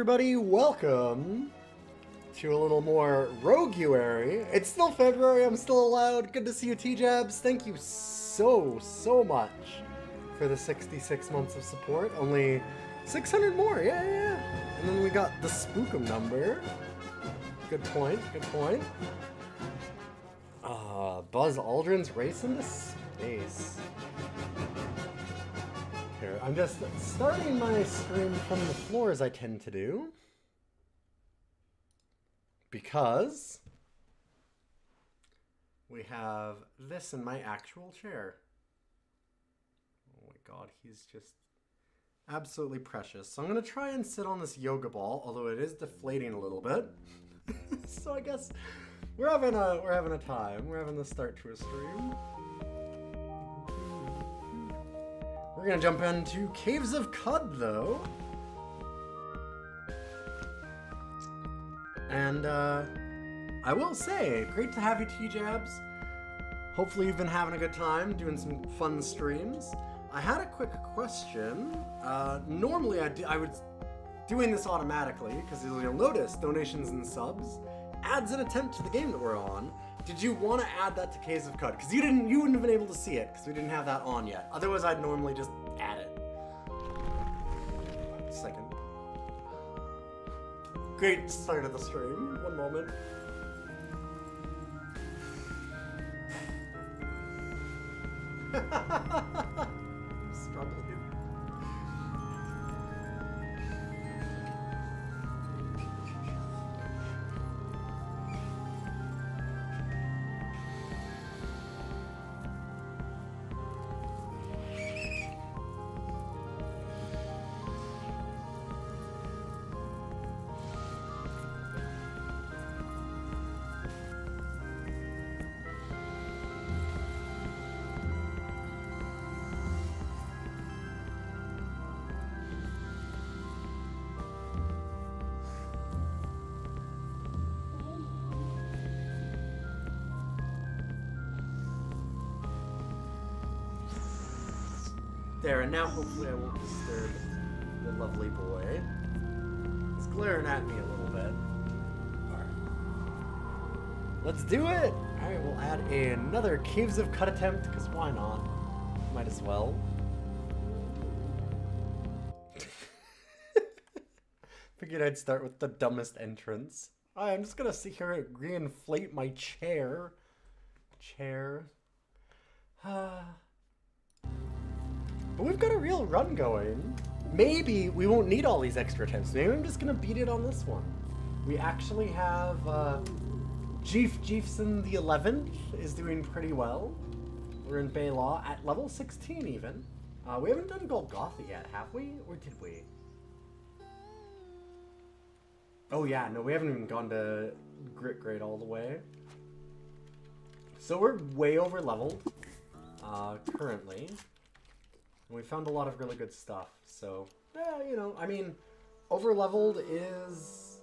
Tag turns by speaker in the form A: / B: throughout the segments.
A: everybody, welcome to a little more Roguary. It's still February, I'm still allowed. Good to see you, T-Jabs. Thank you so much for the 66 months of support. Only 600 more, yeah. And then we got the Spookum number. Good point. Buzz Aldrin's Race into Space. Here, I'm just starting my stream from the floor as I tend to do. Because we have this in my actual chair. Oh my god, he's just absolutely precious. So I'm going to try and sit on this yoga ball, although it is deflating a little bit. So I guess we're having a time. We're having the start to a stream. We're gonna jump into Caves of Cud, though. And I will say, great to have you, T-Jabs. Hopefully you've been having a good time doing some fun streams. I had a quick question. Normally I would doing this automatically, because you'll notice donations and subs adds an attempt to the game that we're on. Did you want to add that to Caves of Cud? Because you wouldn't have been able to see it, because we didn't have that on yet. Otherwise, I'd normally just add it. Second. Great start of the stream. One moment. Struggling. There, and now hopefully I won't disturb the lovely boy. He's glaring at me a little bit. Alright. Let's do it! Alright, we'll add another Caves of Cud attempt, because why not? Might as well. Figured I'd start with the dumbest entrance. Alright, I'm just gonna sit here and reinflate my chair. But we've got a real run going. Maybe we won't need all these extra attempts. Maybe I'm just gonna beat it on this one. We actually have Jeefson the 11th is doing pretty well. We're in Baylaw at level 16 even. We haven't done Golgotha yet, have we? Or did we? Oh yeah, no, we haven't even gone to Grit Grade all the way. So we're way over leveled currently. And we found a lot of really good stuff, so, yeah, you know, I mean, over-leveled is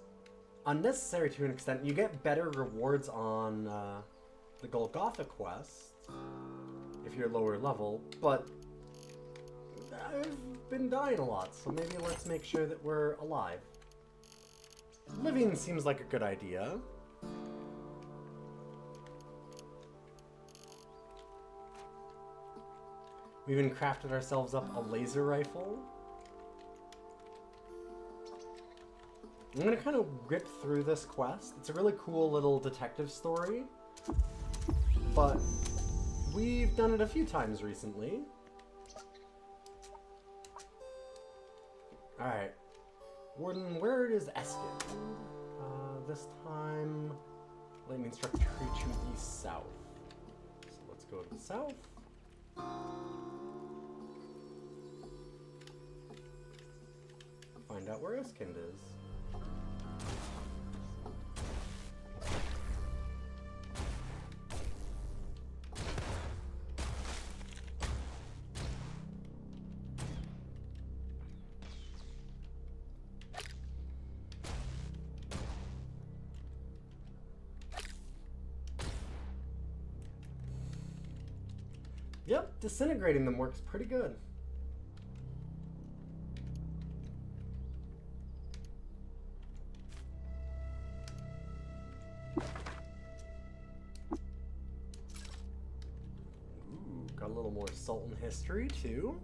A: unnecessary to an extent. You get better rewards on the Golgotha quest if you're lower level, but I've been dying a lot, so maybe let's make sure that we're alive. Living seems like a good idea. We even crafted ourselves up a laser rifle. I'm gonna kind of rip through this quest. It's a really cool little detective story, but we've done it a few times recently. Alright. Warden, where is Eskin? This time, lightning struck tree to the south. So let's go to the south. Find out where Eskind is. Yep, disintegrating them works pretty good. little more Sultan history too.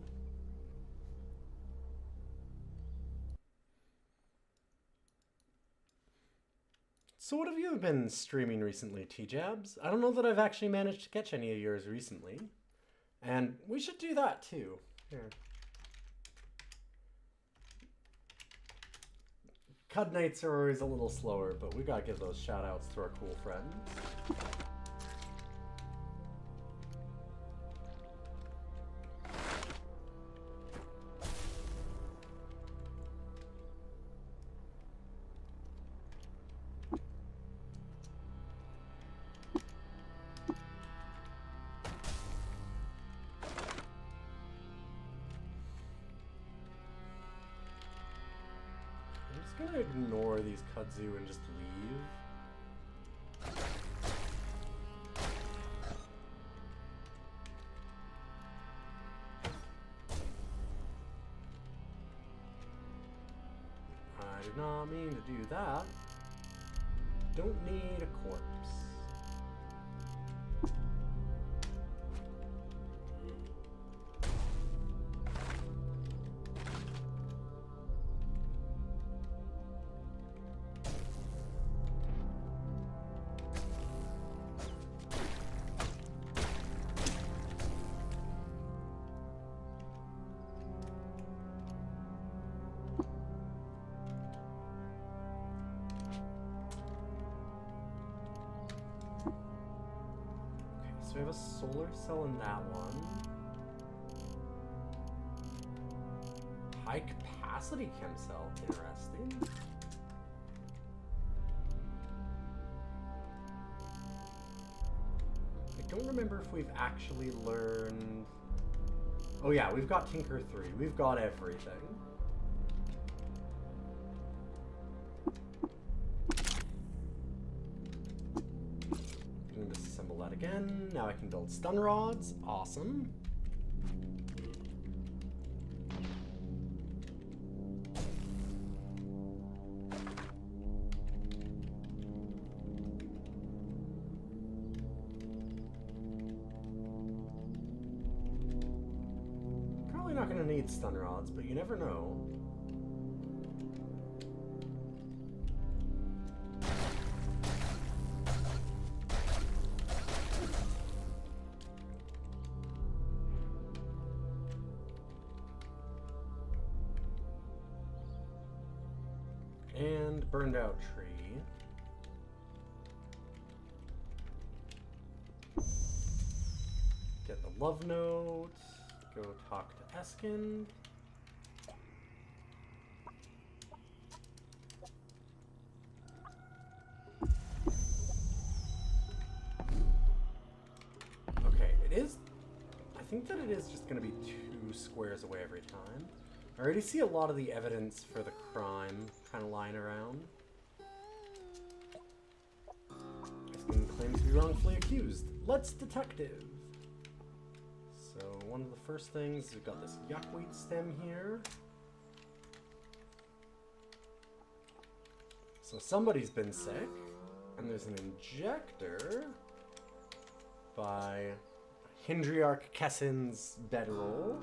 A: So what have you been streaming recently, T-Jabs? I don't know that I've actually managed to catch any of yours recently. And we should do that too. Here. Cud nights are always a little slower, but we gotta give those shout outs to our cool friends. I'm gonna ignore these kudzu and just leave. I did not mean to do that. Don't need a corpse. So we have a solar cell in that one. High capacity chem cell, interesting. I don't remember if we've actually learned... Oh yeah, we've got Tinker 3. We've got everything. Disassemble that again. Now I can build stun rods. Awesome. Probably not going to need stun rods, but you never know. And burned out tree. Get the love note. Go talk to Eskin. Okay, it is. I think that it is just going to be 2 squares away every time. I already see a lot of the evidence for the crime kind of lying around. Eskin claims to be wrongfully accused. Let's detective. So one of the first things, we've got this yuckweed stem here. So somebody's been sick, and there's an injector by Hindriarch Kessin's bedroll.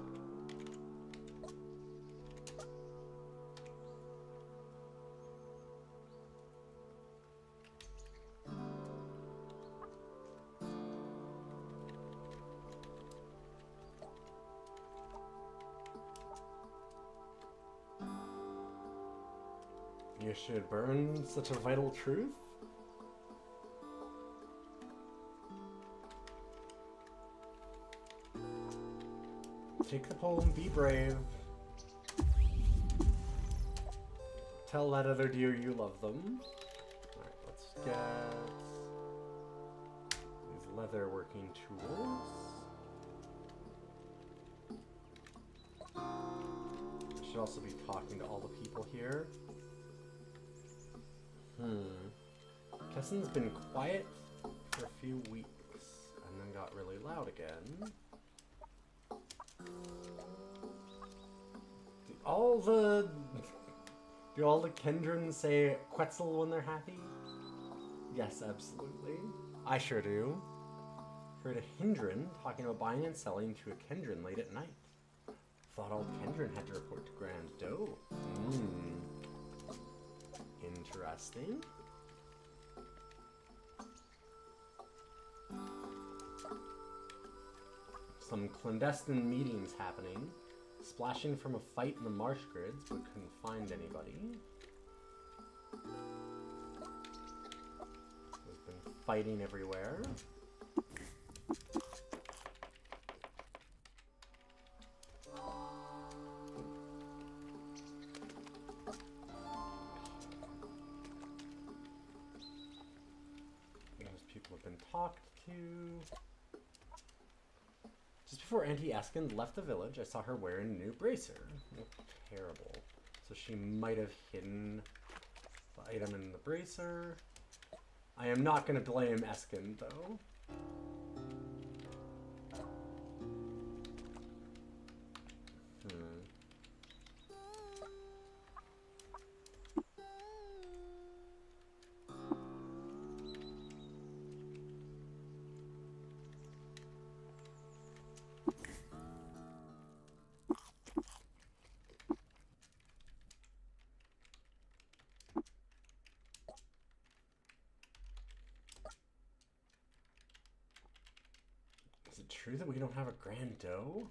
A: You should burn such a vital truth? Take the poem, be brave. Tell that other deer you love them. Alright, let's get these leather working tools. Should also be talking to all the people here. Kessin's been quiet for a few weeks, and then got really loud again. Do all the Kendrons say Quetzal when they're happy? Yes, absolutely. I sure do. Heard a Hindran talking about buying and selling to a Kendran late at night. Thought all Kendran had to report to Grand Doe. Interesting. Some clandestine meetings happening. Splashing from a fight in the marsh grids, but couldn't find anybody. There's been fighting everywhere. Those people have been talked to. Just before Auntie Eskin left the village, I saw her wearing a new bracer. Terrible. So she might have hidden the item in the bracer. I am not going to blame Eskin, though. Is it true that we don't have a Grand Doe?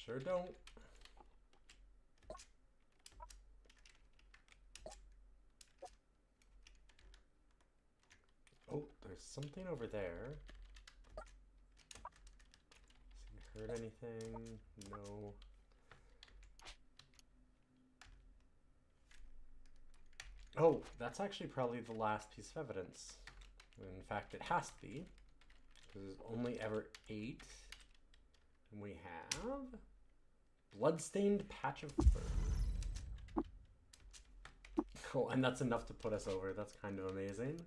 A: Sure don't. Oh, there's something over there. Has he heard anything? No. Oh, that's actually probably the last piece of evidence. In fact, it has to be. There's only ever 8. And we have bloodstained patch of fur. Oh, and that's enough to put us over. That's kind of amazing.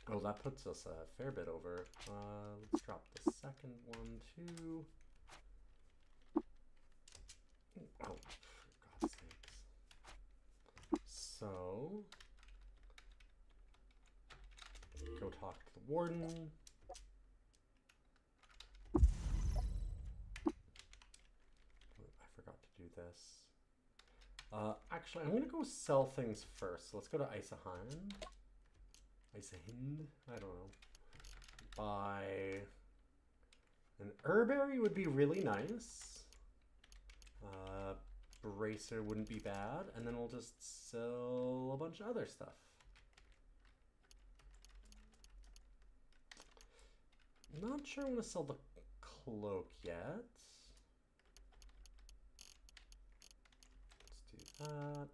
A: Oh, that puts us a fair bit over. Let's drop the second one too. Oh, for God's sakes. So, go talk to the warden. I forgot to do this. Actually, I'm going to go sell things first. So let's go to Isahind. I don't know. Buy an herberry would be really nice. Bracer wouldn't be bad. And then we'll just sell a bunch of other stuff. Not sure I want to sell the cloak yet. Let's do that.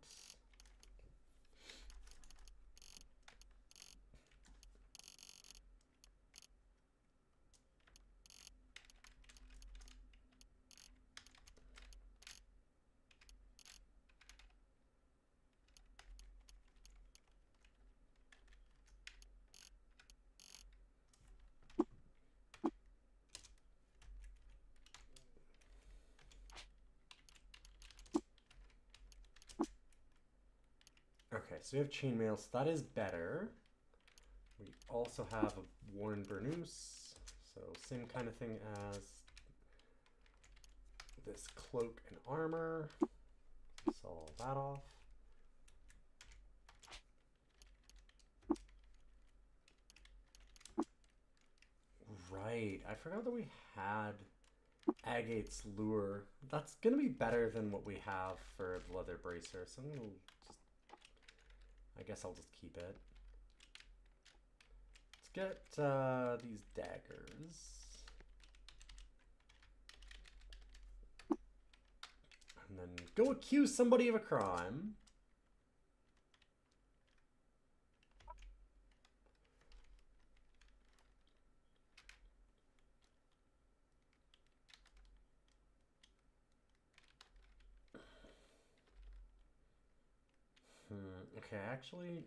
A: Okay, so we have chainmail, so that is better. We also have a worn burnous, so same kind of thing as this cloak and armor. Sell all that off. Right, I forgot that we had Agate's lure. That's gonna be better than what we have for the leather bracer, so I'm gonna just, I guess I'll just keep it. Let's get these daggers. And then go accuse somebody of a crime. Okay, actually,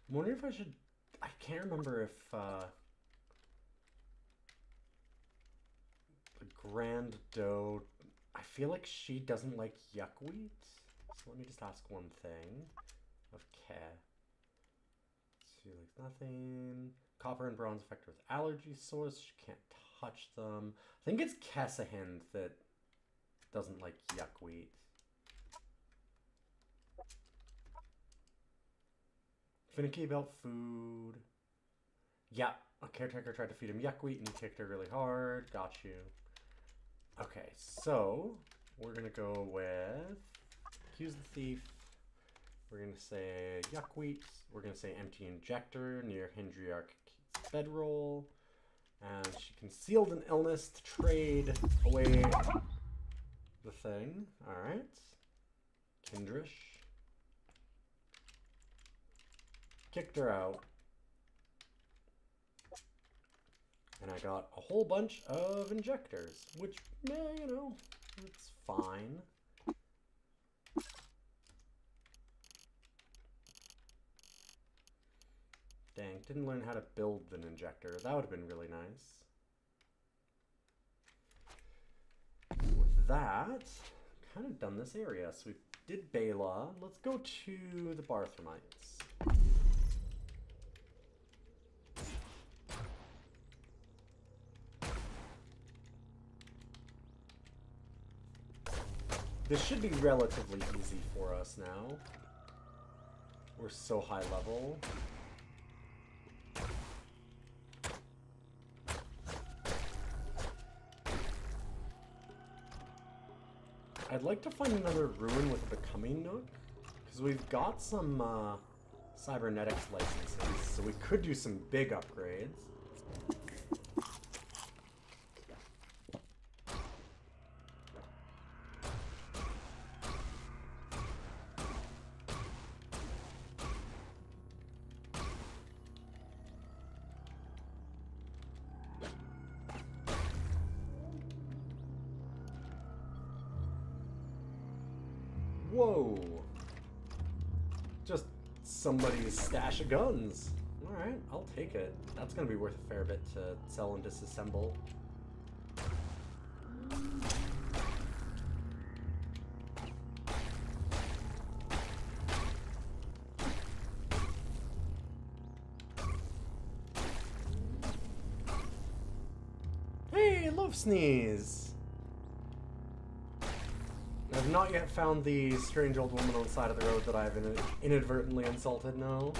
A: I'm wondering if I should, I can't remember if the Grand Doe. I feel like she doesn't like yuckweed. So let me just ask one thing of Ke. She likes nothing. Copper and bronze affect her with allergy sores. She can't touch them. I think it's Kessahind that doesn't like yuckweed. Finicky about food. Yeah, a caretaker tried to feed him yuckweed and he kicked her really hard. Got you. Okay, so we're gonna go with accuse the thief. We're gonna say yuckweed. We're gonna say empty injector near Hindriarch's bedroll. And she concealed an illness to trade away the thing. Alright. Kindrish. Kicked her out. And I got a whole bunch of injectors, which, you know, it's fine. Dang, didn't learn how to build an injector. That would have been really nice. With that, kind of done this area. So we did Bela. Let's go to the Barthramites. This should be relatively easy for us now. We're so high level. I'd like to find another ruin with a becoming nook, because we've got some cybernetics licenses, so we could do some big upgrades. Whoa! Just somebody's stash of guns. Alright, I'll take it. That's gonna be worth a fair bit to sell and disassemble. Hey, Love Sneeze! I've not yet found the strange old woman on the side of the road that I've inadvertently insulted, no.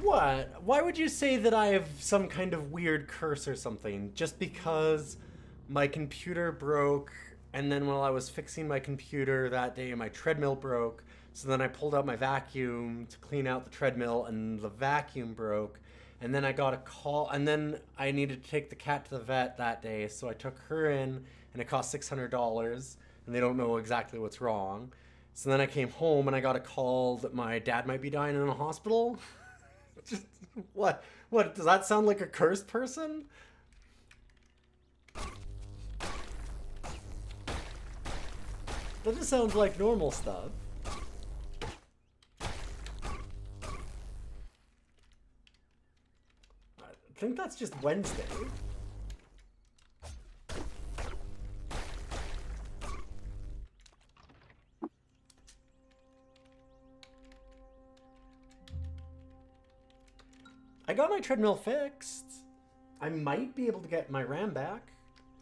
A: What? Why would you say that I have some kind of weird curse or something? Just because my computer broke, and then while I was fixing my computer that day, my treadmill broke, so then I pulled out my vacuum to clean out the treadmill, and the vacuum broke, and then I got a call, and then I needed to take the cat to the vet that day, so I took her in, and it cost $600, and they don't know exactly what's wrong. So then I came home, and I got a call that my dad might be dying in a hospital. Just, what? What, does that sound like a cursed person? That just sounds like normal stuff. I think that's just Wednesday. I got my treadmill fixed. I might be able to get my RAM back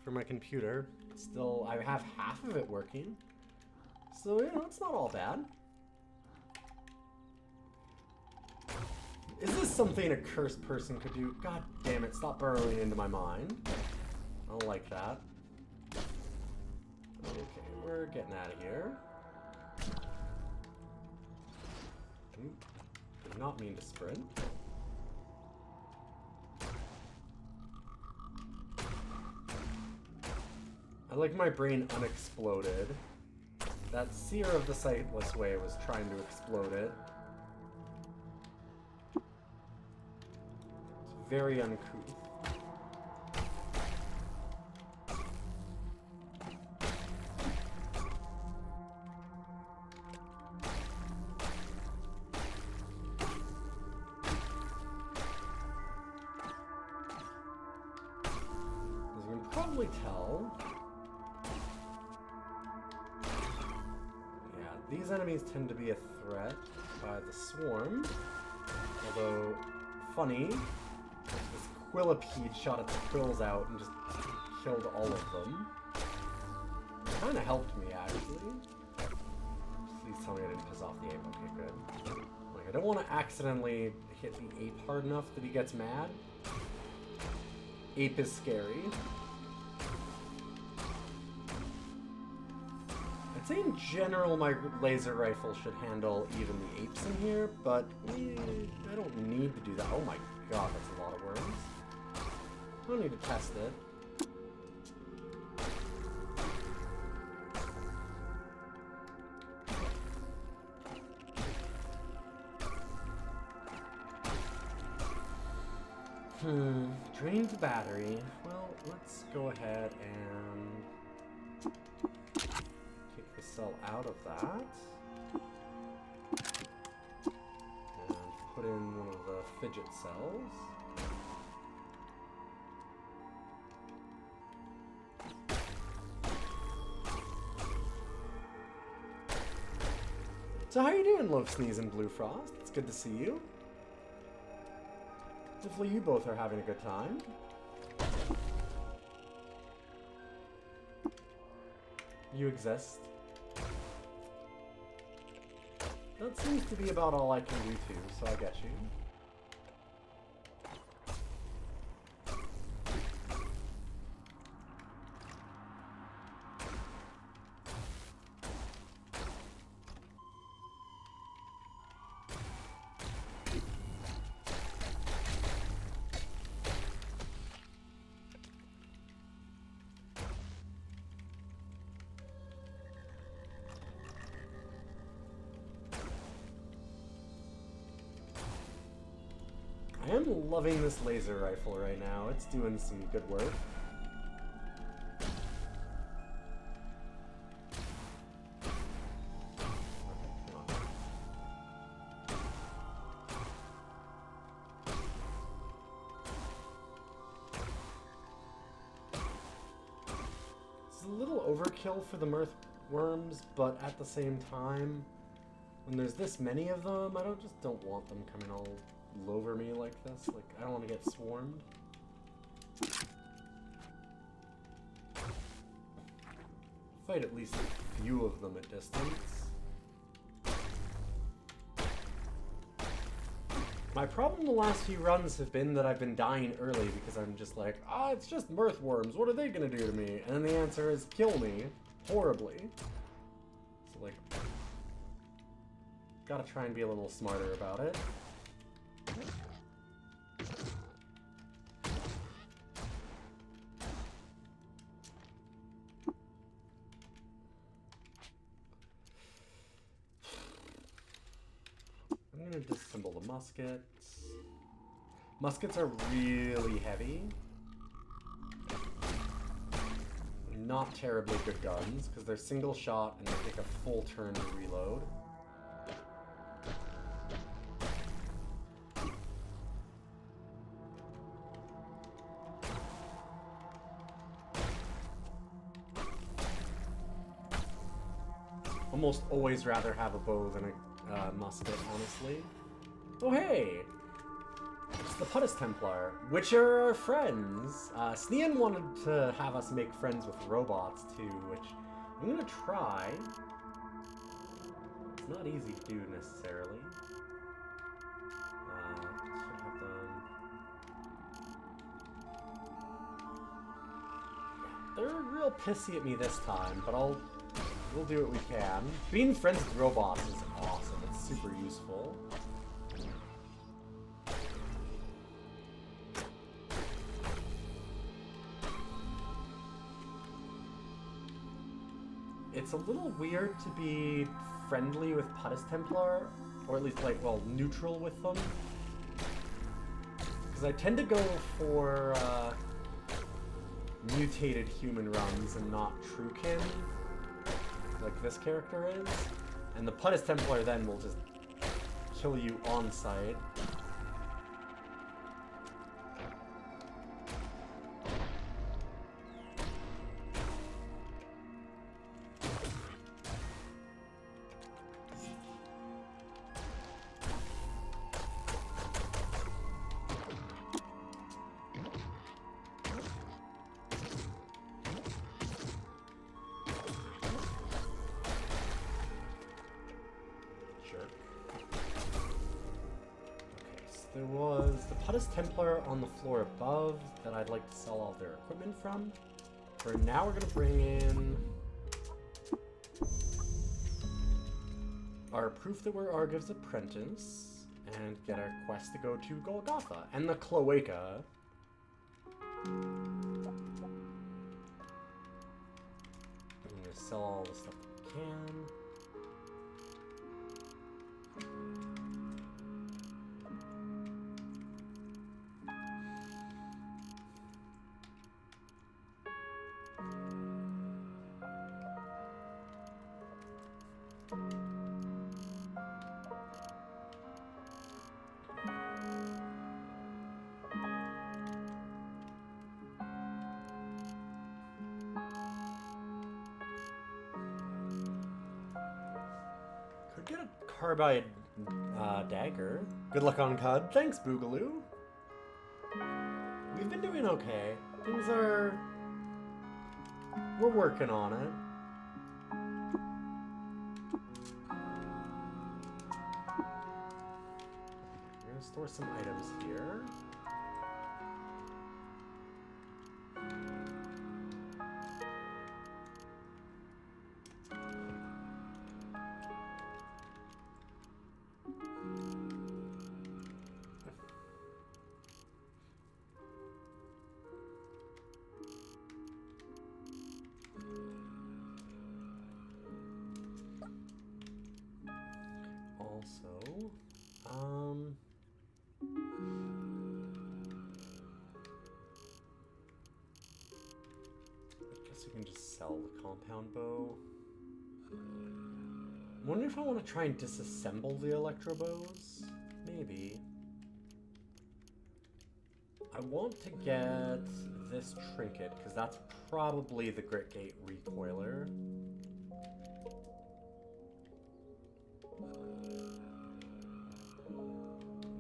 A: for my computer. Still, I have half of it working. So, you know, it's not all bad. Is this something a cursed person could do? God damn it, stop burrowing into my mind. I don't like that. Okay, we're getting out of here. Did not mean to sprint. I like my brain unexploded. That seer of the sightless way was trying to explode it. It's very uncouth. probably tell. Yeah, these enemies tend to be a threat by the swarm. Although, funny, this quillipede shot its quills out and just killed all of them. Kind of helped me, actually. Please tell me I didn't piss off the ape. Okay, good. Like, I don't want to accidentally hit the ape hard enough that he gets mad. Ape is scary. I'd say in general my laser rifle should handle even the apes in here, but I don't need to do that. Oh my god, that's a lot of worms. I don't need to test it. Drained the battery. Well, let's go ahead and take the cell out of that. And put in one of the fidget cells. So how you doing, Love Sneeze and Blue Frost? It's good to see you. Hopefully you both are having a good time. You exist. That seems to be about all I can do too, so I get you. I am loving this laser rifle right now. It's doing some good work. It's a little overkill for the mirthworms, but at the same time, when there's this many of them, I just don't want them coming all over me like this. Like, I don't want to get swarmed. Fight at least a few of them at distance. My problem the last few runs have been that I've been dying early because I'm just like, it's just mirthworms, what are they gonna do to me? And then the answer is kill me horribly. So like, gotta try and be a little smarter about it. I'm gonna disassemble the muskets. Muskets are really heavy. Not terribly good guns, because they're single shot and they take a full turn to reload. Almost always rather have a bow than a musket, honestly. Oh hey! It's the Puttis Templar, which are our friends. Snean wanted to have us make friends with robots too, which I'm gonna try. It's not easy to do necessarily. Should have them. They're real pissy at me this time, but we'll do what we can. Being friends with robots is awesome. It's super useful. It's a little weird to be friendly with Puttis Templar, or at least, like, well, neutral with them. Because I tend to go for mutated human runs and not truekin, like this character is. And the Puttis Templar then will just kill you on sight. there was the Puttis Templar on the floor above that I'd like to sell all their equipment from. For now, we're going to bring in our proof that we're Argiv's apprentice and get our quest to go to Golgotha and the Cloaca. I'm going to sell all the stuff that we can. Get a carbide dagger. Good luck on Cud. Thanks, Boogaloo. We've been doing okay. Things are... We're working on it. We're gonna store some items here. The compound bow. I wonder if I want to try and disassemble the electro bows. Maybe. I want to get this trinket because that's probably the Gritgate recoiler.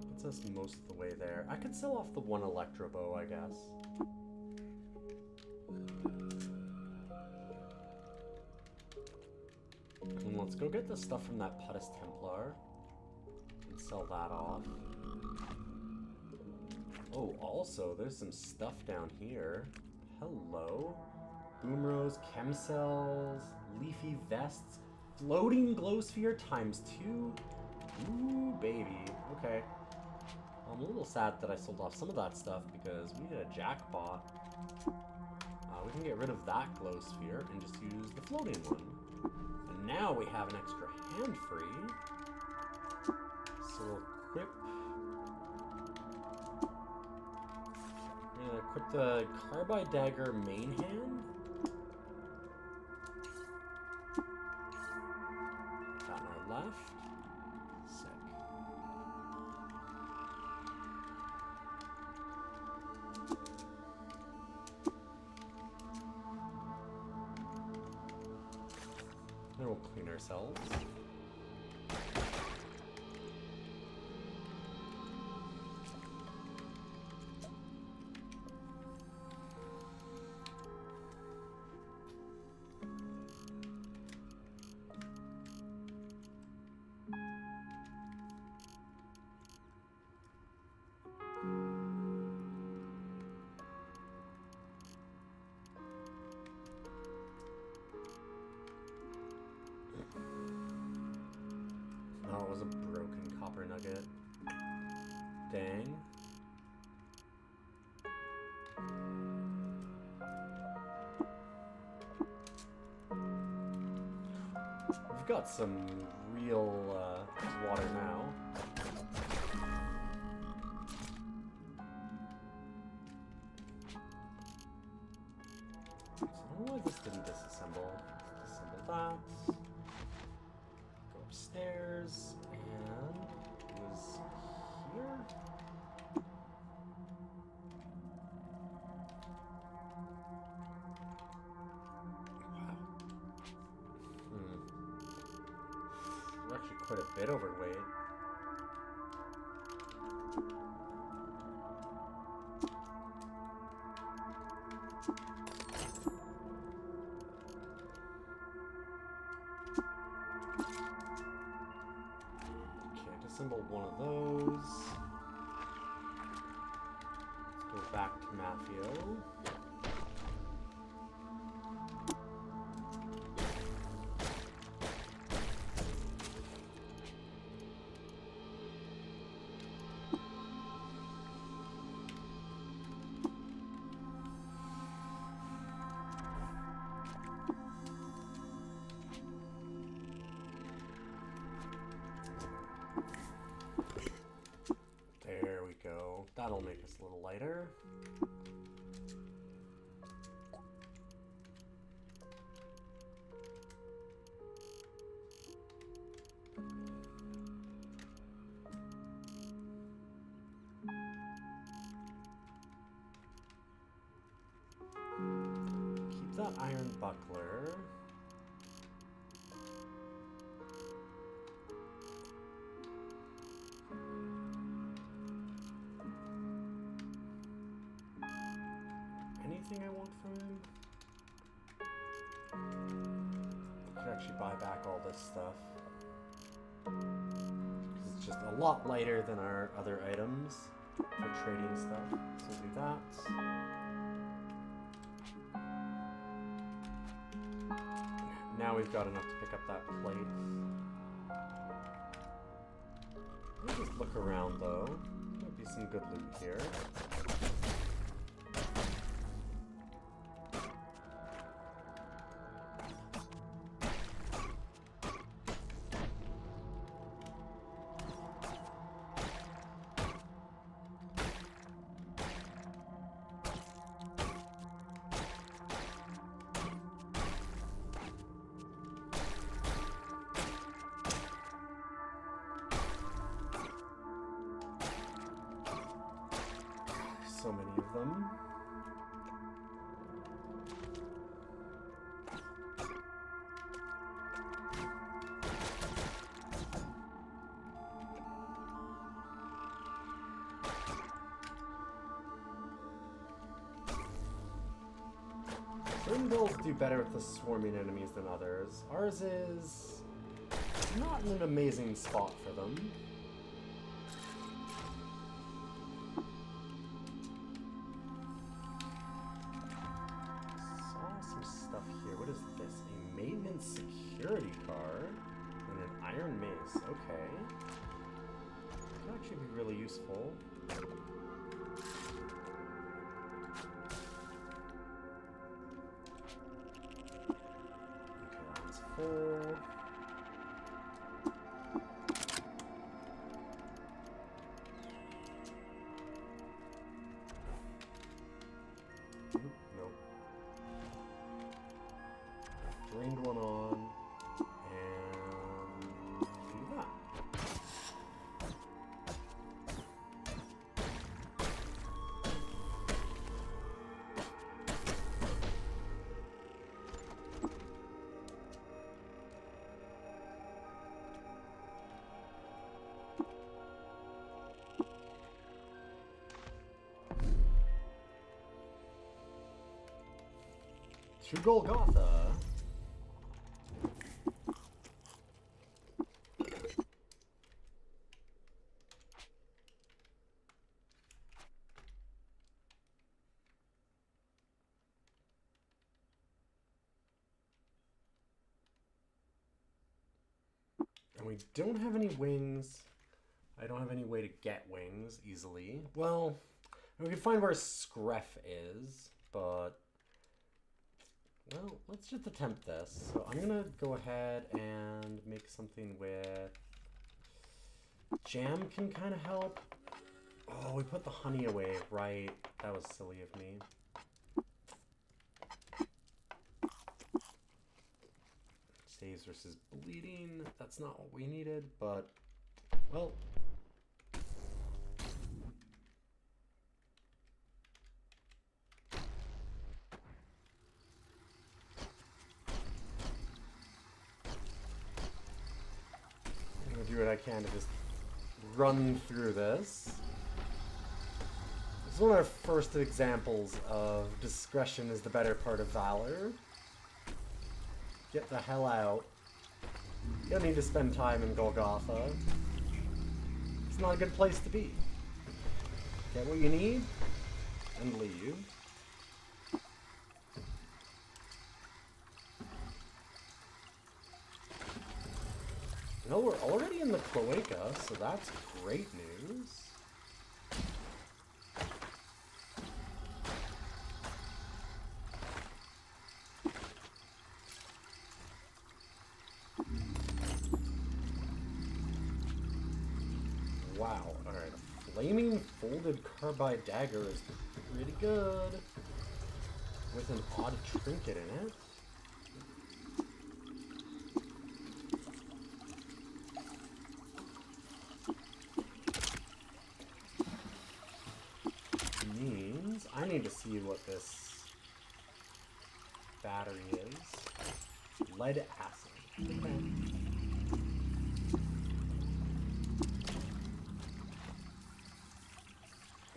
A: Puts us most of the way there. I could sell off the one electro bow, I guess. And let's go get the stuff from that Puttis Templar and sell that off. Oh, also, there's some stuff down here. Hello. Boomros, chem cells, leafy vests, floating glow sphere ×2. Ooh, baby. Okay. I'm a little sad that I sold off some of that stuff because we hit a jackpot. We can get rid of that glow sphere and just use the floating one. And now we have an extra hand free. So we'll equip... We're gonna equip the Carbide Dagger main hand. That on our left. Sick. Then we'll clean ourselves. Oh, it was a broken copper nugget. Dang. We've got some real water now. So I don't know why this didn't disassemble. Disassemble that. Go upstairs, and it was here. Wow. We're actually quite a bit overweight. Assemble one of those. Go back to Mafio. There we go. That'll make us a little lighter. Keep that iron buckler. Anything I want from him? I could actually buy back all this stuff. Because it's just a lot lighter than our other items for trading stuff. So we'll do that. Now we've got enough to pick up that plate. Let me just look around though. Might be some good loot here. So many of them. Certain builds do better with the swarming enemies than others. Ours is not in an amazing spot for them. What is this? A maintenance security card and an iron mace. Okay. Could actually be really useful. Okay, that one's full. Drained one on, and do that. To Golgotha. And we don't have any wings. I don't have any way to get wings easily. Well, we can find where Scref is, but... Well, let's just attempt this. So I'm gonna go ahead and make something with... Jam can kind of help. Oh, we put the honey away. Right. That was silly of me. Saves versus bleeding. That's not what we needed, but... Well... I'm gonna do what I can to just run through this. This is one of our first examples of discretion is the better part of valor. Get the hell out. You don't need to spend time in Golgotha. It's not a good place to be. Get what you need, and leave. No, we're already in the cloaca, so that's great news. Wow, alright, a flaming folded carbide dagger is pretty good. With an odd trinket in it. Means I need to see what this battery is. Lead acid. Okay.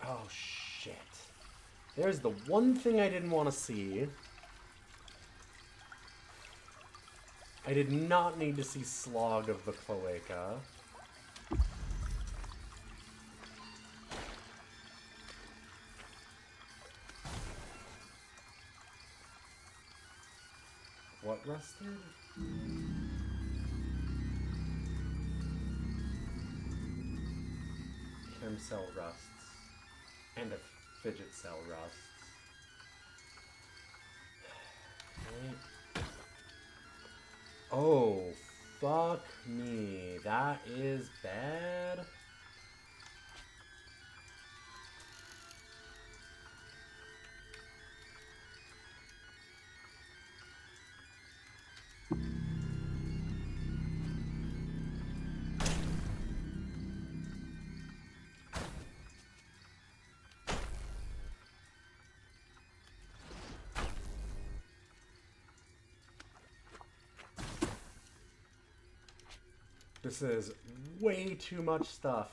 A: Oh shit. There's the one thing I didn't want to see. I did not need to see Slog of the Cloaca. What rusted? Chem cell rusts. And a fidget cell rusts. Okay. Oh, fuck me. That is bad. This is way too much stuff.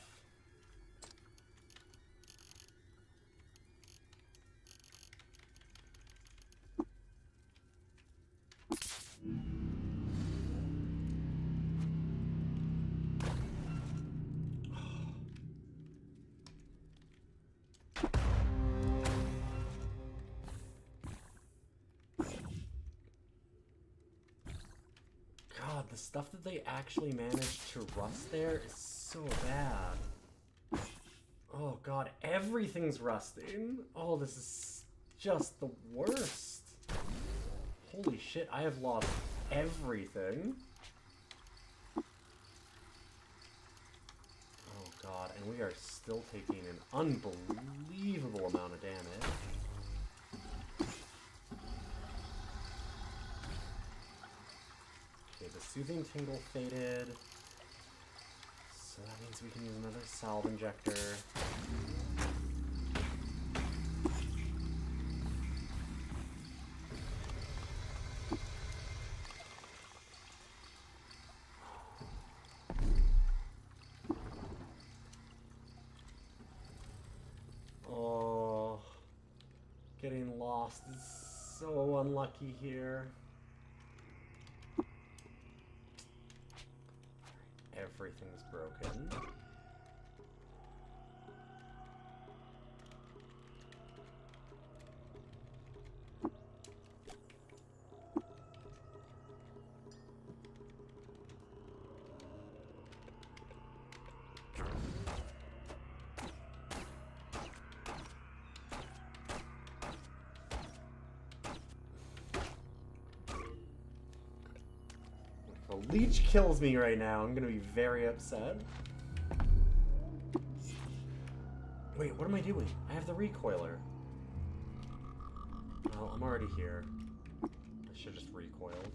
A: God, the stuff that they actually managed to rust there is so bad. Oh god, everything's rusting. Oh, this is just the worst. Holy shit, I have lost everything. Oh god, and we are still taking an unbelievable amount of damage. Okay, the Soothing Tingle faded. So that means we can use another salve injector. Oh, getting lost is so unlucky here. Everything's broken. If a leech kills me right now, I'm gonna be very upset. Wait, what am I doing? I have the recoiler. Well, I'm already here. I should just recoiled.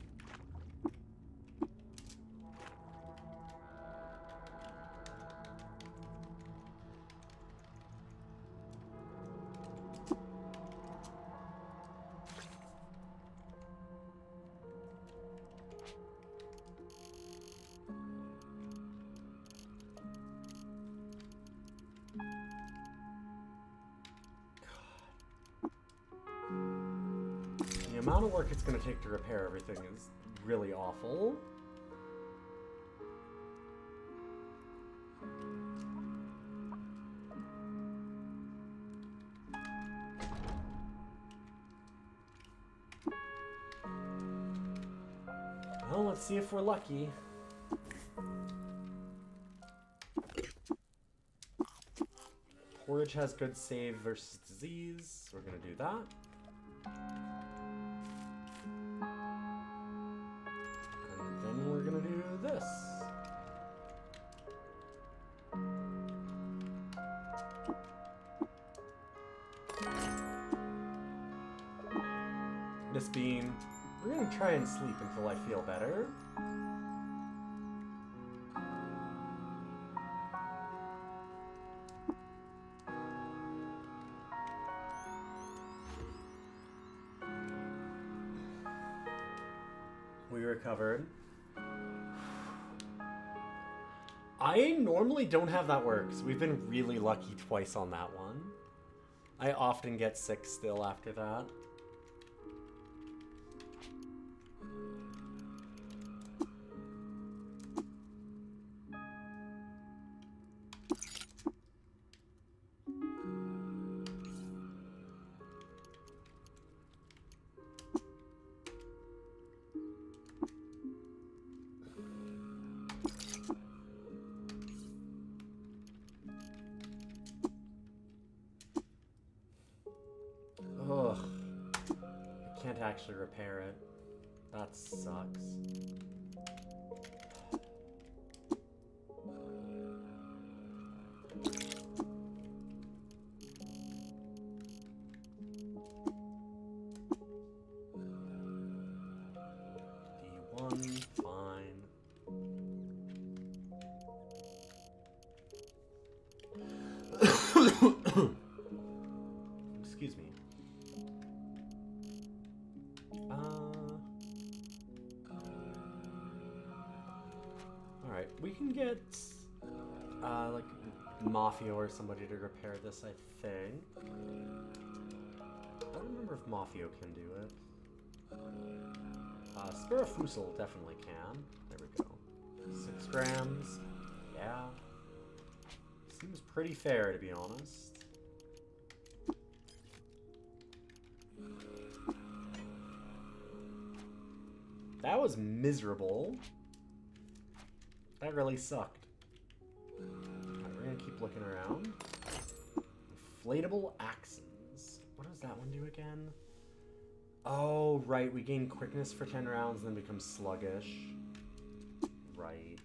A: The amount of work it's going to take to repair everything is really awful. Well, let's see if we're lucky. Porridge has good save versus disease. We're gonna do that. And then we're gonna do this. This being, we're gonna try and sleep until I feel better. We recovered. I normally don't have that work, so we've been really lucky twice on that one. I often get sick still after that. Ugh. I can't actually repair it. That sucks. D1, fine. Excuse me. Alright, we can get like Mafia or somebody to repair this, I think. I don't remember if Mafia can do it. Sparafusel definitely can. There we go. 6 grams. Yeah. Seems pretty fair, to be honest. That was miserable. That really sucked. Right, we're gonna keep looking around. Inflatable axes. What does that one do again? Oh, right. We gain quickness for 10 rounds and then become sluggish. Right.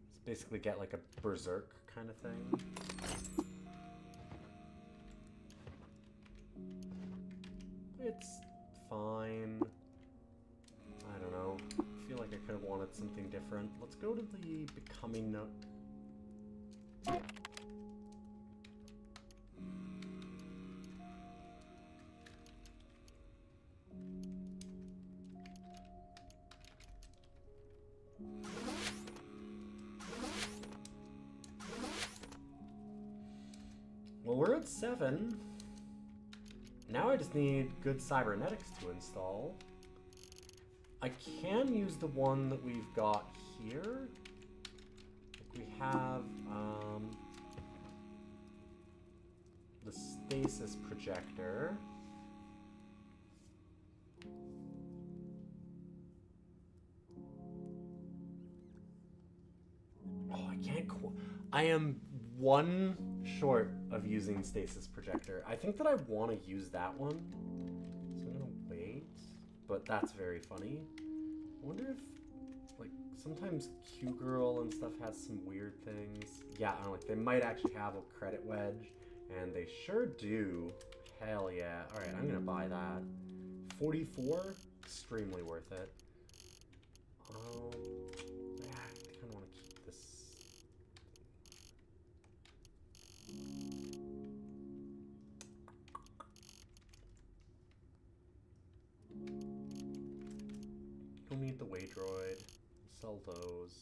A: It's basically get like a berserk kind of thing. It's fine. I don't know. I feel like I could have wanted something different. Let's go to the Becoming Nook. Well, we're at 7. Now I just need good cybernetics to install. I can use the one that we've got here. We have the stasis projector. Oh, I can't. I am one short of using stasis projector. I think that I want to use that one, so I'm gonna wait. But that's very funny. I wonder if, like, sometimes Q-Girl and stuff has some weird things. Yeah, I don't know, like, they might actually have a credit wedge, and they sure do. Hell yeah. Alright, I'm gonna buy that. 44? Extremely worth it. Yeah, I kinda wanna keep this. Don't need the Waydroid. Sell those.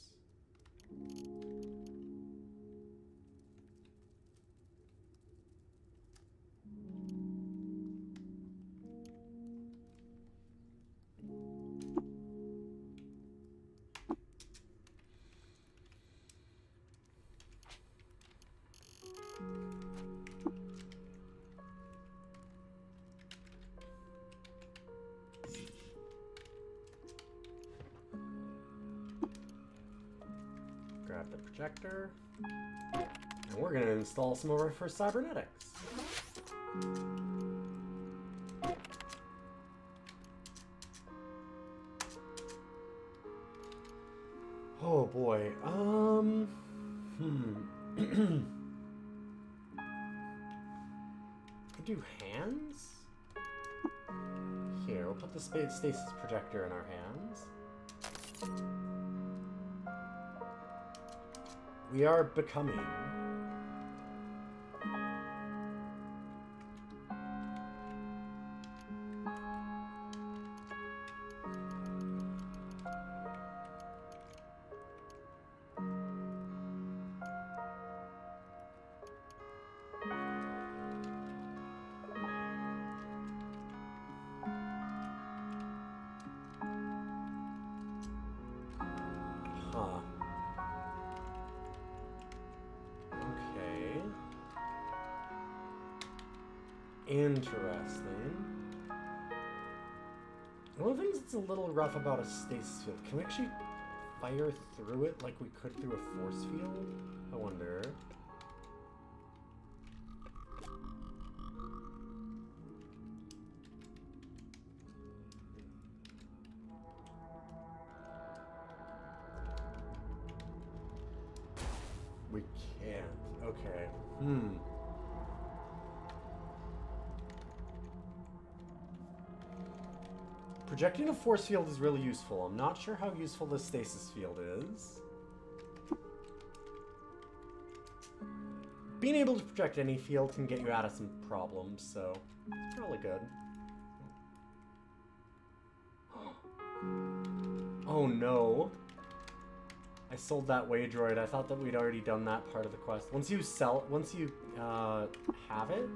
A: Resurrect the projector. And we're going to install some of our first cybernetics. Oh boy. Could do hands? Here, we'll put the stasis projector in our hands. We are becoming. Huh. Okay. Interesting. One of the things that's a little rough about a stasis field, can we actually fire through it like we could through a force field? I wonder. We can't. Okay. Projecting a force field is really useful. I'm not sure how useful the stasis field is. Being able to project any field can get you out of some problems, so it's probably good. Oh no. I sold that Waydroid. I thought that we'd already done that part of the quest. Once you have it,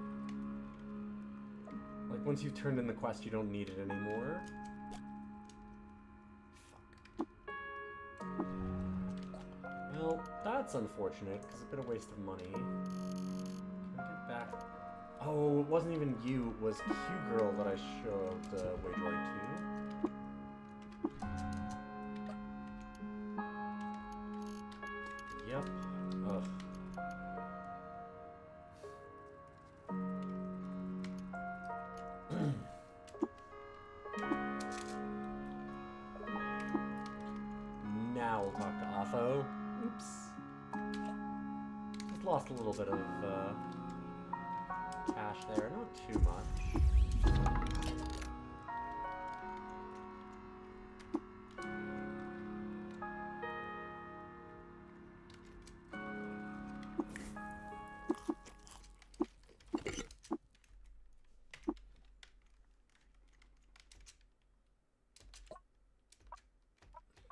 A: like once you've turned in the quest, you don't need it anymore. Fuck. Well, that's unfortunate, because it's a bit of a waste of money. Can I get back? Oh, it wasn't even you. It was Q-Girl that I showed the Waydroid to. Yep. Ugh. Now we'll talk to Otho. Oops. Just lost a little bit of cash there. Not too much.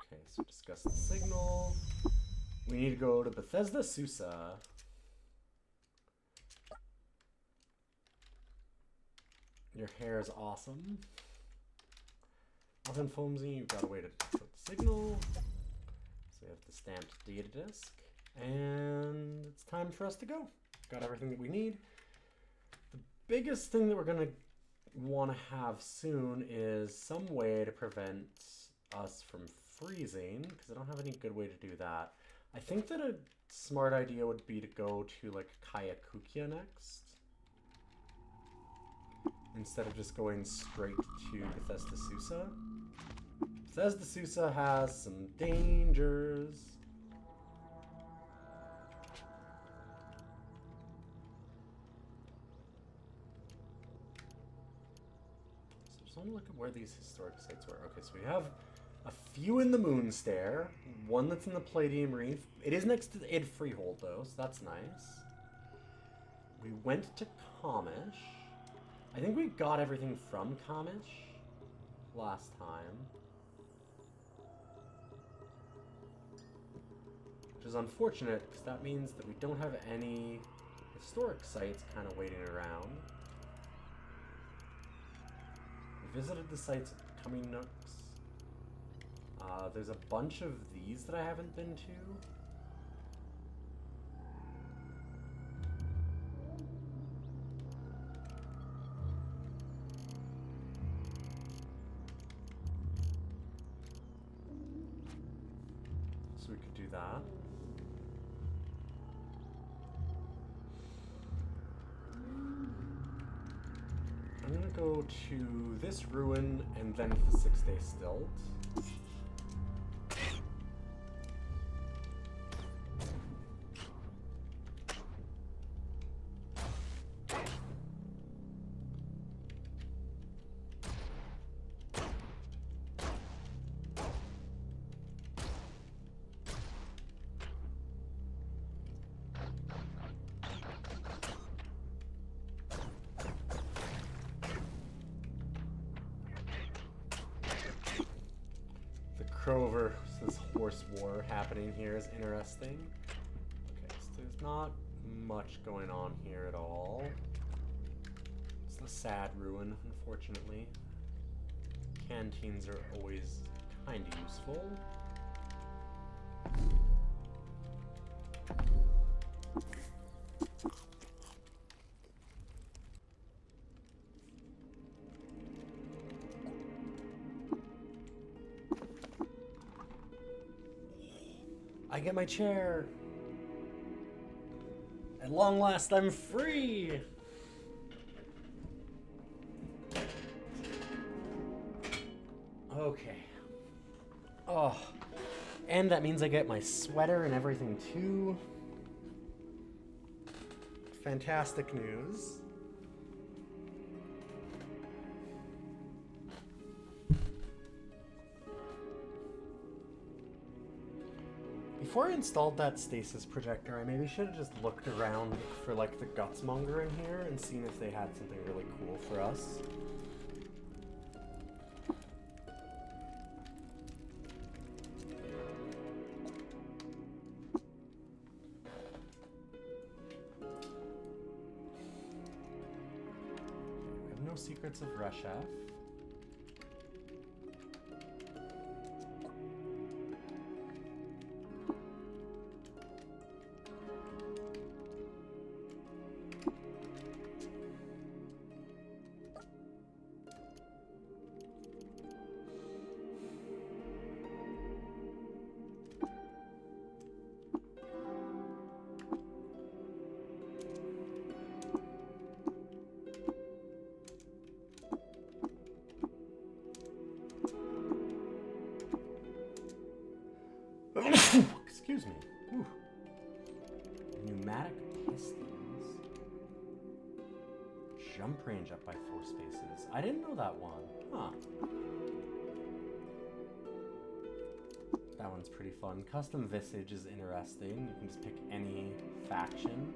A: Okay, so discuss the signal. We need to go to Bethesda Susa. Your hair is awesome. Often Foamsy, you've got a way to put the signal. So we have the stamped data disk. And it's time for us to go. Got everything that we need. The biggest thing that we're going to want to have soon is some way to prevent us from freezing, because I don't have any good way to do that. I think that a smart idea would be to go to like Kayakukia next, instead of just going straight to Bethesda Susa. Bethesda Susa has some dangers. So just want to look at where these historic sites were. Okay, so we have a few in the Moonstair, one that's in the Palladium Reef. It is next to the Id Freehold, though, so that's nice. We went to Kamish. I think we got everything from Kamish last time. Which is unfortunate, because that means that we don't have any historic sites kind of waiting around. We visited the sites at Coming Nooks. There's a bunch of these that I haven't been to. So we could do that. go to this ruin and then to the 6-day stilt. Crow versus horse war happening here is interesting. Okay, so there's not much going on here at all. It's a sad ruin, unfortunately. Canteens are always kind of useful. I get my chair. At long last, I'm free. Okay. Oh, and that means I get my sweater and everything too. Fantastic news. Before I installed that stasis projector, I maybe should have just looked around for like the Gutsmonger in here and seen if they had something really cool for us. We have no secrets of Reshef. Excuse me. Ooh. Pneumatic pistons. Jump range up by 4 spaces. I didn't know that one. Huh. That one's pretty fun. Custom Visage is interesting. You can just pick any faction.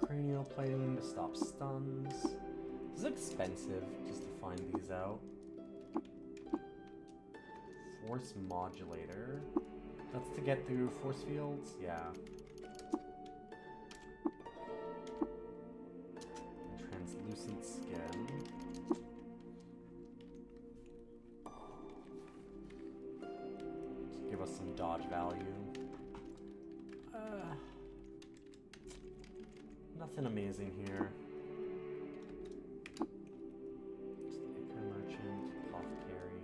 A: Cranial plating to stop stuns. This is expensive just to find these out. Force modulator. That's to get through force fields? Yeah. And translucent skin. Just give us some dodge value. Nothing amazing here. Just the Icar Merchant, Apothecary.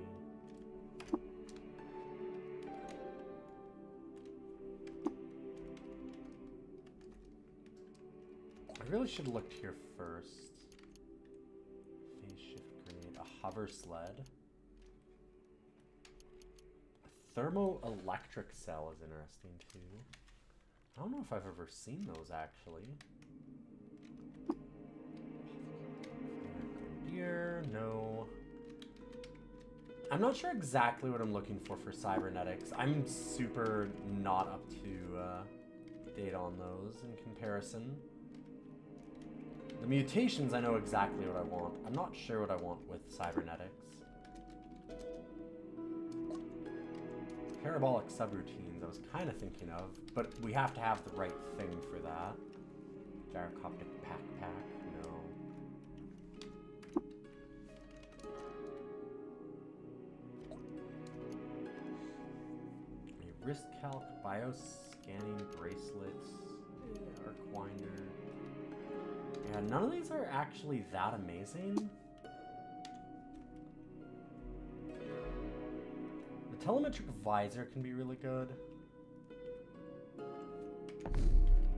A: I really should have looked here first. Phase shift grenade, a hover sled. A thermoelectric cell is interesting too. I don't know if I've ever seen those actually. No. I'm not sure exactly what I'm looking for cybernetics. I'm super not up to date on those in comparison. The mutations, I know exactly what I want. I'm not sure what I want with cybernetics. Parabolic subroutines I was kind of thinking of, but we have to have the right thing for that. Gyrocoptic pack. No. Wrist calc, bioscanning bracelets, Arcwinder. Yeah, none of these are actually that amazing. The telemetric visor can be really good.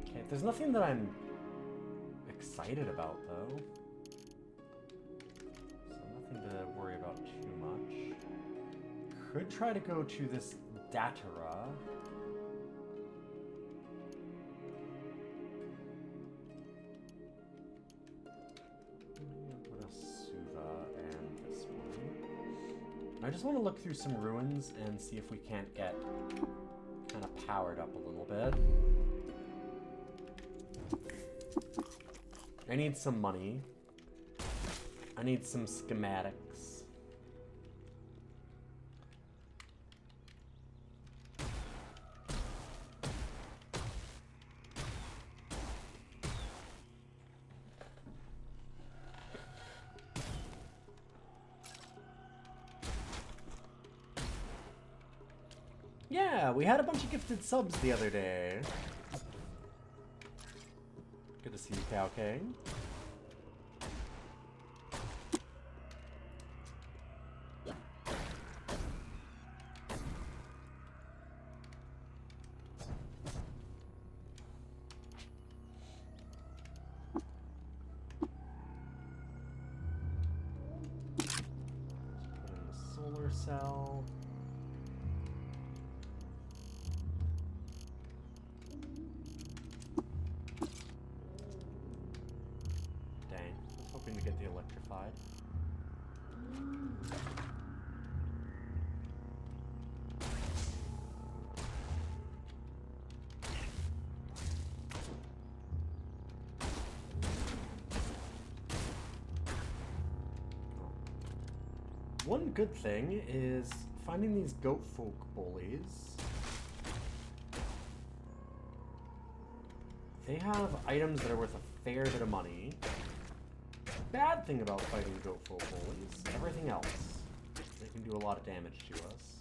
A: Okay, there's nothing that I'm excited about, though. So nothing to worry about too much. Could try to go to this Datara. Put a Suva and this one. I just want to look through some ruins and see if we can't get kind of powered up a little bit. I need some money. I need some schematics. Yeah, we had a bunch of gifted subs the other day. Good to see you, Cow King. Put in the solar cell. To get the electrified. One good thing is finding these goat folk bullies. They have items that are worth a fair bit of money. Bad thing about fighting goat folk bullies, everything else. They can do a lot of damage to us.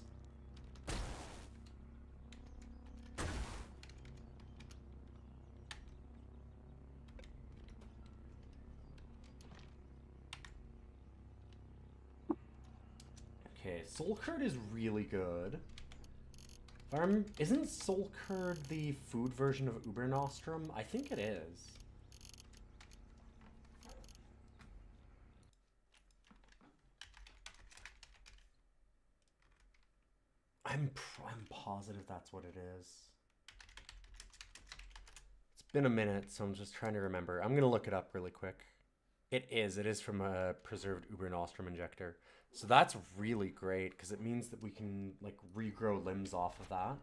A: Okay, Soul Curd is really good. Isn't Soul Curd the food version of Uber Nostrum? I think it is. I'm positive that's what it is. It's been a minute, so I'm just trying to remember. I'm gonna look it up really quick. It is from a preserved Uber Nostrum injector. So that's really great, because it means that we can, like, regrow limbs off of that.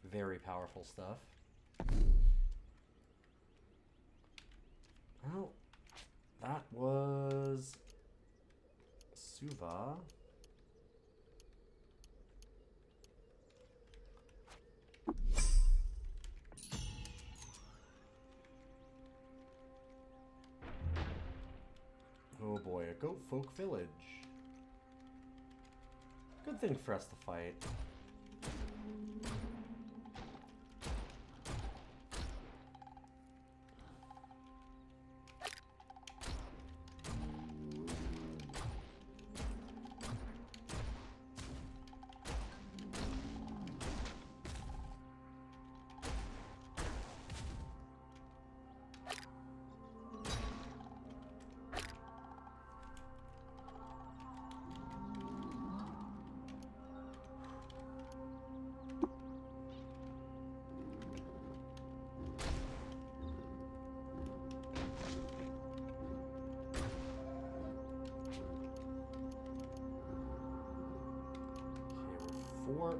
A: Very powerful stuff. Well, that was Suva. Oh boy, a goat folk village. Good thing for us to fight.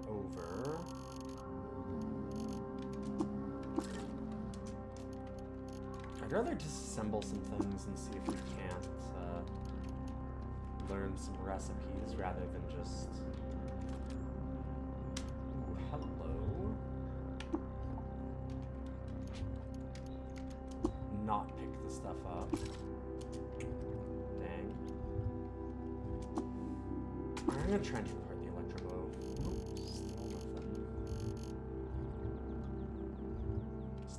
A: Over. I'd rather disassemble some things and see if we can't learn some recipes rather than just... Ooh, hello. Not pick the stuff up. Dang. I'm gonna try and report the electro.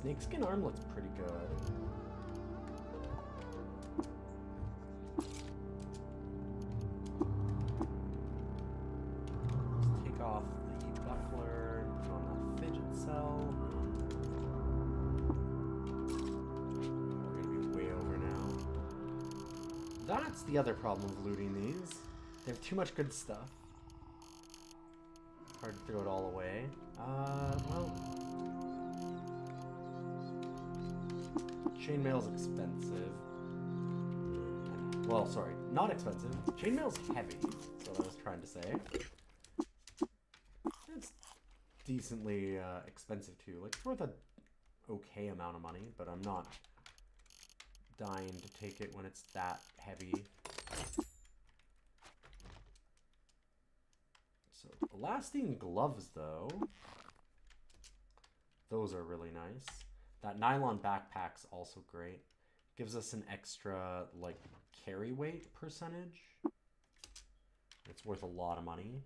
A: Snakeskin arm looks pretty good. That's the other problem with looting these. They have too much good stuff. Hard to throw it all away. Well... Chainmail's expensive. Well, sorry, not expensive. Chainmail's heavy, that's what I was trying to say. It's decently expensive too. Like, it's worth a okay amount of money, but I'm not dying to take it when it's that heavy. So, lasting gloves, though. Those are really nice. That nylon backpack's also great. Gives us an extra, like, carry weight percentage. It's worth a lot of money.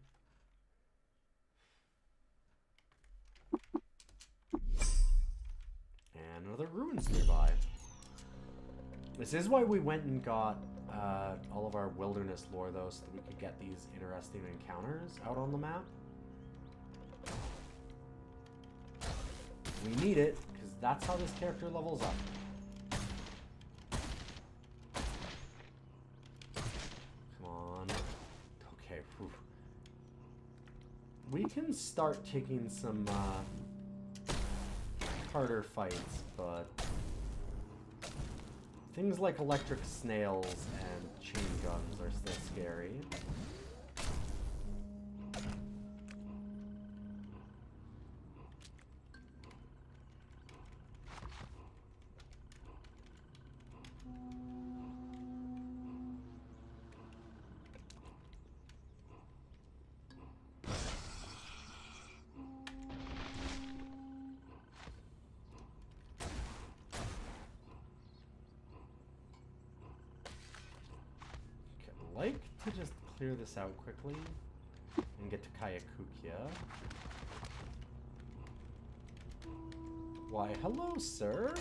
A: And another ruins nearby. This is why we went and got all of our wilderness lore, though, so that we could get these interesting encounters out on the map. We need it, because that's how this character levels up. Come on. Okay, whew. We can start taking some harder fights, but things like electric snails and chain guns are still scary. Like to just clear this out quickly and get to Kayakukia. Why, hello, sir.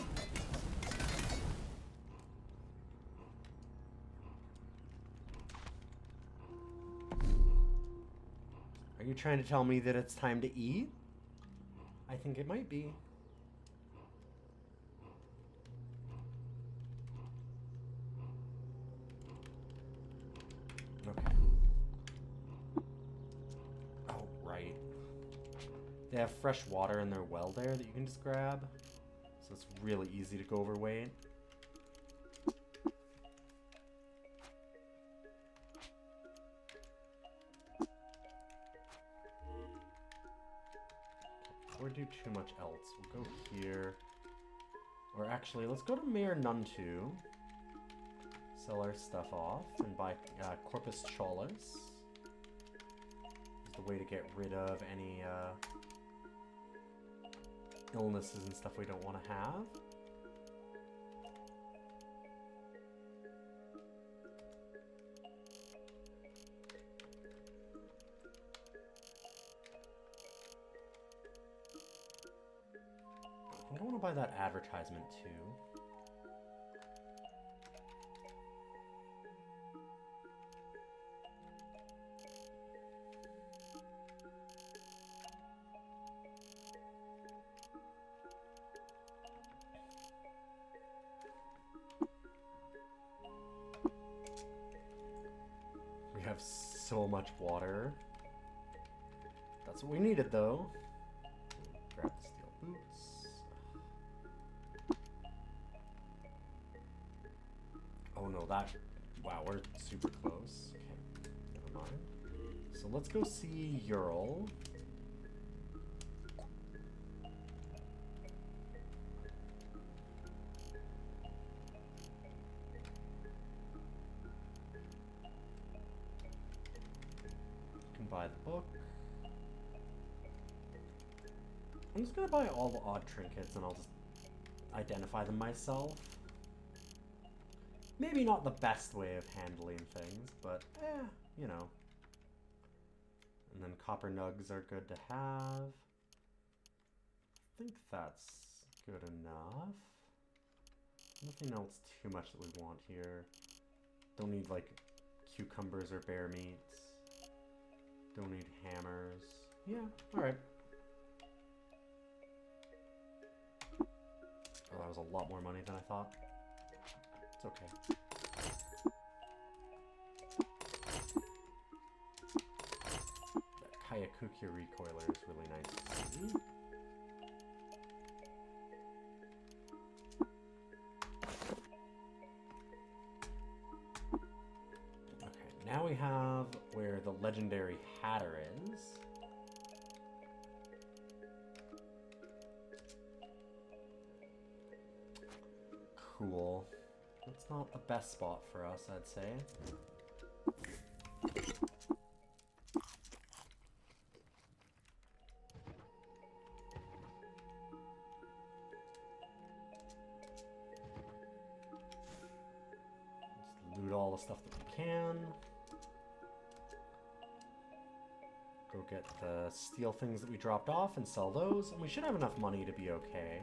A: Are you trying to tell me that it's time to eat? I think it might be. Okay. Oh, right. They have fresh water in their well there that you can just grab. So it's really easy to go overweight. Before we do too much else, we'll go here. Or actually, let's go to Mayor Nuntu. Sell our stuff off and buy Corpus Chalice. Is the way to get rid of any illnesses and stuff we don't want to have. I think I want to buy that advertisement too. We have so much water. That's what we needed, though. Grab the steel boots. Oh no, that... Wow, we're super close. Okay, never mind. So let's go see Ural. Buy the book. I'm just gonna buy all the odd trinkets and I'll just identify them myself. Maybe not the best way of handling things, but you know. And then copper nugs are good to have. I think that's good enough. Nothing else too much that we want here. Don't need like cucumbers or bear meats. Don't need hammers. Yeah, alright. Oh, that was a lot more money than I thought. It's okay. Ayakukia recoiler is really nice to see. Okay, now we have where the legendary Hatter is. Cool. That's not the best spot for us, I'd say. Let's loot all the stuff that we can. Go get the steel things that we dropped off and sell those, and we should have enough money to be okay.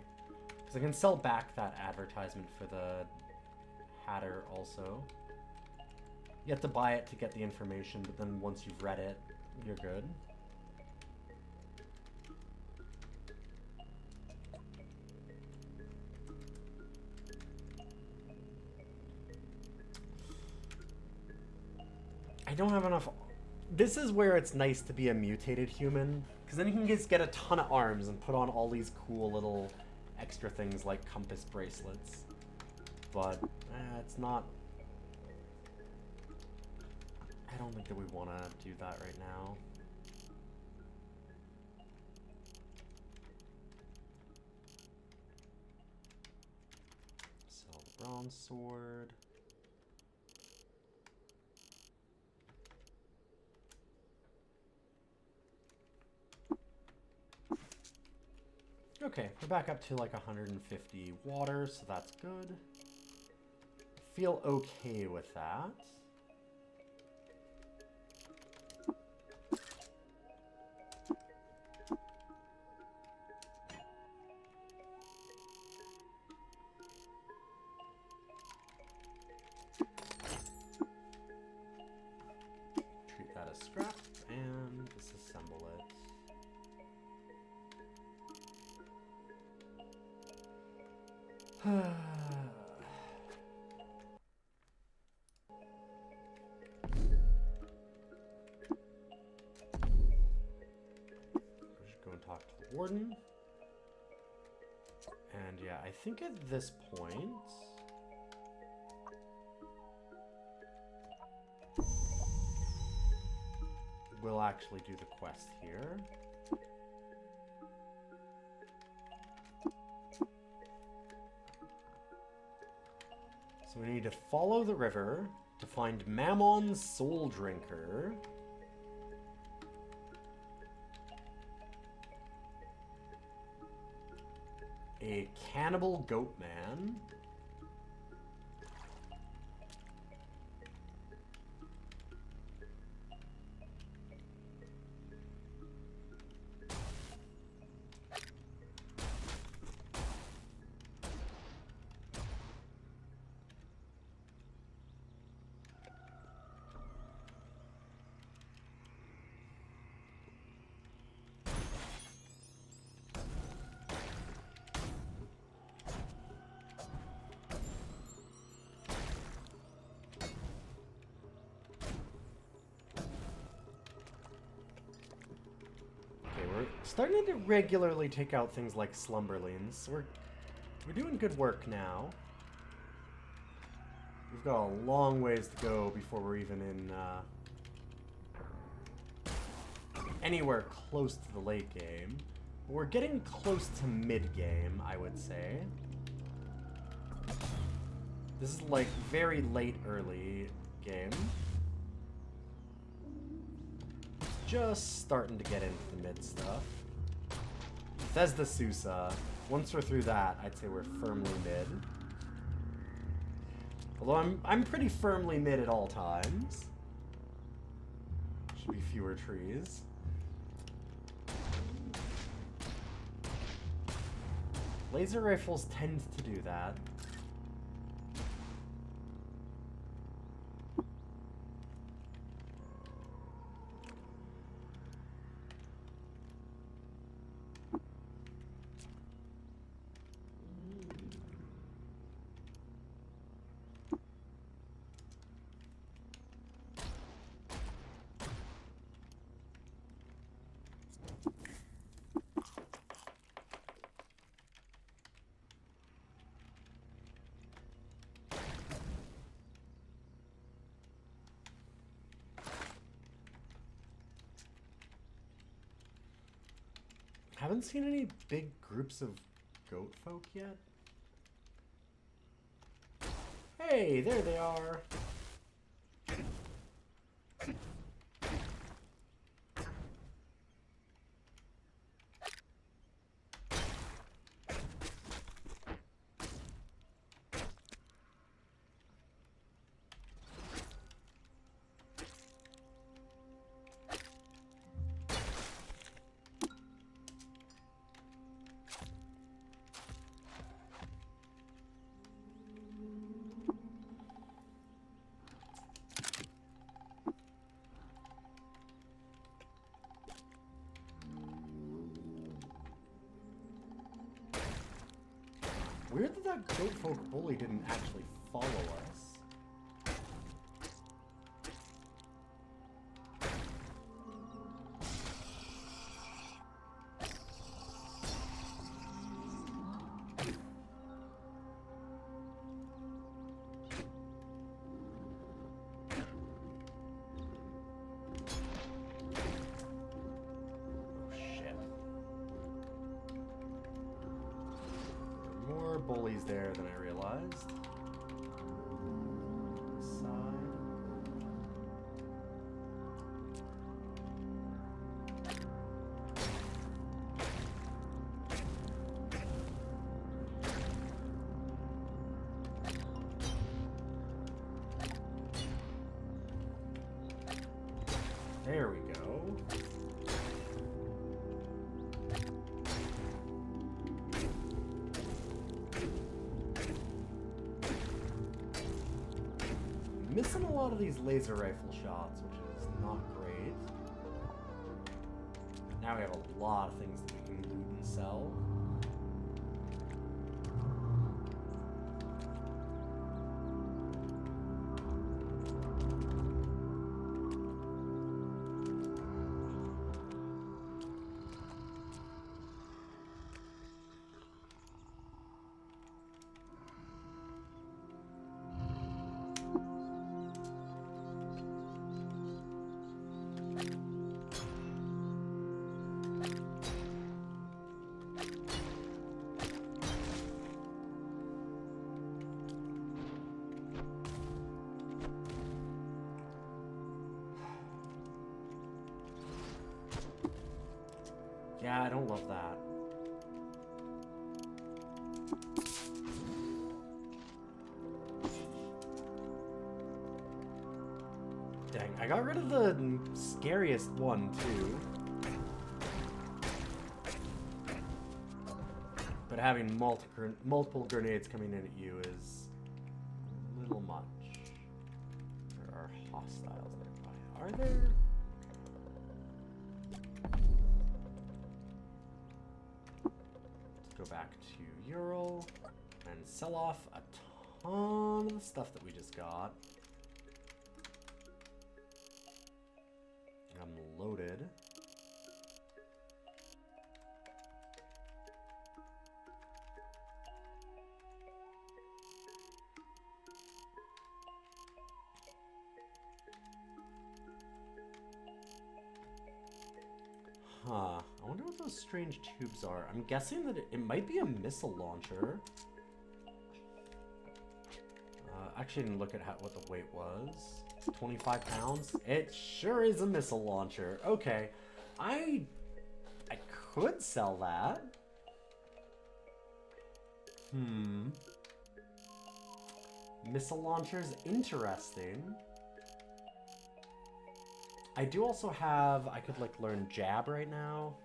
A: Because I can sell back that advertisement for the Hatter also. You have to buy it to get the information, but then once you've read it, you're good. I don't have enough... This is where it's nice to be a mutated human, because then you can just get a ton of arms and put on all these cool little extra things like compass bracelets. But it's not... I don't think that we want to do that right now. Sell the bronze sword. Okay, we're back up to like 150 water, so that's good. I feel okay with that. Treat that as scrap and disassemble it. Just go and talk to the warden. And yeah, I think at this point... we'll actually do the quest here. So we need to follow the river to find Mammon's Soul Drinker. A cannibal goat man. Starting to regularly take out things like slumberlings. We're doing good work now. We've got a long ways to go before we're even in anywhere close to the late game. But we're getting close to mid-game, I would say. This is like very late early game. Just starting to get into the mid stuff. Bethesda Susa. Once we're through that, I'd say we're firmly mid. Although I'm pretty firmly mid at all times. Should be fewer trees. Laser rifles tend to do that. Haven't seen any big groups of goat folk yet. Hey, there they are. Weird that that goat folk bully didn't actually follow us. Bullies there than I realized. Side. There we go. Missing a lot of these laser rifle shots, which is not great. Now we have a lot of things that we can loot and sell. Yeah, I don't love that. Dang, I got rid of the scariest one, too. But having multiple grenades coming in at you is a little much. There are hostiles nearby. Are there? Go back to Ural and sell off a ton of the stuff that we just got. I'm loaded. Huh. I wonder what those strange tubes are. I'm guessing that it might be a missile launcher. Actually, I didn't look at what the weight was. 25 pounds? It sure is a missile launcher. Okay. I could sell that. Missile launchers, interesting. I do also have, I could like learn jab right now.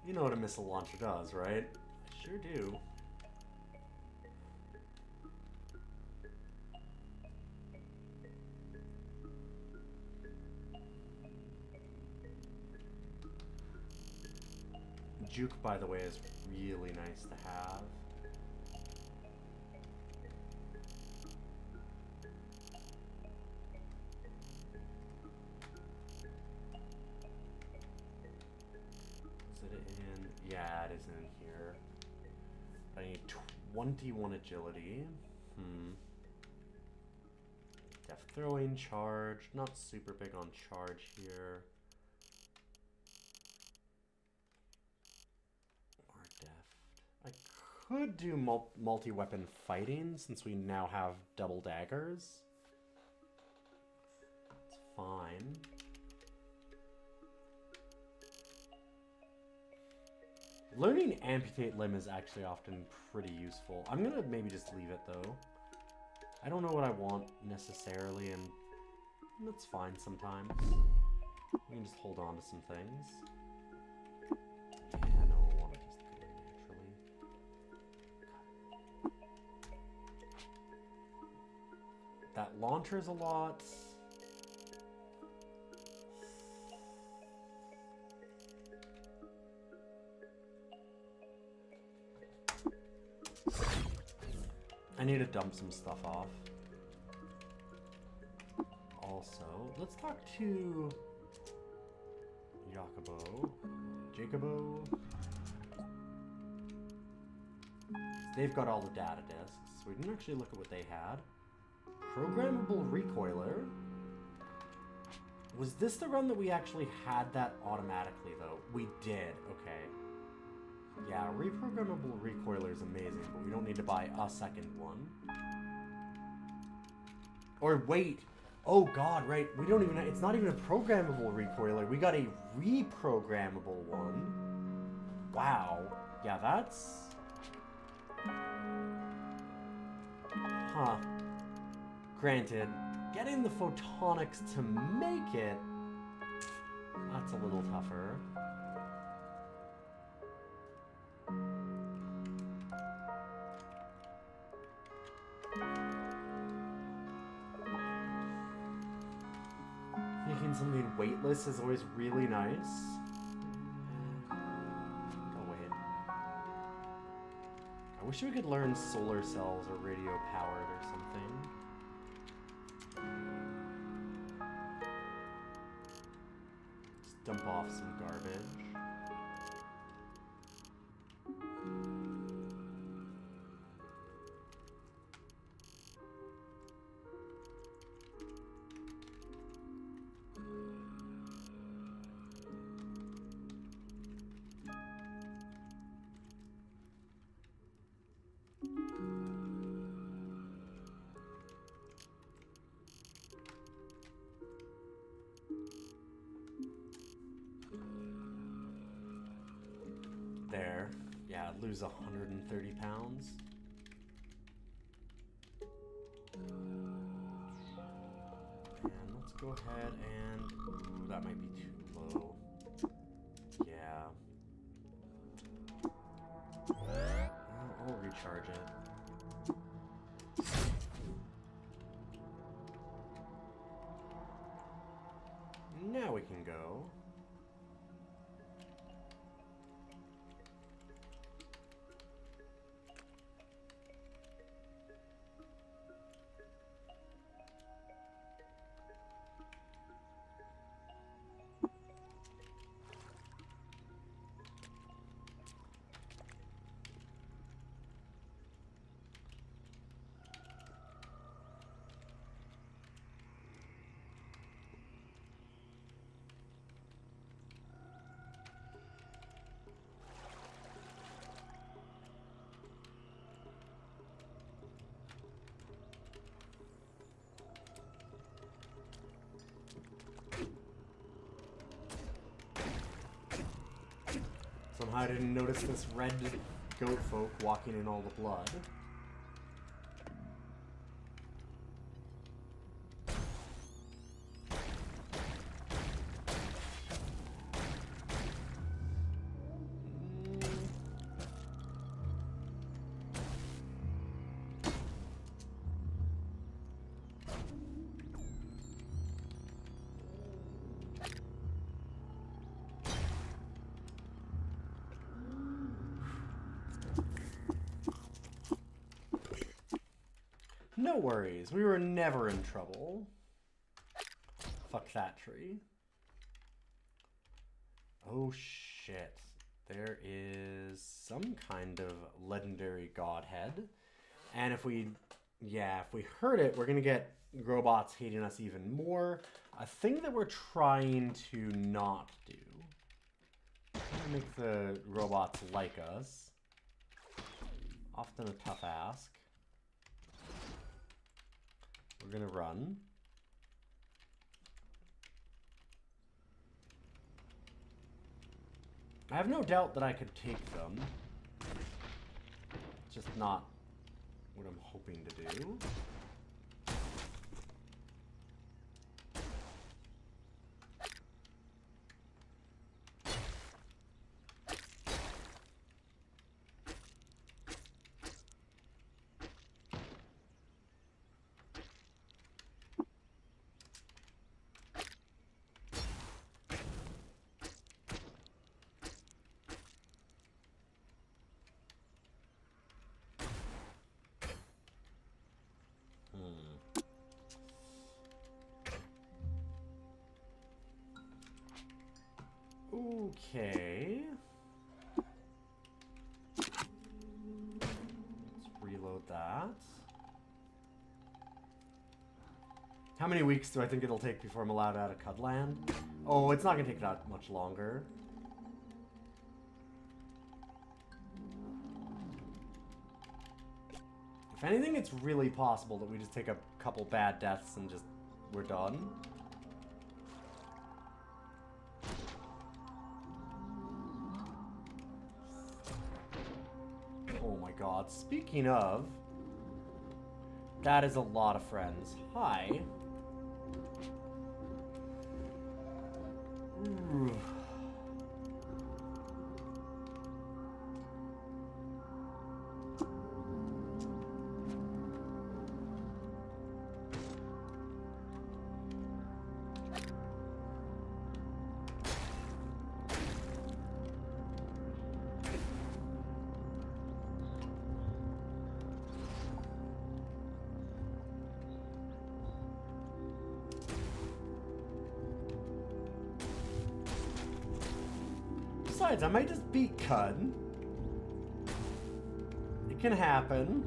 A: You know what a missile launcher does, right? I sure do. Juke, by the way, is really nice to have. 21 agility. Def throwing, charge. Not super big on charge here. Or deft. I could do multi-weapon fighting since we now have double daggers. It's fine. Learning amputate limb is actually often pretty useful. I'm gonna maybe just leave it though. I don't know what I want necessarily, and that's fine sometimes. We can just hold on to some things. Yeah, no, I want to just go naturally. That launcher's a lot. I need to dump some stuff off. Also, let's talk to Jacobo. They've got all the data disks, so we didn't actually look at what they had. Programmable recoiler. Was this the run that we actually had that automatically, though? We did, okay. Yeah, reprogrammable recoiler is amazing, but we don't need to buy a second one. Or wait, oh god, right, we don't even, it's not even a programmable recoiler, we got a reprogrammable one. Wow, yeah, that's... Huh. Granted, getting the photonics to make it, that's a little tougher. Making something weightless is always really nice. Oh wait. I wish we could learn solar cells or radio powered or something. Just dump off some garbage. There. Yeah, lose 130 pounds. And let's go ahead and... Ooh, that might be too low. Yeah. I'll recharge it. Now we can go. Somehow I didn't notice this red goat folk walking in all the blood. No worries, we were never in trouble. Fuck that tree. Oh shit. there is some kind of legendary godhead. And if we hurt it, we're going to get robots hating us even more. A thing that we're trying to not do. Make the robots like us. Often a tough ask. We're going to run. I have no doubt that I could take them. It's just not what I'm hoping to do. Okay. Let's reload that. How many weeks do I think it'll take before I'm allowed out of Cudland? Oh, it's not going to take that much longer. If anything, it's really possible that we just take a couple bad deaths and just we're done. Oh my god, speaking of, that is a lot of friends. Hi. Ooh. Besides, I might just beat Cud. It can happen.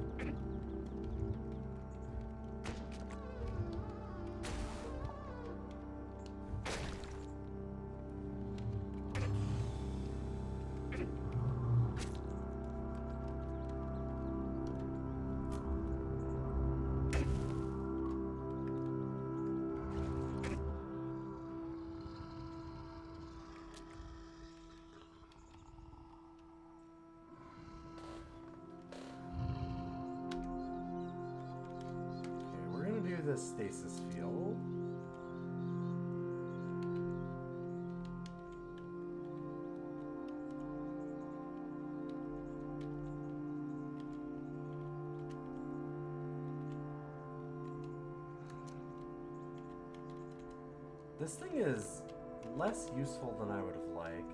A: The stasis field. This thing is less useful than I would have liked.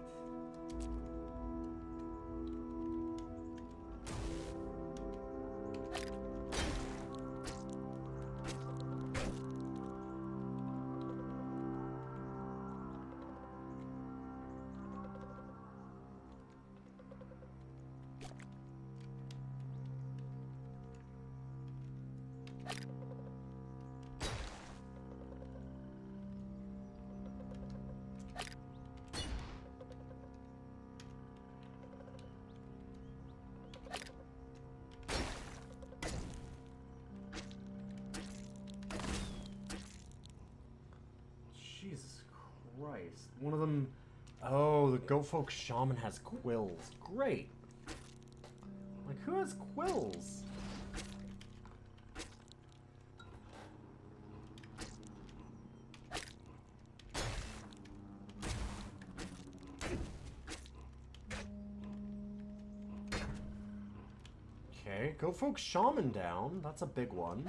A: Jesus Christ. One of them... Oh, the Goat Folk Shaman has quills. Great. Like, who has quills? Okay, Goat Folk Shaman down. That's a big one.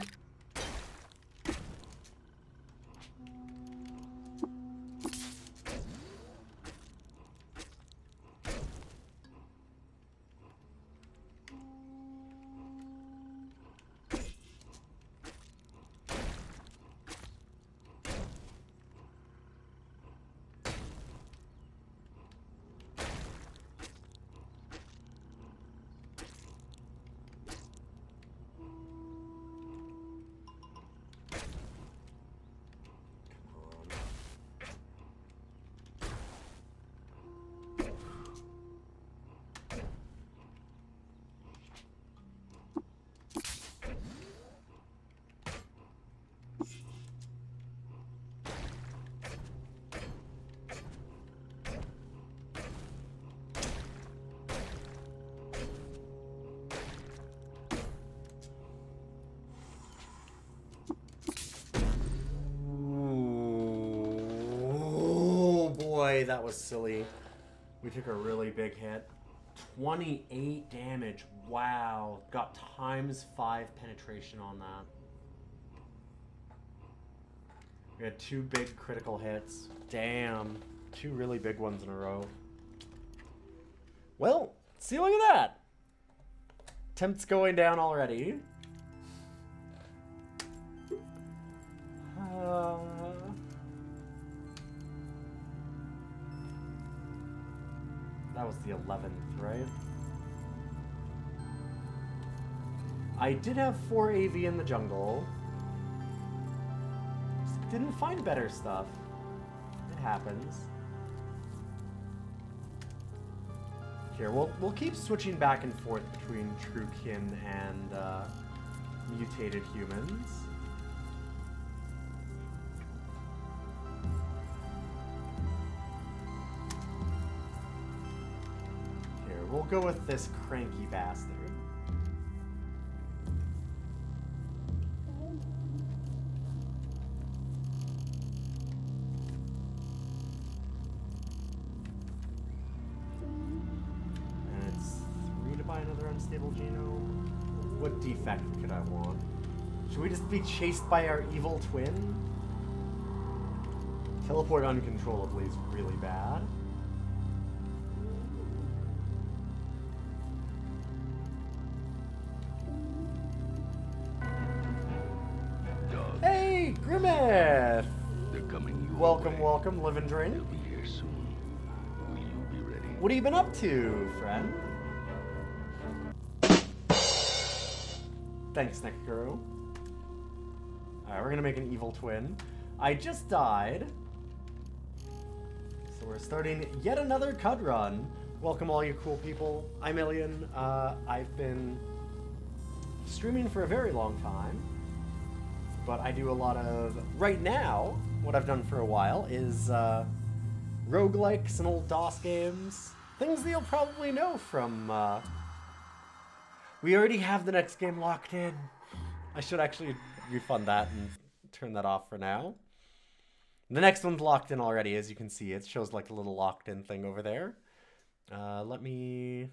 A: way that was silly. We took a really big hit. 28 damage. Wow. Got ×5 penetration on that. We had 2 big critical hits. Damn. 2 really big ones in a row. Well, see, look at that. Temp's going down already. That was the 11th, right? I did have 4 AV in the jungle. Just didn't find better stuff. It happens. Here, we'll keep switching back and forth between Truekin and mutated humans. Here, we'll go with this cranky bastard. Unstable genome. What defect could I want? Should we just be chased by our evil twin? Teleport uncontrollably is really bad. Hey, Grimmeth!
B: They're coming.
A: Welcome, welcome, live and drink.
B: They'll be here soon. Will you be ready?
A: What have you been up to, friend? Thanks, Nekaguru. Alright, we're gonna make an evil twin. I just died. So we're starting yet another CUD run. Welcome all you cool people. I'm Alien. I've been streaming for a very long time. But I do a lot of... Right now, what I've done for a while is roguelikes and old DOS games. Things that you'll probably know from... We already have the next game locked in. I should actually refund that and turn that off for now. The next one's locked in already, as you can see. It shows like a little locked in thing over there. Let me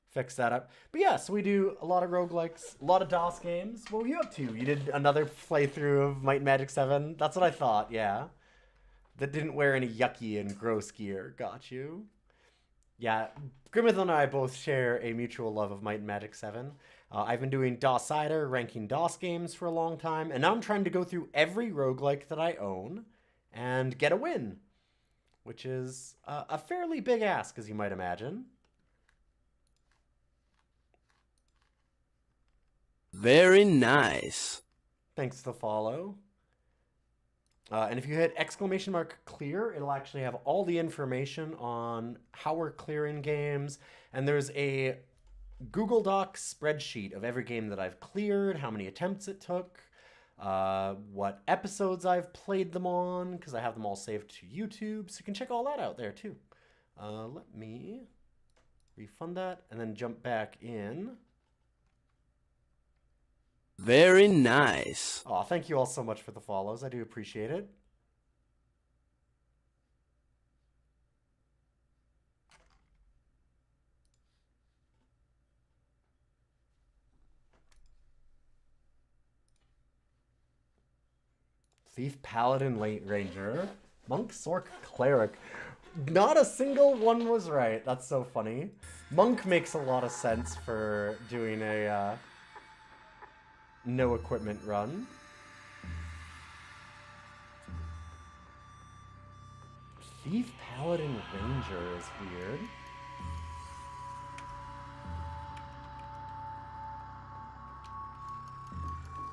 A: fix that up. But yeah, so we do a lot of roguelikes, a lot of DOS games. What were you up to? You did another playthrough of Might and Magic 7? That's what I thought, yeah. That didn't wear any yucky and gross gear. Got you. Yeah, Grimmeth and I both share a mutual love of Might and Magic 7. I've been doing DOS Cider, ranking DOS games for a long time, and now I'm trying to go through every roguelike that I own and get a win, which is a fairly big ask, as you might imagine.
B: Very nice.
A: Thanks for the follow. And if you hit !clear, it'll actually have all the information on how we're clearing games. And there's a Google Docs spreadsheet of every game that I've cleared, how many attempts it took, what episodes I've played them on, because I have them all saved to YouTube. So you can check all that out there too. Let me refund that and then jump back in.
B: Very nice.
A: Aw, thank you all so much for the follows. I do appreciate it. Thief, Paladin, Late Ranger, Monk, Sork, Cleric. Not a single one was right. That's so funny. Monk makes a lot of sense for doing a... no equipment run. Thief, Paladin, Ranger is weird.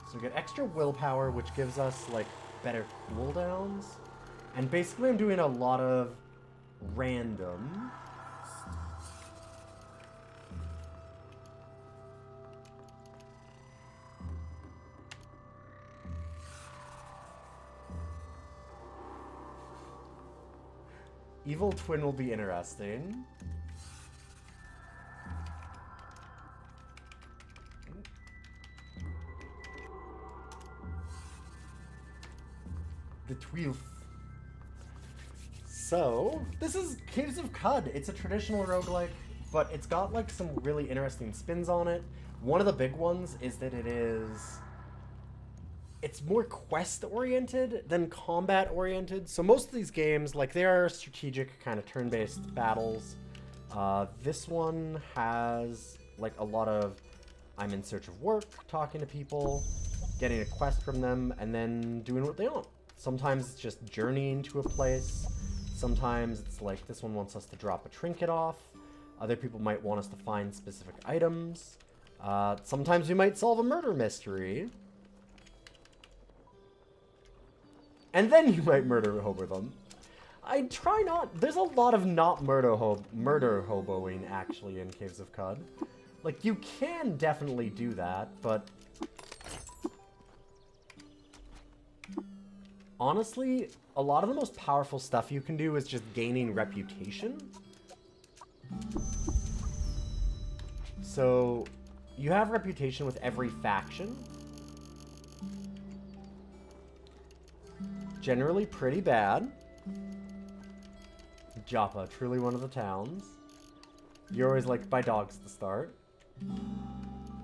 A: So we get extra willpower, which gives us like better cooldowns. And basically I'm doing a lot of random. Evil Twin will be interesting. The 12th. So, this is Caves of Cud. It's a traditional roguelike, but it's got like some really interesting spins on it. One of the big ones is that it's more quest-oriented than combat-oriented. So most of these games, like, they are strategic kind of turn-based battles. This one has like a lot of I'm in search of work, talking to people, getting a quest from them, and then doing what they want. Sometimes it's just journeying to a place. Sometimes it's like this one wants us to drop a trinket off. Other people might want us to find specific items. Sometimes we might solve a murder mystery. And then you might murder hobo them. I try not. There's a lot of not murder hoboing actually in Caves of Cud. Like, you can definitely do that, but honestly, a lot of the most powerful stuff you can do is just gaining reputation. So, you have reputation with every faction. Generally pretty bad. Joppa, truly one of the towns. You're always like, buy dogs to start.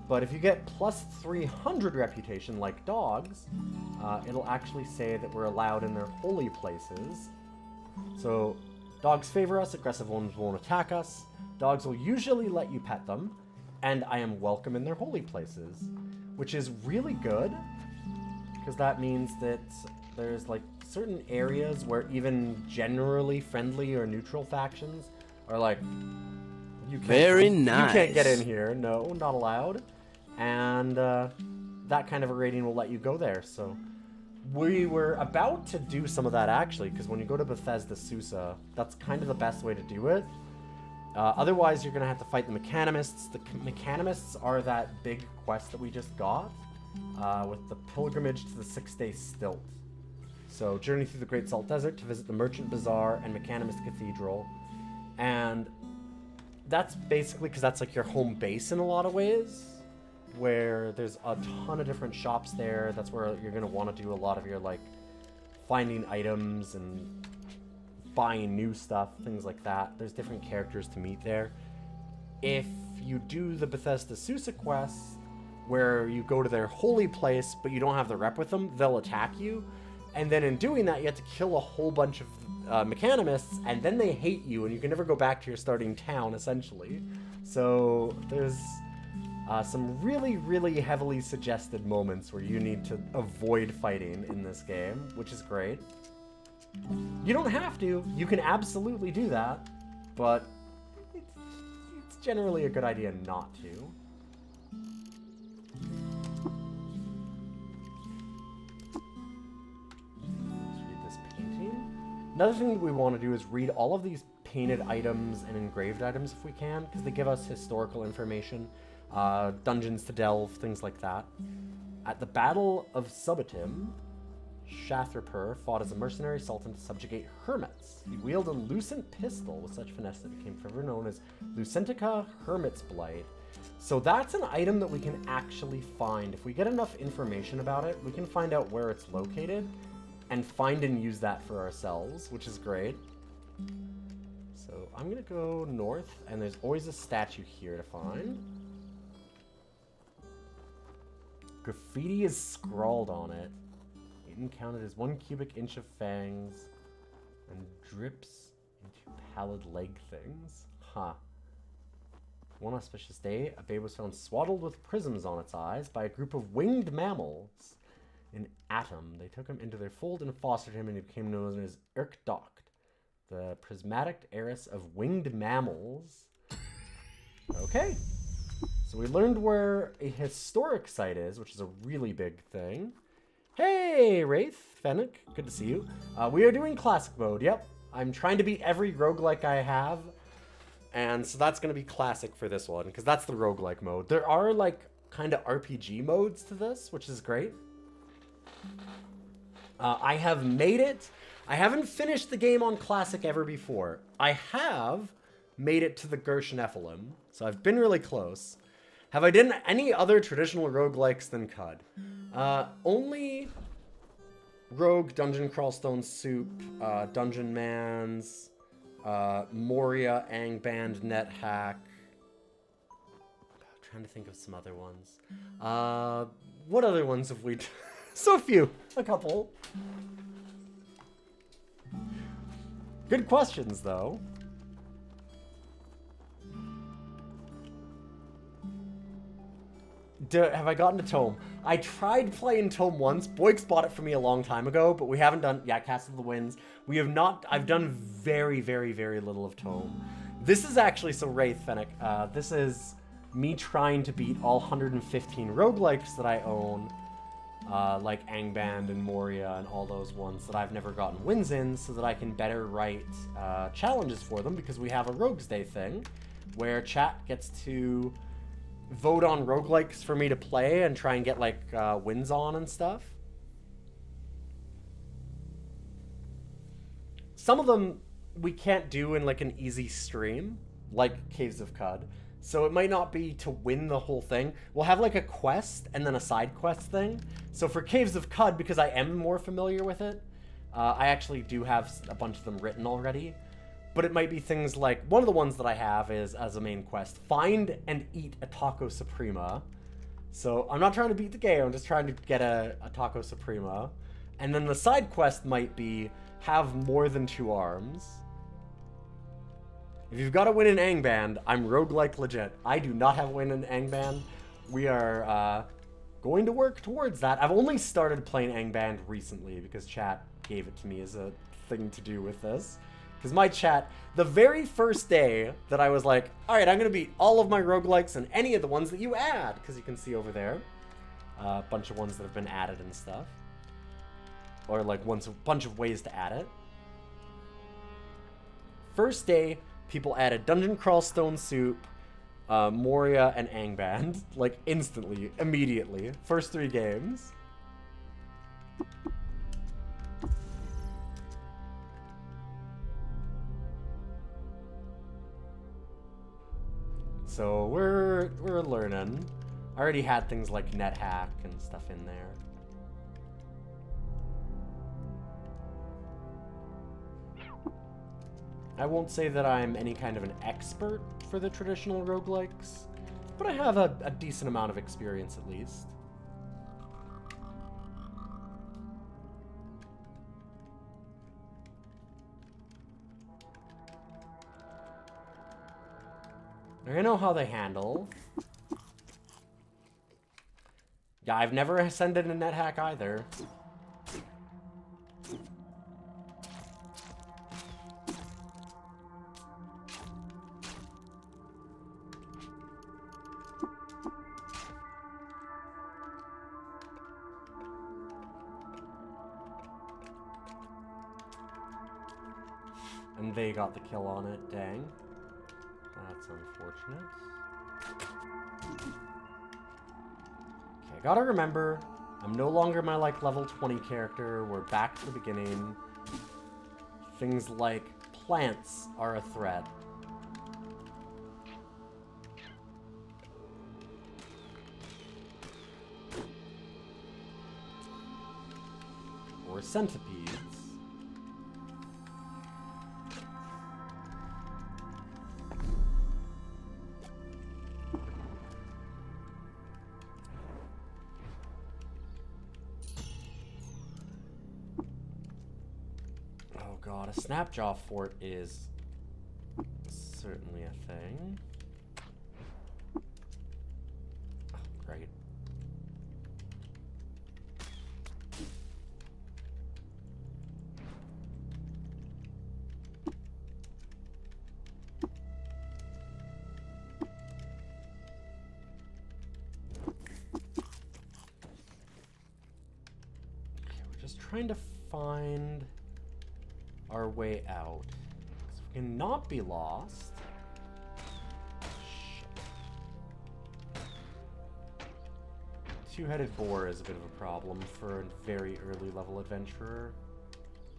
A: But if you get plus 300 reputation like dogs, it'll actually say that we're allowed in their holy places. So, dogs favor us, aggressive ones won't attack us. Dogs will usually let you pet them, and I am welcome in their holy places, which is really good, because that means that there's like certain areas where even generally friendly or neutral factions are like, you can't get in here. No, not allowed. And that kind of a rating will let you go there. So we were about to do some of that actually, because when you go to Bethesda Susa, that's kind of the best way to do it. Otherwise, you're going to have to fight the Mechanimists. The Mechanimists are that big quest that we just got with the pilgrimage to the 6-day stilt. So journey through the Great Salt Desert to visit the Merchant Bazaar and Mechanimist Cathedral. And that's basically because that's like your home base in a lot of ways, where there's a ton of different shops there. That's where you're going to want to do a lot of your like finding items and buying new stuff, things like that. There's different characters to meet there. If you do the Bethesda Susa quest, where you go to their holy place, but you don't have the rep with them, they'll attack you. And then in doing that, you have to kill a whole bunch of Mechanimists, and then they hate you, and you can never go back to your starting town, essentially. So there's some really, really heavily suggested moments where you need to avoid fighting in this game, which is great. You don't have to. You can absolutely do that, but it's generally a good idea not to. Another thing that we want to do is read all of these painted items and engraved items if we can, because they give us historical information, dungeons to delve, things like that. At the Battle of Subitim, Shathrapur fought as a mercenary sultan to subjugate hermits. He wielded a lucent pistol with such finesse that it became forever known as Lucentica Hermit's Blight. So that's an item that we can actually find. If we get enough information about it, we can find out where it's located and find and use that for ourselves, which is great. So I'm going to go north, and there's always a statue here to find. Graffiti is scrawled on it. Eaton counted as 1 cubic inch of fangs and drips into pallid leg things. Huh. One auspicious day, a babe was found swaddled with prisms on its eyes by a group of winged mammals. In Atom, they took him into their fold and fostered him, and he became known as Urkdocht, the prismatic heiress of winged mammals. Okay, so we learned where a historic site is, which is a really big thing. Hey, Wraith, Fennec, good to see you. We are doing classic mode, yep. I'm trying to beat every roguelike I have, and so that's going to be classic for this one, because that's the roguelike mode. There are, like, kind of RPG modes to this, which is great. I have made it. I haven't finished the game on Classic ever before. I have made it to the Gersh-Nephilim, so I've been really close. Have I done any other traditional roguelikes than Cud? Only Rogue, Dungeon Crawlstone Soup, Dungeon Mans, Moria, Angband, NetHack. I'm trying to think of some other ones. What other ones have we... So few. A couple. Good questions, though. Have I gotten to Tome? I tried playing Tome once. Boyks bought it for me a long time ago, but we haven't done... Yeah, Castle of the Winds. We have not... I've done very, very, very little of Tome. This is actually... So, Wraith, Fennec, this is me trying to beat all 115 roguelikes that I own. Like Angband and Moria and all those ones that I've never gotten wins in, so that I can better write challenges for them, because we have a Rogues Day thing where chat gets to vote on roguelikes for me to play and try and get like wins on and stuff. Some of them we can't do in like an easy stream, like Caves of Cud. So it might not be to win the whole thing. We'll have like a quest and then a side quest thing. So for Caves of Cud, because I am more familiar with it, I actually do have a bunch of them written already. But it might be things like, one of the ones that I have is, as a main quest, find and eat a Taco Suprema. So I'm not trying to beat the game, I'm just trying to get a Taco Suprema. And then the side quest might be, have more than 2 arms. If you've got a win in Angband, I'm roguelike legit. I do not have a win in Angband. We are going to work towards that. I've only started playing Angband recently because chat gave it to me as a thing to do with this. Because my chat, the very first day that I was like, alright, I'm going to beat all of my roguelikes and any of the ones that you add. Because you can see over there, a bunch of ones that have been added and stuff. Or like a bunch of ways to add it. First day, people added Dungeon Crawlstone Soup, Moria, and Angband. Like, instantly, immediately. First 3 games. So, we're learning. I already had things like NetHack and stuff in there. I won't say that I'm any kind of an expert for the traditional roguelikes, but I have a decent amount of experience at least. I know how they handle. Yeah, I've never ascended a NetHack either. And they got the kill on it, dang. That's unfortunate. Okay, gotta remember, I'm no longer my, like, level 20 character. We're back to the beginning. Things like plants are a threat. Or centipedes. God, a Snapjaw fort is certainly a thing. Oh, great. Okay, we're just trying to find our way out. So we cannot be lost. Shit. Two-headed boar is a bit of a problem for a very early level adventurer.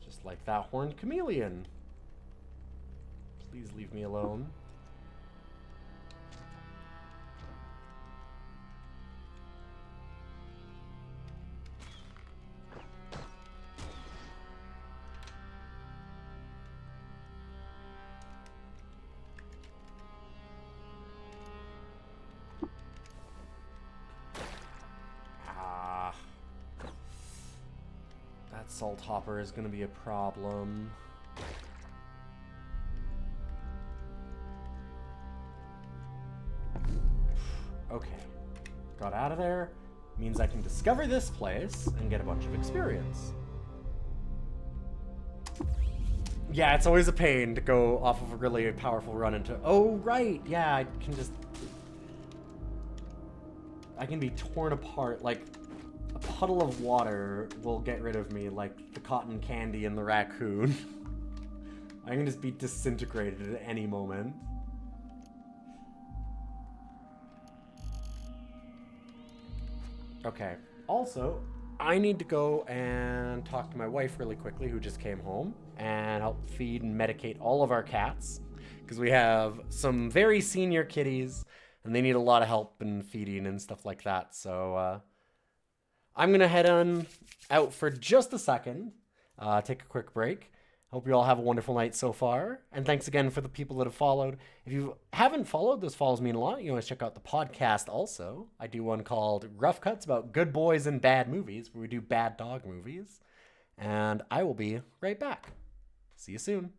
A: Just like that horned chameleon. Please leave me alone. that salt hopper is going to be a problem. Okay. Got out of there. Means I can discover this place and get a bunch of experience. Yeah, it's always a pain to go off of a really powerful run into... Oh, right! Yeah, I can be torn apart. Like, a puddle of water will get rid of me, like the cotton candy and the raccoon. I can just be disintegrated at any moment. Okay. Also, I need to go and talk to my wife really quickly, who just came home, and help feed and medicate all of our cats, because we have some very senior kitties, and they need a lot of help and feeding and stuff like that. So I'm gonna head on out for just a second, take a quick break. Hope you all have a wonderful night so far. And thanks again for the people that have followed. If you haven't followed, those follows mean a lot. You want to check out the podcast also. I do one called Rough Cuts about good boys and bad movies, where we do bad dog movies. And I will be right back. See you soon.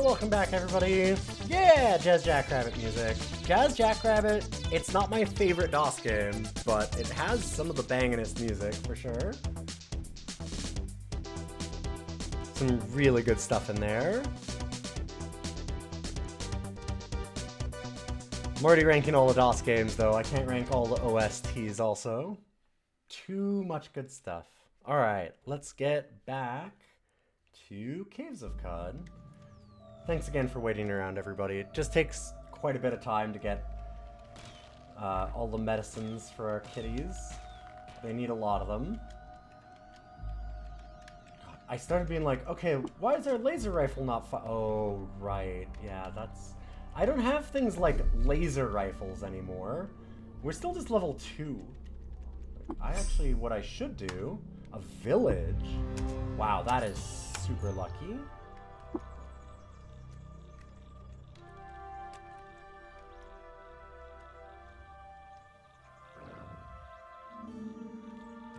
A: welcome back everybody. Yeah, Jazz Jackrabbit music. Jazz Jackrabbit, it's not my favorite DOS game, but it has some of the bangingest music for sure. Some really good stuff in there. I'm already ranking all the DOS games though, I can't rank all the OSTs also. Too much good stuff. Alright, let's get back to Caves of Cod. Thanks again for waiting around, everybody. It just takes quite a bit of time to get all the medicines for our kitties. They need a lot of them. God, I started being like, okay, why is our laser rifle not oh, right. Yeah, that's... I don't have things like laser rifles anymore. We're still just level 2. What I should do... A village? Wow, that is super lucky.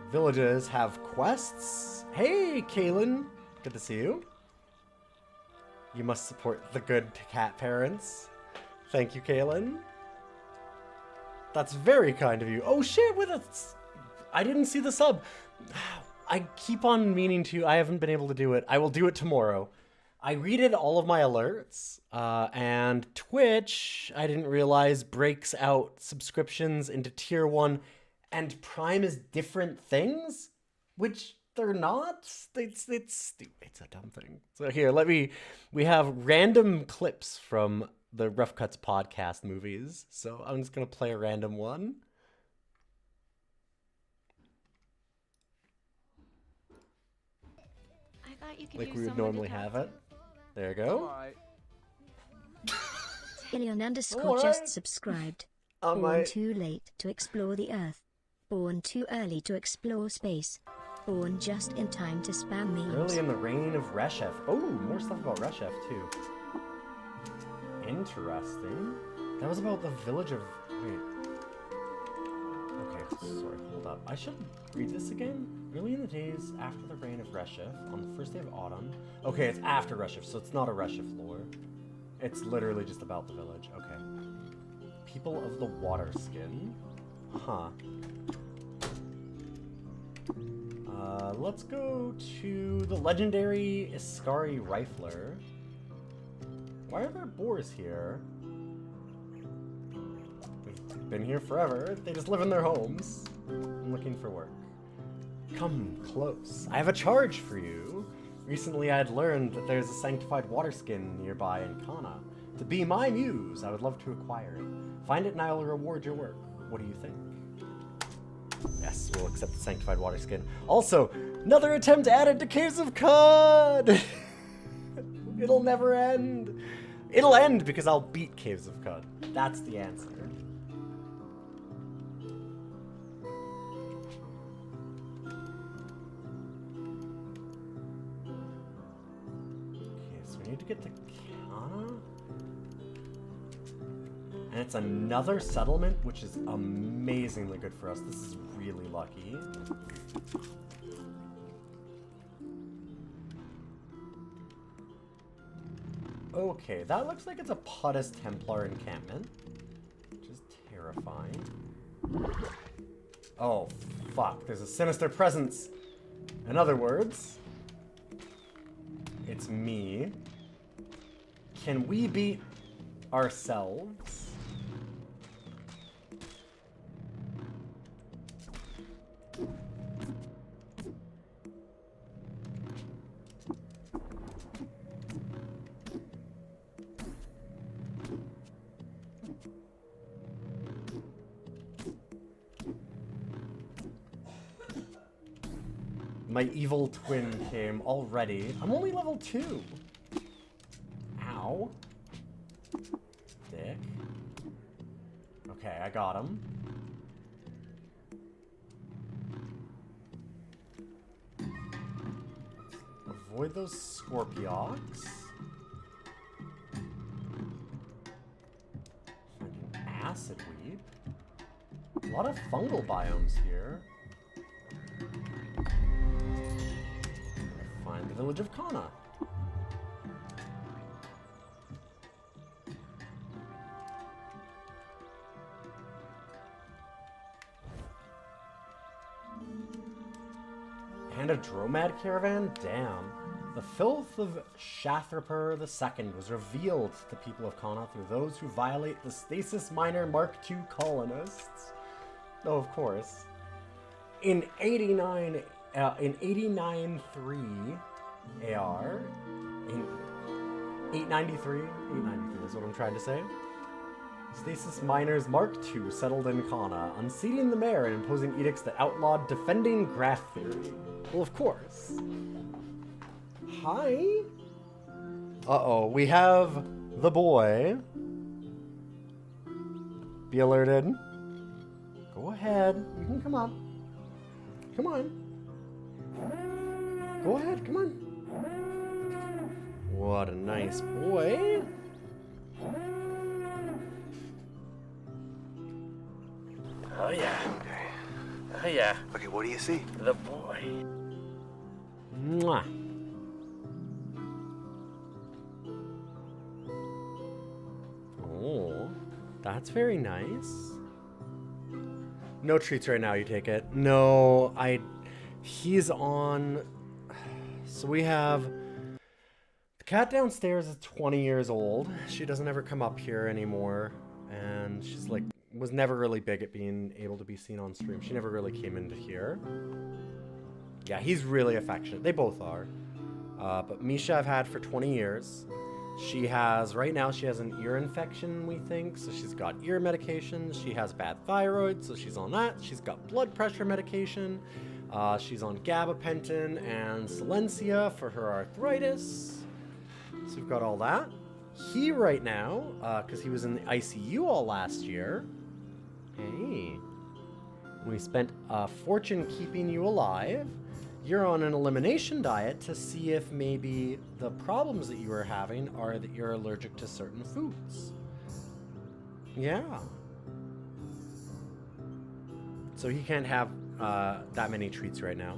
A: Villages have quests. Hey, Kaylin. Good to see you. You must support the good cat parents. Thank you, Kaylin. That's very kind of you. Oh shit, with us. I didn't see the sub. I keep on meaning to. I haven't been able to do it. I will do it tomorrow. I redid all of my alerts, and Twitch, I didn't realize, breaks out subscriptions into tier 1 and Prime is different things, which they're not. It's a dumb thing. So here, we have random clips from the Rough Cuts podcast movies. So I'm just going to play a random one. Like we would normally have it. There you go.
C: Ilion underscore just subscribed. Born too late to explore the Earth. Born too early to explore space. Born just in time to spam memes.
A: Early in the reign of Reshef. Oh, more stuff about Reshef too. Interesting. That was about the village of... Wait. Okay, sorry, hold up. I should read this again. Early in the days after the reign of Reshef, on the first day of autumn... Okay, it's after Reshef, so it's not a Reshef lore. It's literally just about the village. Okay. People of the water skin. Huh. Let's go to the legendary Iskari Rifler. Why are there boars here? They've been here forever. They just live in their homes. I'm looking for work. Come close. I have a charge for you. Recently I had learned that there's a sanctified water skin nearby in Kana. To be my muse, I would love to acquire it. Find it and I will reward your work. What do you think? Yes, we'll accept the sanctified water skin. Also, another attempt added to Caves of Cod! It'll never end. It'll end because I'll beat Caves of Cod. That's the answer. Okay, so we need to get to Kana. And it's another settlement, which is amazingly good for us. This is really lucky. Okay, that looks like it's a Puttis Templar encampment, which is terrifying. Oh, fuck. There's a sinister presence. In other words, it's me. Can we beat ourselves? My evil twin came already. I'm only level 2. Ow. Dick. Okay, I got him. Avoid those Scorpiox. Finding Acid Weep. A lot of fungal biomes here. Find the village of Kana. And a Dromad caravan? Damn. The filth of Shathrapur II was revealed to the people of Kana through those who violate the Stasis Minor Mark II colonists. Oh, of course. In 89.3 AR, in 893 is what I'm trying to say. Stasis Miners Mark II settled in Kana, unseating the mayor and imposing edicts that outlawed defending graph theory. Well, of course. Hi. Uh-oh, we have the boy. Be alerted. Go ahead. You can come on. Come on. Go ahead, come on. What a nice boy.
D: Oh yeah.
B: Okay.
D: Oh yeah.
B: Okay, what do you see?
D: The boy.
A: Mwah. Oh, that's very nice. No treats right now, you take it. No, he's on... So we have... The cat downstairs is 20 years old. She doesn't ever come up here anymore. And she's like, was never really big at being able to be seen on stream. She never really came into here. Yeah, he's really affectionate. They both are. But Misha I've had for 20 years. She has, right now, she has an ear infection, we think. So she's got ear medication. She has bad thyroid, so she's on that. She's got blood pressure medication. She's on gabapentin and Silencia for her arthritis. So we've got all that. He right now, because he was in the ICU all last year. Hey. We spent a fortune keeping you alive. You're on an elimination diet to see if maybe the problems that you are having are that you're allergic to certain foods. Yeah. So he can't have that many treats right now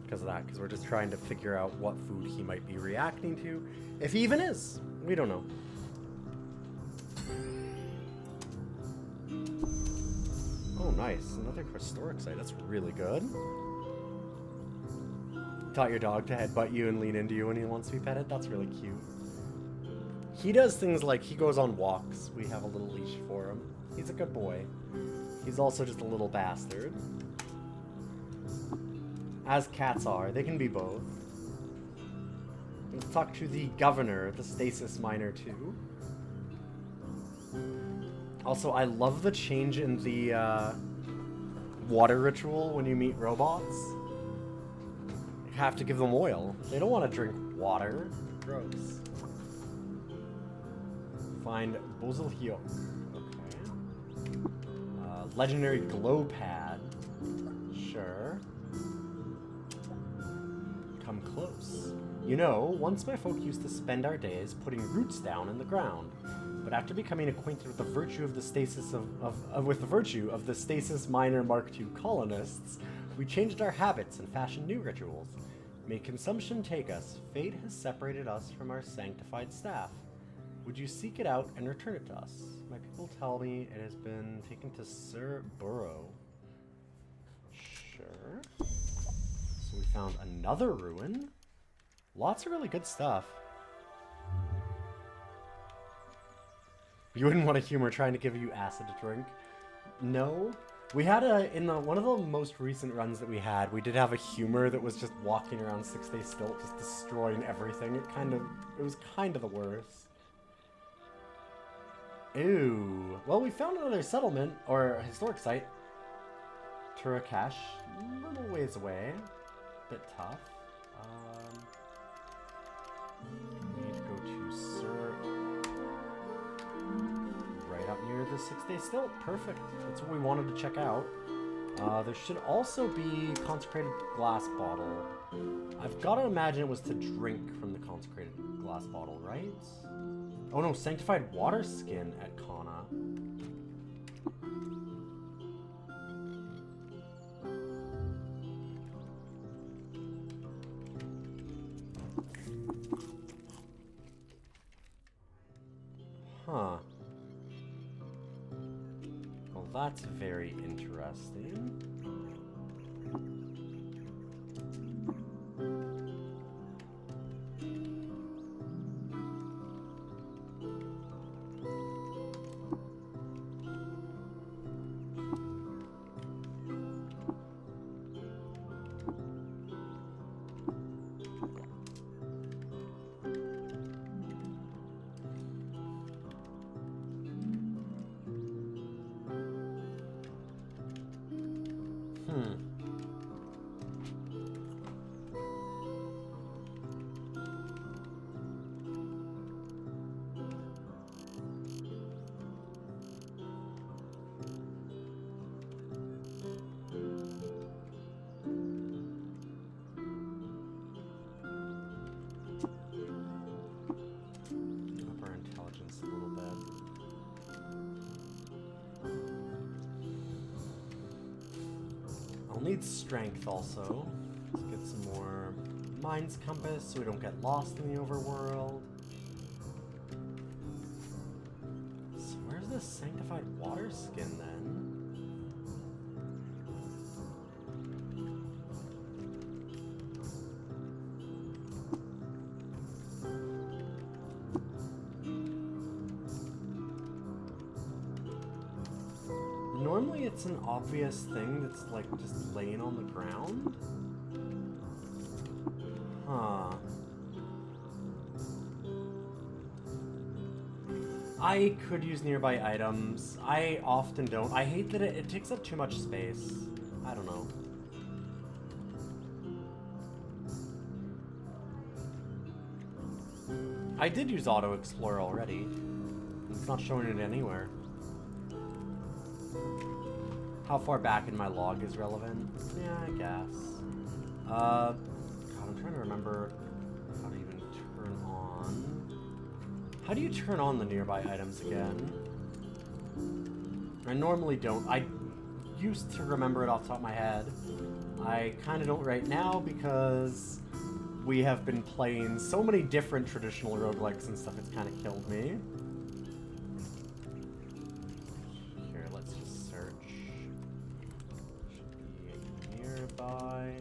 A: because of that, because we're just trying to figure out what food he might be reacting to. If he even is. We don't know. Oh, nice. Another historic site. That's really good. Taught your dog to headbutt you and lean into you when he wants to be petted. That's really cute. He does things like he goes on walks. We have a little leash for him. He's a good boy. He's also just a little bastard. As cats are. They can be both. Let's talk to the governor, the Stasis Minor too. Also, I love the change in the water ritual when you meet robots. You have to give them oil. They don't want to drink water. Gross. Find Bozilhyok. Okay. Legendary glow pad. Sure. Come close. You know, once my folk used to spend our days putting roots down in the ground. But after becoming acquainted with the virtue of the stasis of the Stasis Minor Mark II colonists, we changed our habits and fashioned new rituals. May consumption take us. Fate has separated us from our sanctified staff. Would you seek it out and return it to us? My people tell me it has been taken to Sir Burrow. Sure. So we found another ruin. Lots of really good stuff. You wouldn't want to humor trying to give you acid to drink. No. We had one of the most recent runs that we had, we did have a humor that was just walking around 6 Days Still, just destroying everything. It was kind of the worst. Ew. Well, we found another settlement, or historic site. Turakash. A little ways away. Bit tough. We need to go to Sir... Right up near the 6 Days Still. Perfect. That's what we wanted to check out. There should also be consecrated glass bottle. I've got to imagine it was to drink from the consecrated glass bottle, right? Oh no, sanctified water skin at Kana. Huh. Well, that's very interesting. Up our intelligence a little bit. I'll need strength also. Let's get some more mind's compass so we don't get lost in the overworld. So where's the sanctified water skin then? Normally it's an obvious thing that's like just laying on the ground. Huh. I could use nearby items. I often don't. I hate that it takes up too much space. I don't know. I did use auto explore already. It's not showing it anywhere. How far back in my log is relevant? Yeah, I guess. God, I'm trying to remember how to even turn on. How do you turn on the nearby items again? I normally don't. I used to remember it off the top of my head. I kind of don't right now because we have been playing so many different traditional roguelikes and stuff, it's kind of killed me. Here, let's just search. Should be nearby.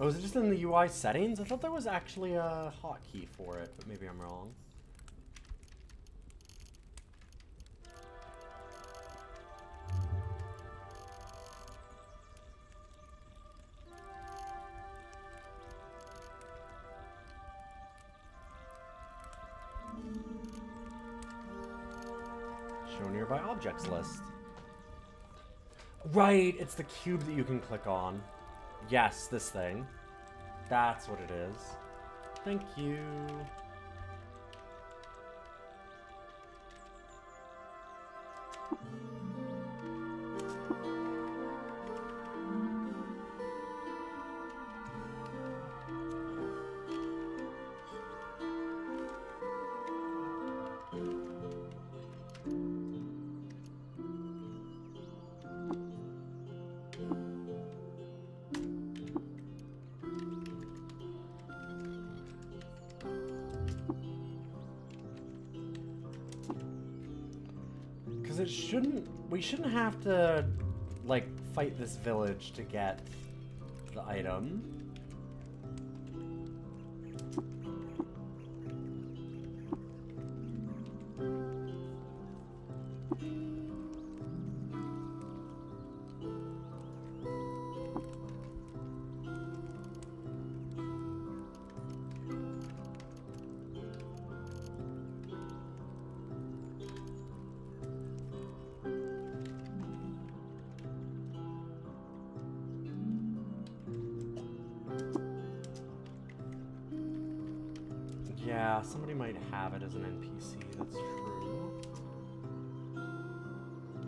A: Oh, is it just in the UI settings? I thought there was actually a hotkey for it, but maybe I'm wrong. Show nearby objects list. Right, it's the cube that you can click on. Yes, this thing. That's what it is. Thank you. We shouldn't have to, like, fight this village to get the item. Yeah, somebody might have it as an NPC, that's true.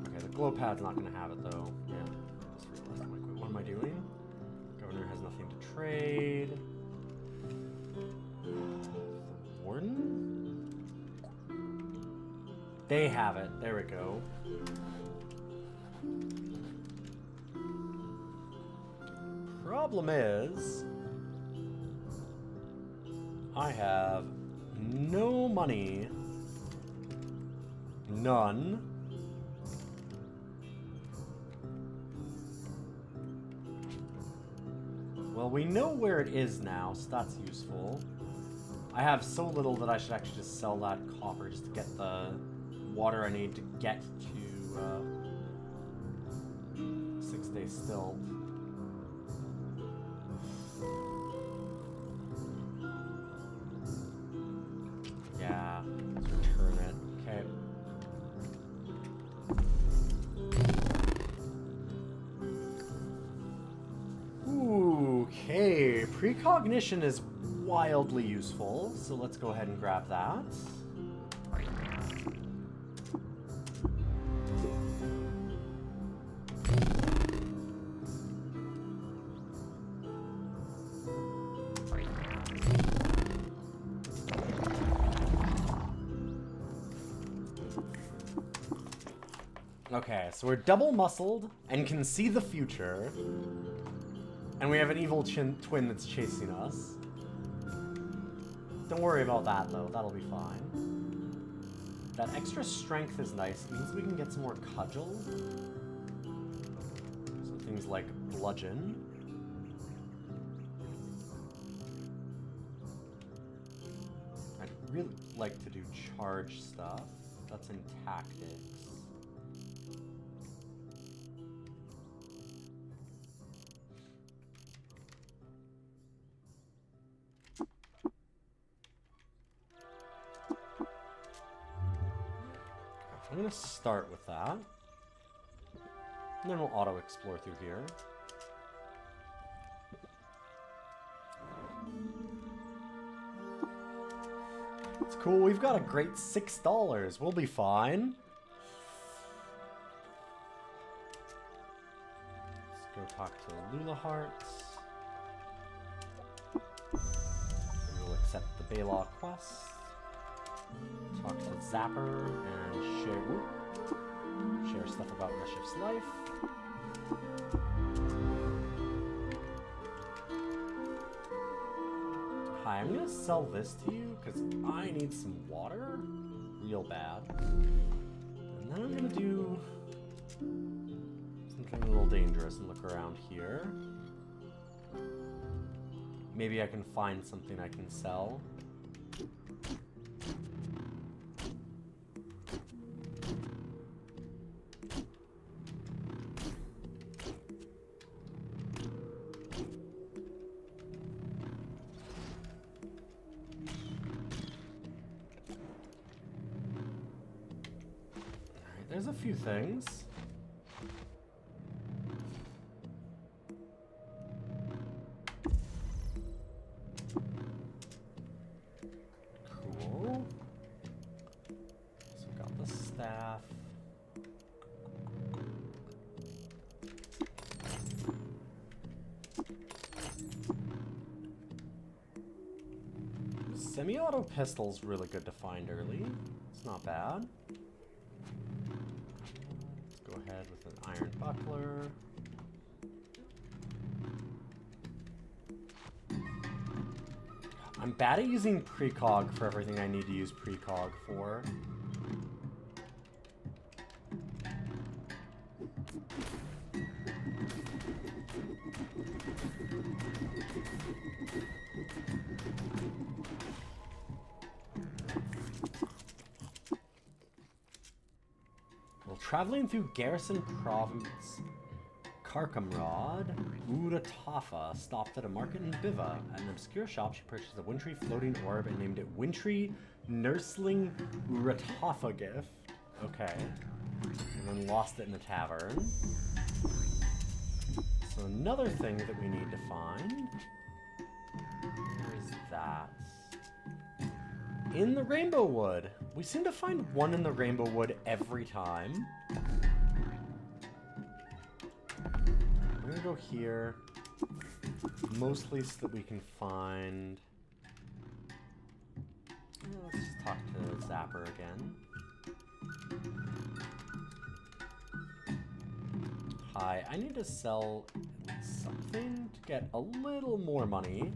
A: Okay, the glow pad's not gonna have it though. Yeah, just realized I'm like, wait, what am I doing? Governor has nothing to trade. The warden? They have it, there we go. Problem is, I have no money. None. Well, we know where it is now, so that's useful. I have so little that I should actually just sell that copper just to get the water I need to get to 6 Days Still. Yeah, let's return it. Okay. Precognition is wildly useful, so let's go ahead and grab that. Okay, so we're double muscled and can see the future. And we have an evil twin that's chasing us. Don't worry about that though, that'll be fine. That extra strength is nice, it means we can get some more cudgel. So things like bludgeon. I'd really like to do charge stuff. That's in tactics. I'm gonna start with that. And then we'll auto-explore through here. It's cool, we've got a great $6. We'll be fine. Let's go talk to Lula Hearts. We'll accept the Baylaw quest. Talk to Zapper and share stuff about Reshif's life. Hi, I'm gonna sell this to you because I need some water real bad. And then I'm gonna do something a little dangerous and look around here. Maybe I can find something I can sell. There's a few things. Cool. So we got the staff. Semi-auto pistol's really good to find early. It's not bad. Go ahead with an iron buckler. I'm bad at using precog for everything I need to use precog for. Traveling through Garrison Province, Karkamrod, Uratafa stopped at a market in Biva. At an obscure shop, she purchased a wintry floating orb and named it Wintry Nursling Uratafa gift. Okay. And then lost it in the tavern. So another thing that we need to find. Where is that? In the Rainbow Wood. We seem to find one in the Rainbow Wood every time. I'm gonna go here. Mostly so that we can find... Let's just talk to Zapper again. Hi, I need to sell something to get a little more money.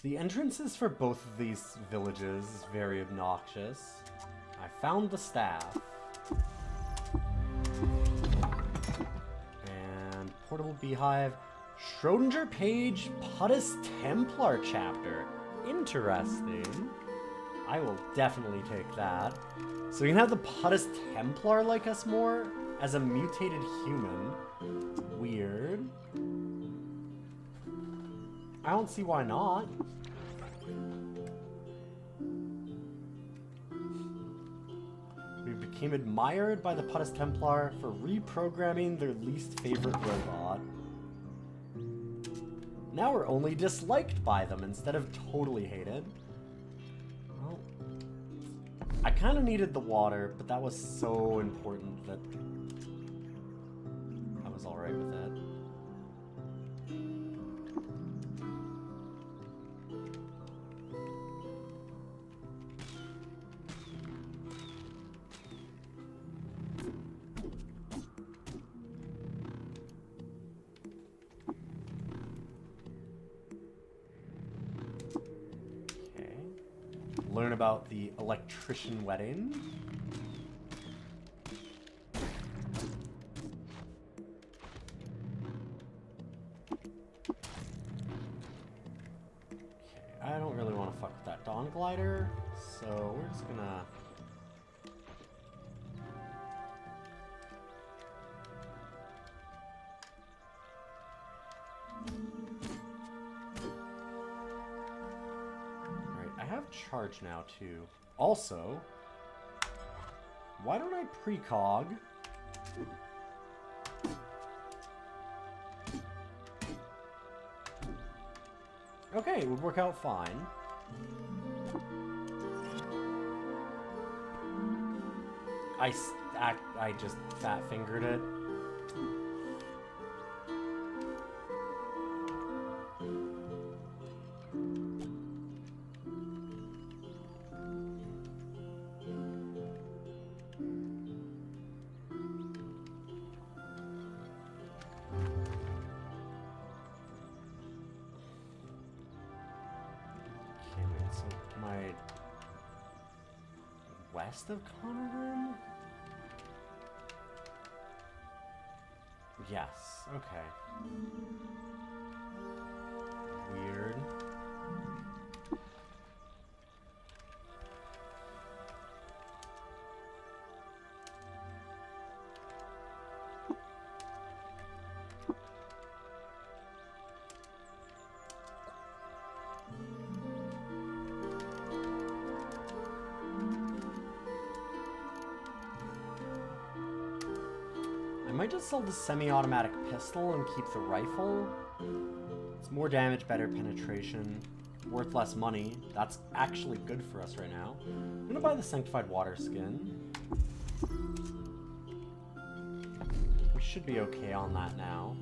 A: The entrances for both of these villages is very obnoxious. I found the staff. And Portable Beehive. Schrodinger Page Puttis Templar chapter. Interesting. I will definitely take that. So we can have the Puttis Templar like us more as a mutated human. Weird. I don't see why not. We became admired by the Puttis Templar for reprogramming their least favorite robot. Now we're only disliked by them instead of totally hated. Well, I kind of needed the water, but that was so important that I was alright with it. Learn about the electrician wedding. Okay, I don't really want to fuck with that Dawn Glider, so we're just gonna... charge now too. Also, why don't I precog? Okay, it would work out fine. I just fat fingered it. West of Connerin? Yes, okay. Weird. I might just sell the semi-automatic pistol and keep the rifle. It's more damage, better penetration, worth less money. That's actually good for us right now. I'm gonna buy the Sanctified Water skin. We should be okay on that now.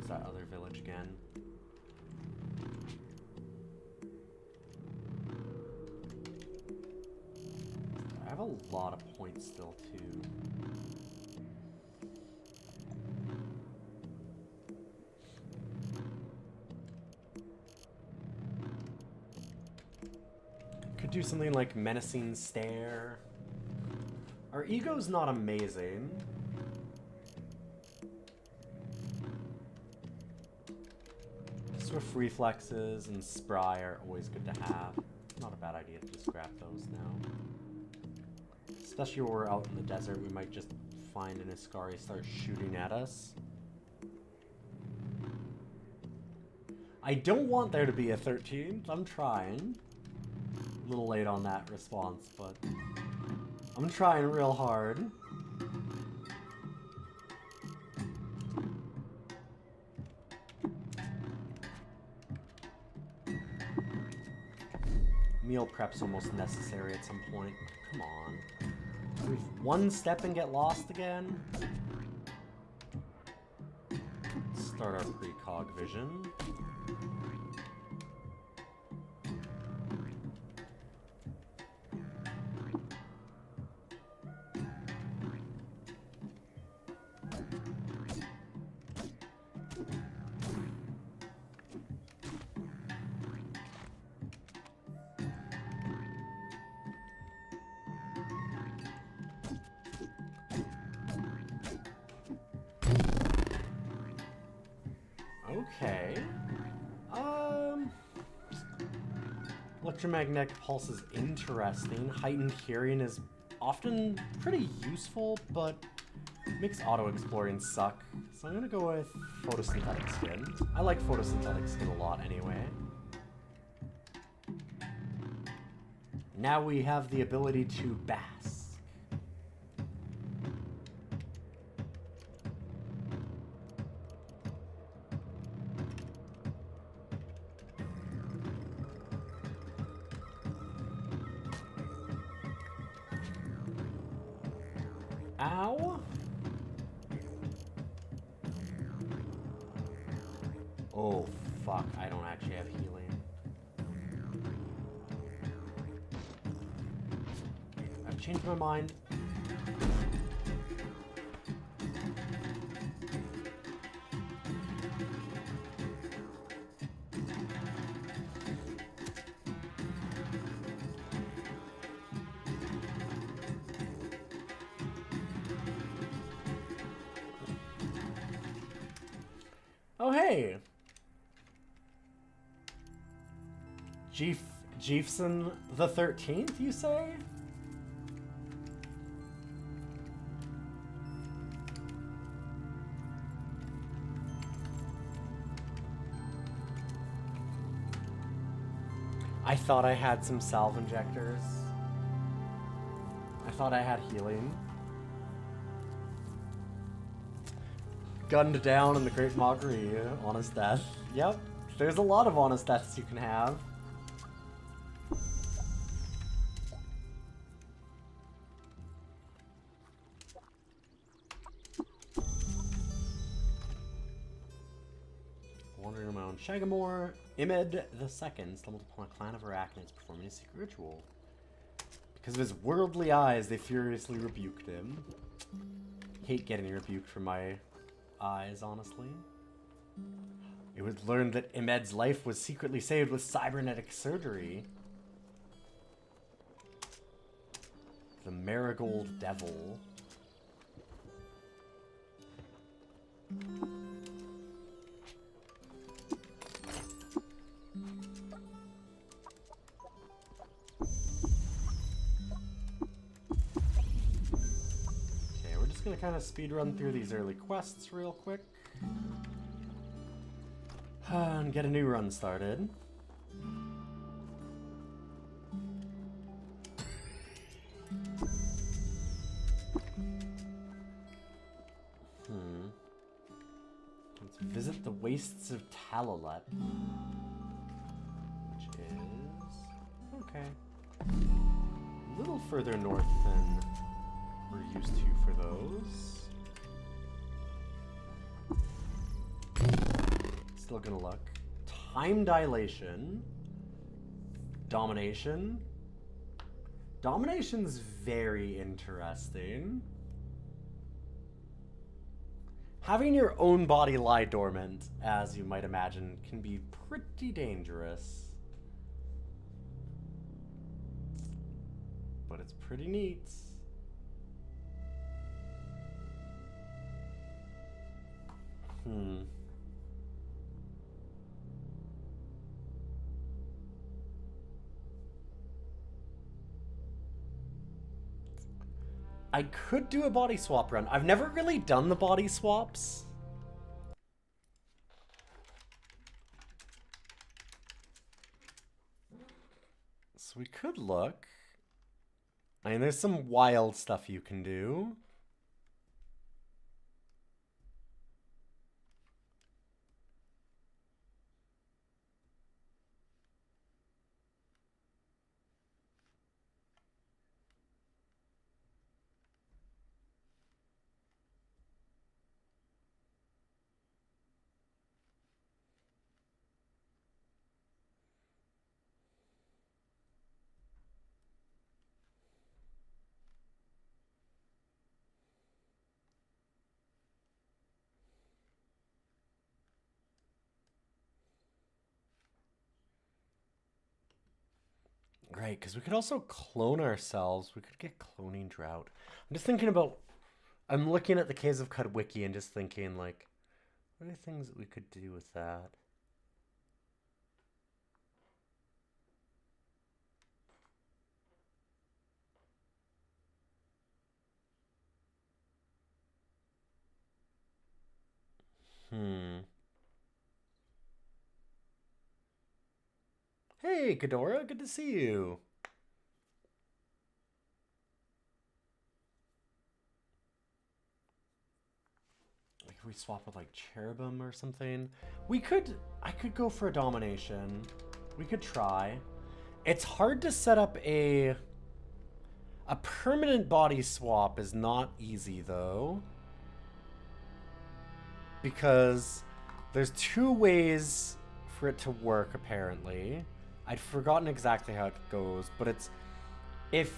A: That other village again. I have a lot of points still too. Could do something like Menacing Stare. Our ego's not amazing. Swift reflexes and spry are always good to have. Not a bad idea to just grab those now. Especially when we're out in the desert, we might just find an Iskari start shooting at us. I don't want there to be a 13th. I'm trying. A little late on that response, but I'm trying real hard. Meal prep's almost necessary at some point. Come on. Can we one step and get lost again? Start our precog vision. Okay. Electromagnetic pulse is interesting. Heightened hearing is often pretty useful, but makes auto-exploring suck. So I'm gonna go with photosynthetic skin. I like photosynthetic skin a lot anyway. Now we have the ability to bask. Ow. Oh, fuck. I don't actually have healing. I've changed my mind. Oh, hey! Jeefson the 13th, you say? I thought I had some salve injectors. I thought I had healing. Gunned down in the Great Mockery, honest death. Yep, there's a lot of honest deaths you can have. Wandering around Shagamore, Imed II stumbled upon a clan of arachnids performing a secret ritual. Because of his worldly eyes, they furiously rebuked him. Hate getting rebuked for my eyes, honestly. It was learned that Imed's life was secretly saved with cybernetic surgery. The Marigold Devil. Gonna kind of speed run through these early quests real quick and get a new run started. Let's visit the wastes of Talalet, which is okay, a little further north than we're used to for those. Still gonna look. Time dilation. Domination. Domination's very interesting. Having your own body lie dormant, as you might imagine, can be pretty dangerous. But it's pretty neat. I could do a body swap run. I've never really done the body swaps. So we could look. I mean, there's some wild stuff you can do. Right, because we could also clone ourselves. We could get cloning drought. I'm just thinking about... I'm looking at the Caves of Kudwiki and just thinking, like, What are things that we could do with that? Hey, Ghidorah, good to see you. Like, if we swap with like Cherubim or something, I could go for a domination. We could try. It's hard to set up a permanent body swap is not easy though, because there's two ways for it to work apparently. I'd forgotten exactly how it goes, but it's if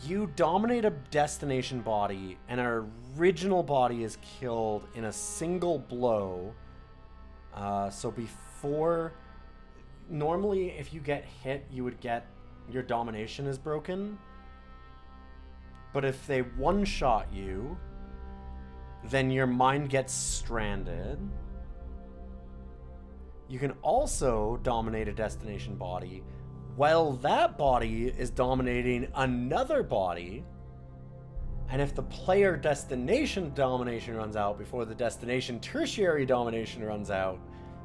A: you dominate a destination body and our original body is killed in a single blow, so before, normally if you get hit, you would get your domination is broken. But if they one-shot you, then your mind gets stranded. You can also dominate a destination body while that body is dominating another body. And if the player destination domination runs out before the destination tertiary domination runs out,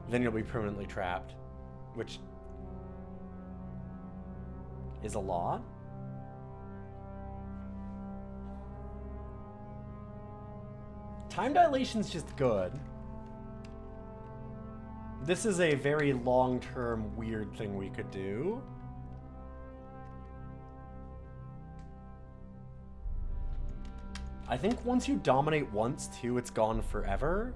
A: then you'll be permanently trapped, which is a lot. Time dilation's just good. This is a very long-term weird thing we could do. I think once you dominate once, too, it's gone forever.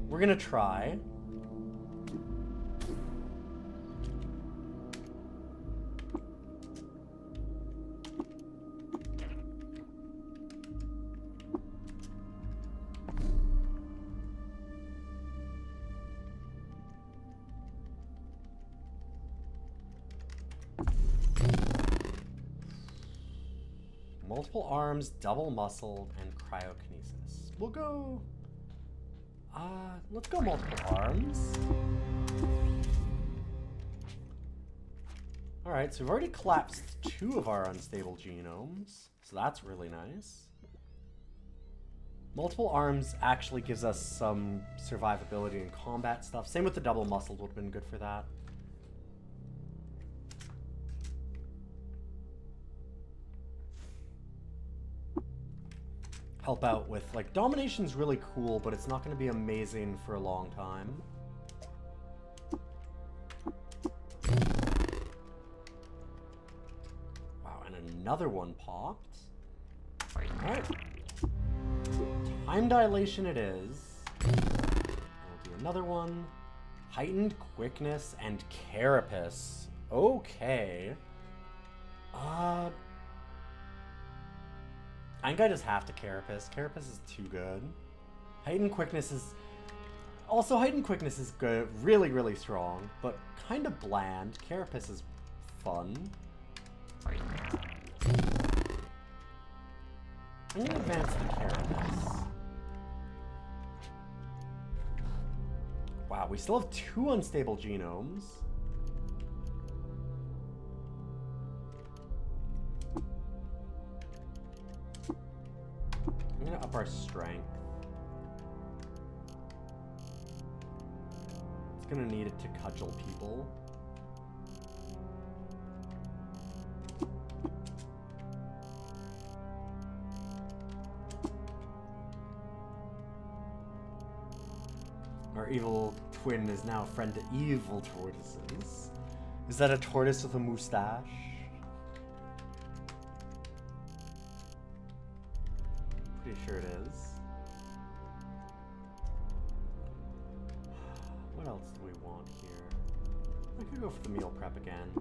A: We're gonna try. Multiple arms, double muscled, and cryokinesis. We'll go... let's go multiple arms. Alright, so we've already collapsed 2 of our unstable genomes, so that's really nice. Multiple arms actually gives us some survivability and combat stuff. Same with the double muscled, would have been good for that. Help out with, like, domination's really cool, but it's not going to be amazing for a long time. Wow, and another one popped. Alright. Time dilation it is. We'll do another one. Heightened quickness and carapace. Okay. I think I just have to carapace. Carapace is too good. Heightened quickness is... Also, heightened quickness is good. Really, really strong. But kind of bland. Carapace is fun. I'm going to advance the carapace. Wow, we still have 2 unstable genomes. I'm gonna up our strength. It's gonna need it to cudgel people. Our evil twin is now a friend to evil tortoises. Is that a tortoise with a mustache? Pretty sure it is. want here? I could go for the meal prep again.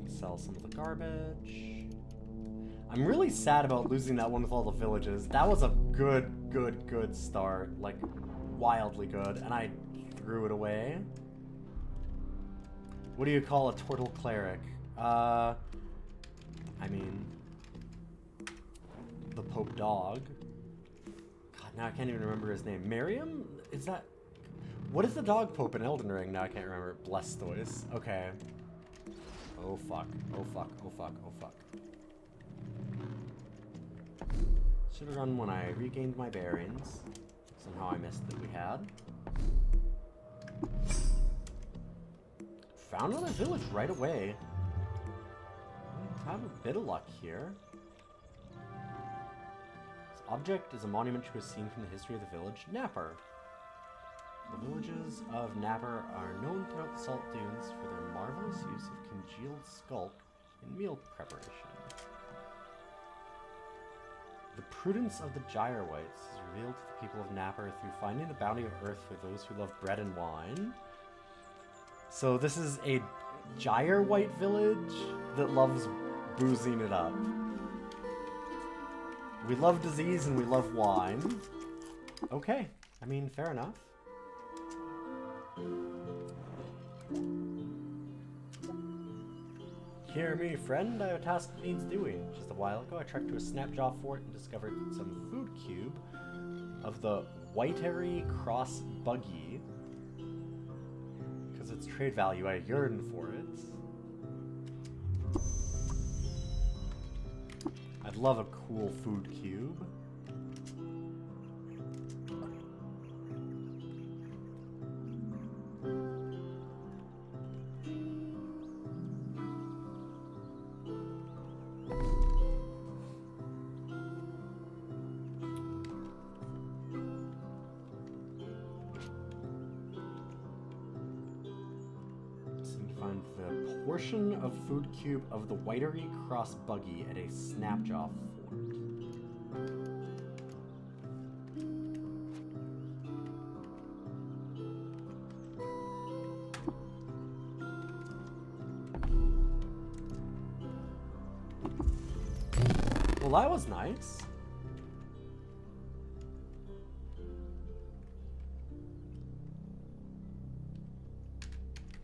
A: Sell some of the garbage. I'm really sad about losing that one with all the villages. That was a good start. Like, wildly good. And I threw it away. What do you call a turtle cleric? I mean... the Pope Dog. God, now I can't even remember his name. Miriam? Is that... What is the dog Pope in Elden Ring? Now I can't remember. Blastoise. Okay. Oh fuck, oh fuck, oh fuck, oh fuck. Should have run when I regained my bearings. Somehow I missed that we had. Found another village right away. Have a bit of luck here. This object is a monument to a scene from the history of the village, Napper. The villages of Napper are known throughout the Salt Dunes for their marvelous use of congealed skulk in meal preparation. The prudence of the Gyrewites is revealed to the people of Napper through finding the bounty of earth for those who love bread and wine. So this is a Gyrewite village that loves boozing it up. We love disease and we love wine. Okay, I mean, fair enough. Hear me, friend, I have a task that needs doing. Just a while ago, I trekked to a Snapjaw fort and discovered some food cube of the Roguary cross buggy. Because its trade value, I yearn for it. I'd love a cool food cube. Of food cube of the Roguary cross buggy at a Snapjaw fort. Well, that was nice.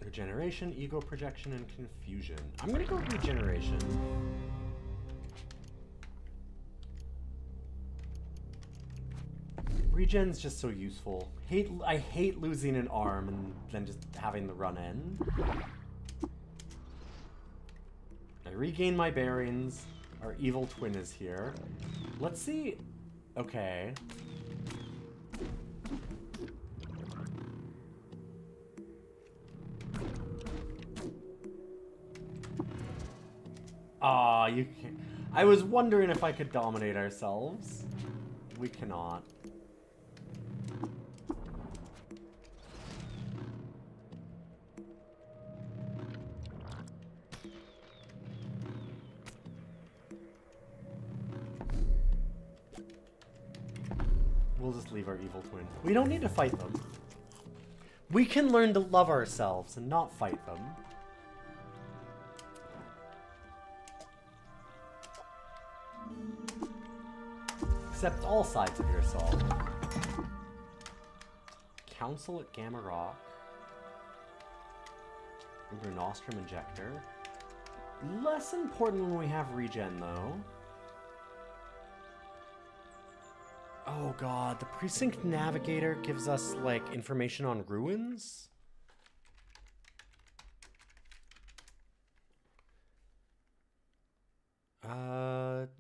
A: Regeneration, ego projection, and confusion. I'm gonna go regeneration. Regen's just so useful. I hate losing an arm and then just having the run in. I regain my bearings. Our evil twin is here. Let's see. Okay. Aw, you can't. I was wondering if I could dominate ourselves. We cannot. We'll just leave our evil twin. We don't need to fight them. We can learn to love ourselves and not fight them. Accept all sides of yourself. Council at Gamma Rock. Uber Nostrum Injector. Less important when we have regen, though. Oh god, the Precinct Navigator gives us, like, information on ruins?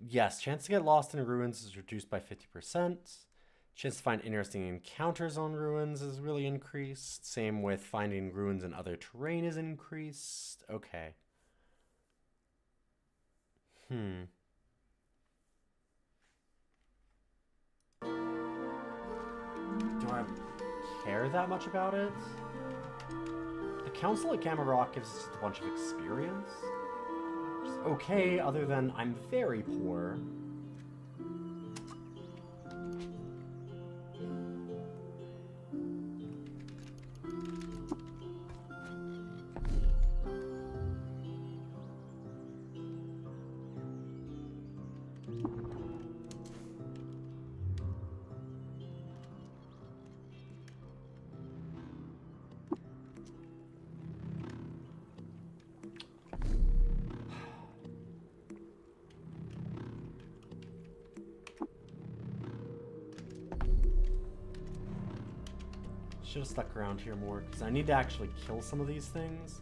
A: Yes, chance to get lost in ruins is reduced by 50%. Chance to find interesting encounters on ruins is really increased. Same with finding ruins in other terrain is increased. Okay. care that much about it. The Council at Gamma Rock gives us just a bunch of experience. Which is okay, other than I'm very poor. Should have stuck around here more, because I need to actually kill some of these things.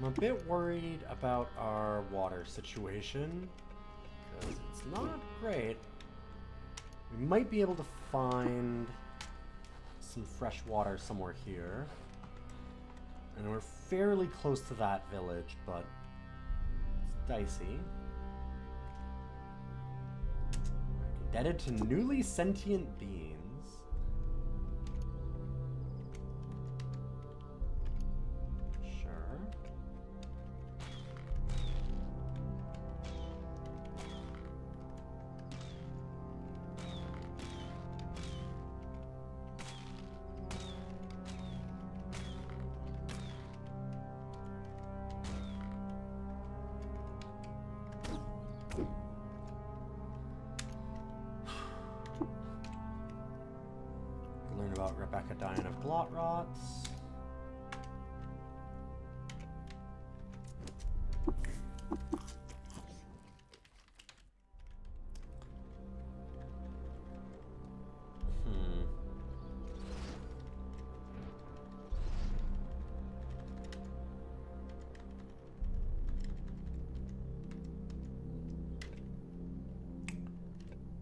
A: I'm a bit worried about our water situation, because it's not great. We might be able to find some fresh water somewhere here. And we're fairly close to that village, but it's dicey. Indebted to newly sentient beings. Learn about Rebecca dying of blot rots.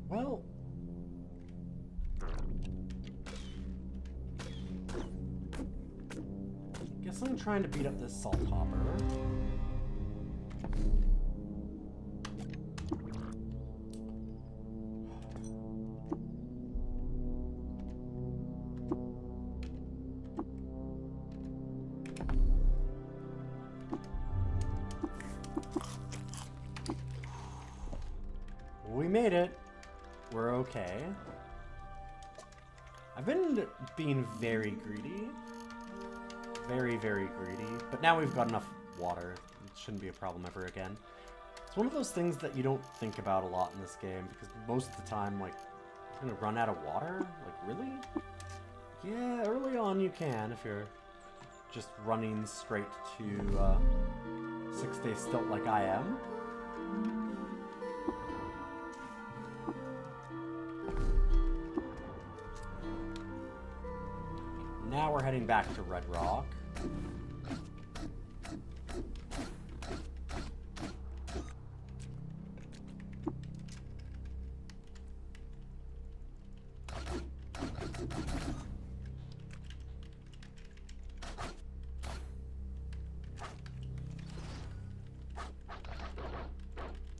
A: Well, guess I'm trying to beat up this salt hopper. We made it. We're okay. I've been being very greedy. Very, very greedy. But now we've got enough water. It shouldn't be a problem ever again. It's one of those things that you don't think about a lot in this game, because most of the time, like, you're gonna run out of water? Like, really? Yeah, early on you can, if you're just running straight to 6-day stilt like I am. Now we're heading back to Red Rock.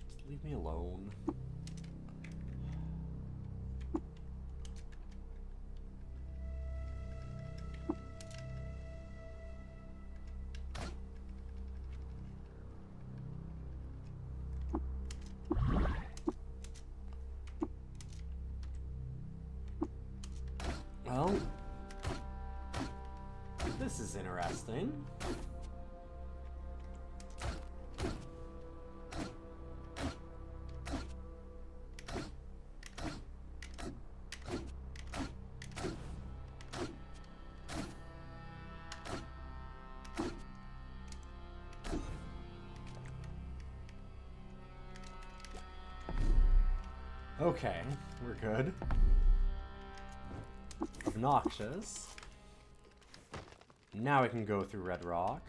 A: Just leave me alone. This is interesting. Okay, we're good. Obnoxious. Now we can go through Red Rock.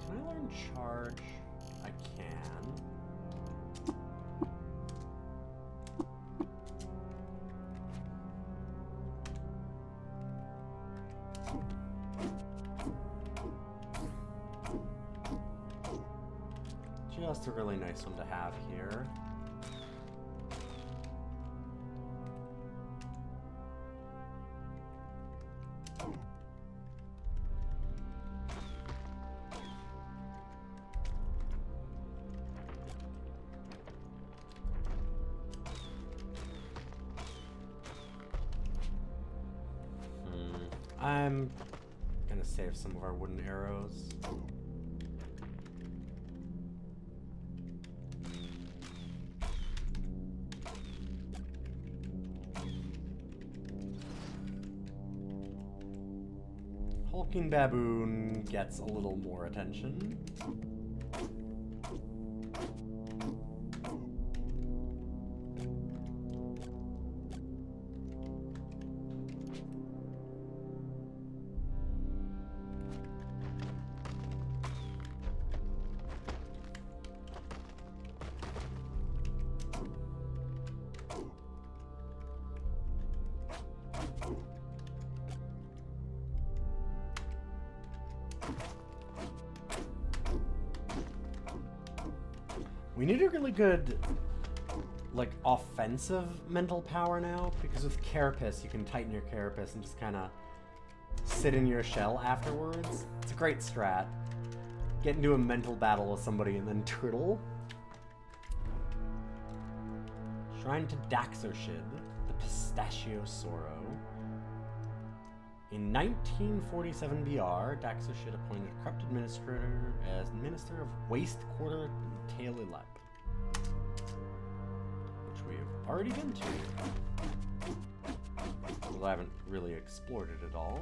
A: Can I learn charge? I can. Just a really nice one to have here. I'm gonna save some of our wooden arrows. Hulking baboon gets a little more attention. We need a really good, like, offensive mental power now, because with Carapace, you can tighten your Carapace and just kind of sit in your shell afterwards. It's a great strat. Get into a mental battle with somebody and then turtle. Shrine to Daxoshid, the Pistachio Sorrow. In 1947 BR, Daxoshid appointed a corrupt administrator as Minister of Waste Quarter Taililep, which we've already been to. Well, I haven't really explored it at all.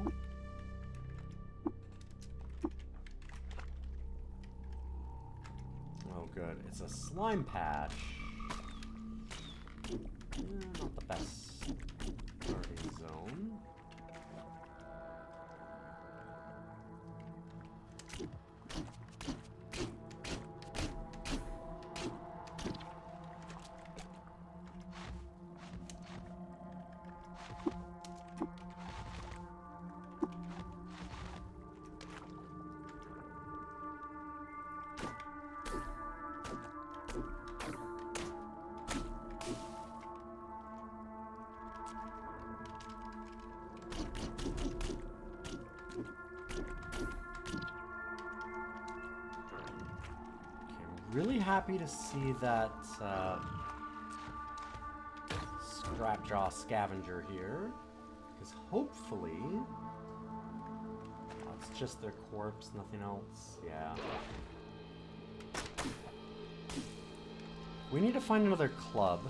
A: Oh good, it's a slime patch. Not the best starting zone. Really happy to see that Scrapjaw Scavenger here, because hopefully it's just their corpse, nothing else. Yeah. We need to find another club.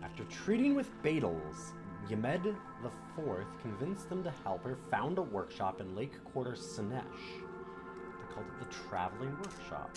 A: After treating with Badals, Yemed IV convinced them to help her found a workshop in Lake Quarter Sinesh. They called it the Traveling Workshop.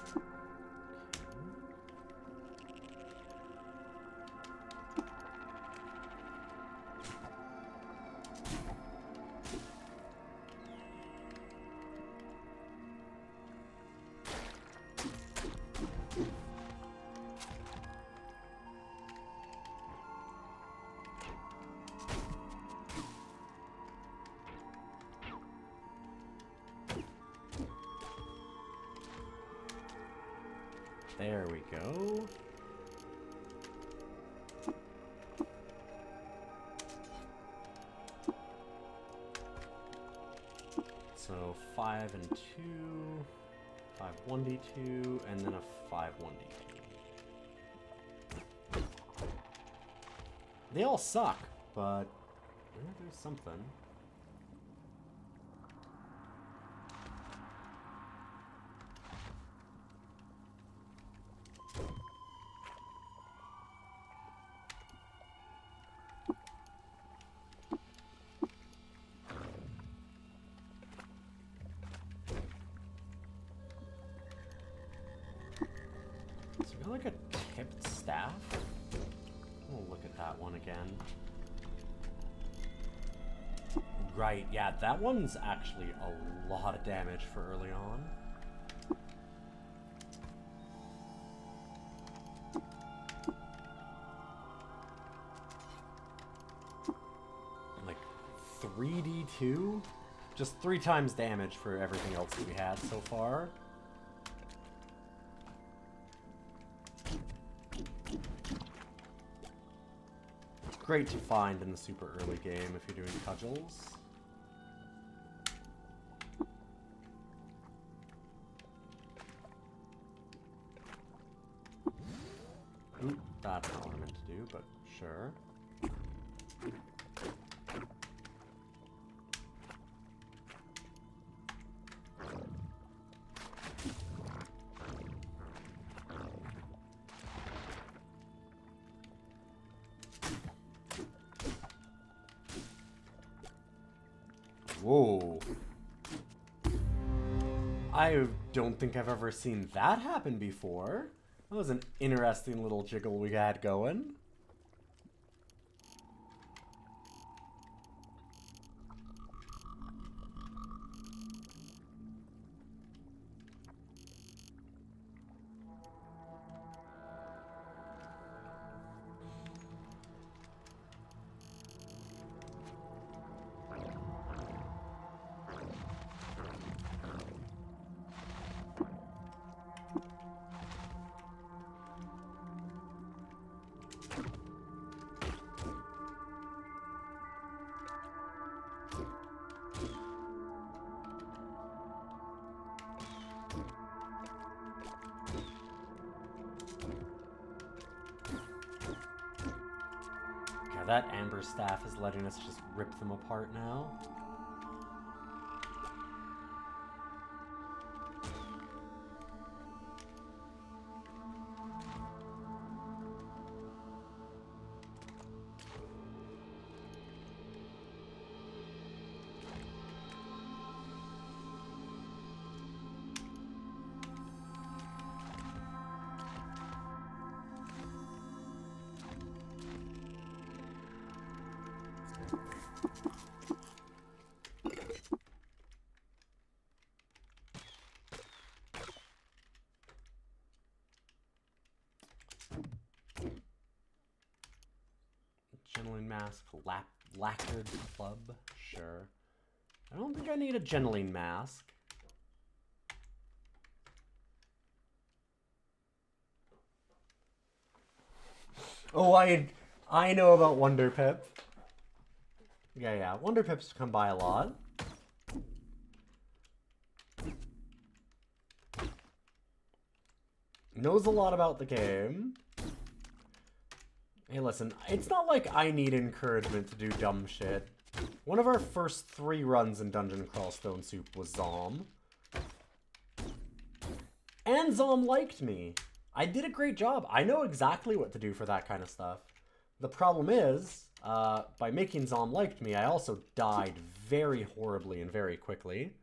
A: There we go. So 5 and 2, 5 1d2, and then a 5 1d2. They all suck, but there's something. So we got like a tipped staff. We'll look at that one again. Right, yeah, that one's actually a lot of damage for early on. Like 3d2? Just 3 times damage for everything else that we had so far. Great to find in the super early game if you're doing cudgels. Ooh, that's not what I meant to do, but sure. Whoa. I don't think I've ever seen that happen before. That was an interesting little jiggle we had going. That amber staff is letting us just rip them apart now. Gentling mask, lacquered club, sure. I don't think I need a gentling mask. Oh, I know about Wonder Pip. Yeah, Wonder Pips come by a lot. Knows a lot about the game. Hey, listen, it's not like I need encouragement to do dumb shit. One of our first 3 runs in Dungeon Crawl Stone Soup was Zom. And Zom liked me. I did a great job. I know exactly what to do for that kind of stuff. The problem is, by making Zom liked me, I also died very horribly and very quickly.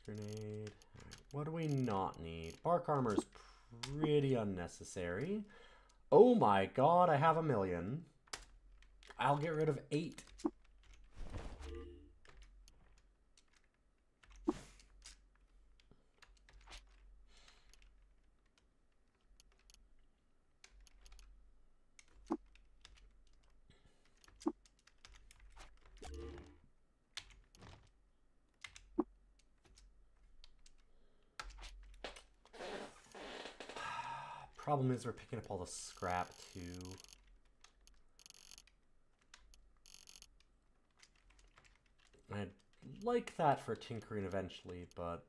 A: Grenade. What do we not need? Bark armor is pretty unnecessary. Oh my god, I have 1 million. I'll get rid of 8 Problem is we're picking up all the scrap too. I'd like that for tinkering eventually, but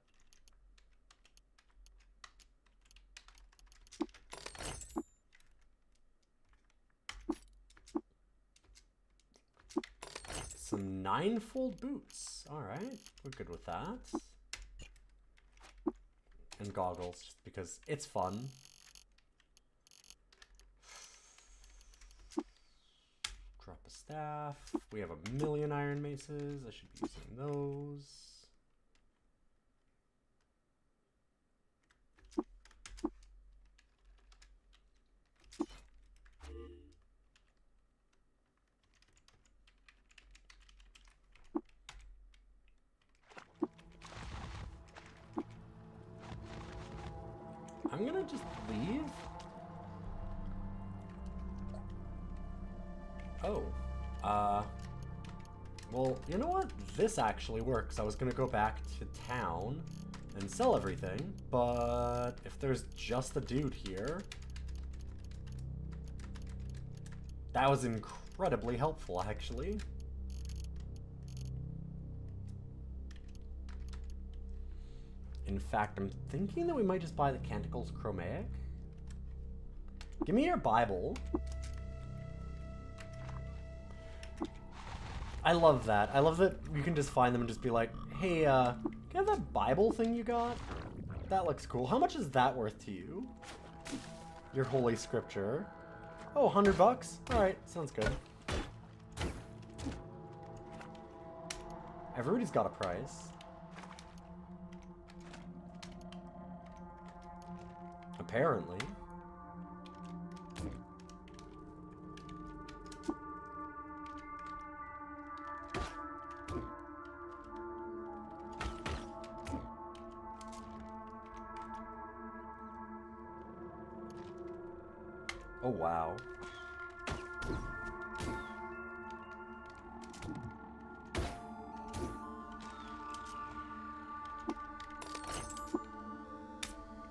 A: some 9-fold boots. Alright, we're good with that. And goggles, just because it's fun. Drop a staff. We have 1,000,000 iron maces. I should be using those. I'm gonna just leave. Oh. Well, you know what? This actually works. I was gonna go back to town and sell everything, but if there's just a dude here, that was incredibly helpful, actually. In fact, I'm thinking that we might just buy the Canticles Chromatic. Give me your Bible. I love that. I love that you can just find them and just be like, hey, can I have that Bible thing you got? That looks cool. How much is that worth to you? Your holy scripture. Oh, $100? Alright, sounds good. Everybody's got a price. Apparently. Oh, wow.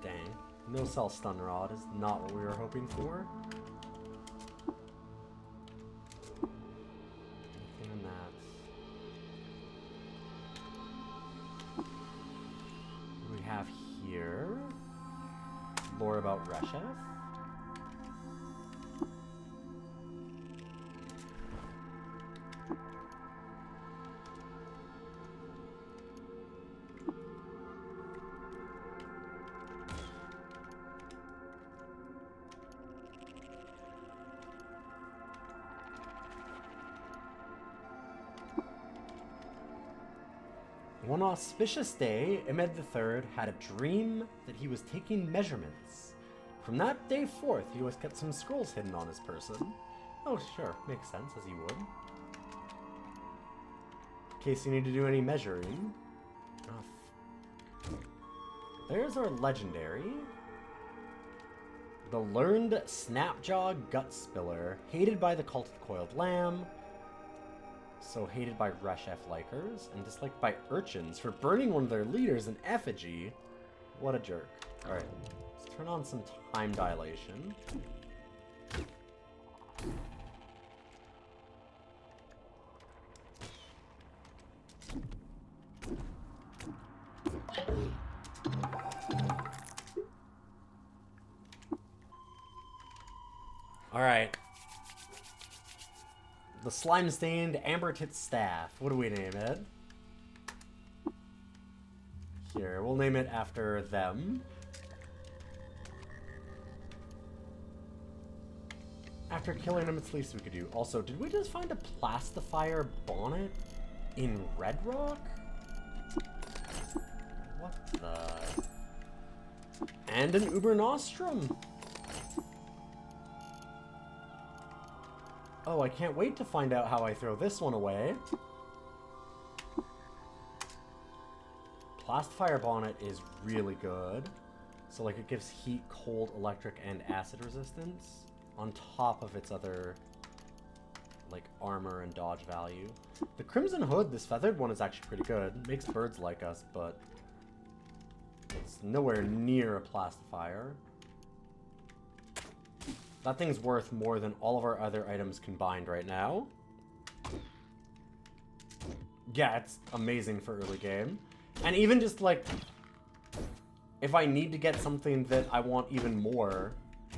A: Dang. No cell stun rod is not what we were hoping for. Anything in that. What do we have here? Lore about Reshef. One auspicious day, Emed III had a dream that he was taking measurements. From that day forth, he always kept some scrolls hidden on his person. Oh, sure, makes sense, as he would. In case you need to do any measuring. Oh, there's our legendary. The Learned Snapjaw Gut Spiller, hated by the Cult of Coiled Lamb. So hated by Reshef likers, and disliked by urchins for burning one of their leaders in effigy. What a jerk. Alright, let's turn on some time dilation. Alright. The slime-stained Amber-Tit Staff. What do we name it? Here, we'll name it after them. After killing them, it's the least we could do. Also, did we just find a plastifier bonnet in Red Rock? What the... And an Uber Nostrum. Oh, I can't wait to find out how I throw this one away. Plastifier bonnet is really good. So, like, it gives heat, cold, electric, and acid resistance on top of its other, like, armor and dodge value. The Crimson Hood, this feathered one, is actually pretty good. Makes birds like us, but it's nowhere near a plastifier. That thing's worth more than all of our other items combined right now. Yeah, it's amazing for early game. And even just, like, if I need to get something that I want even more,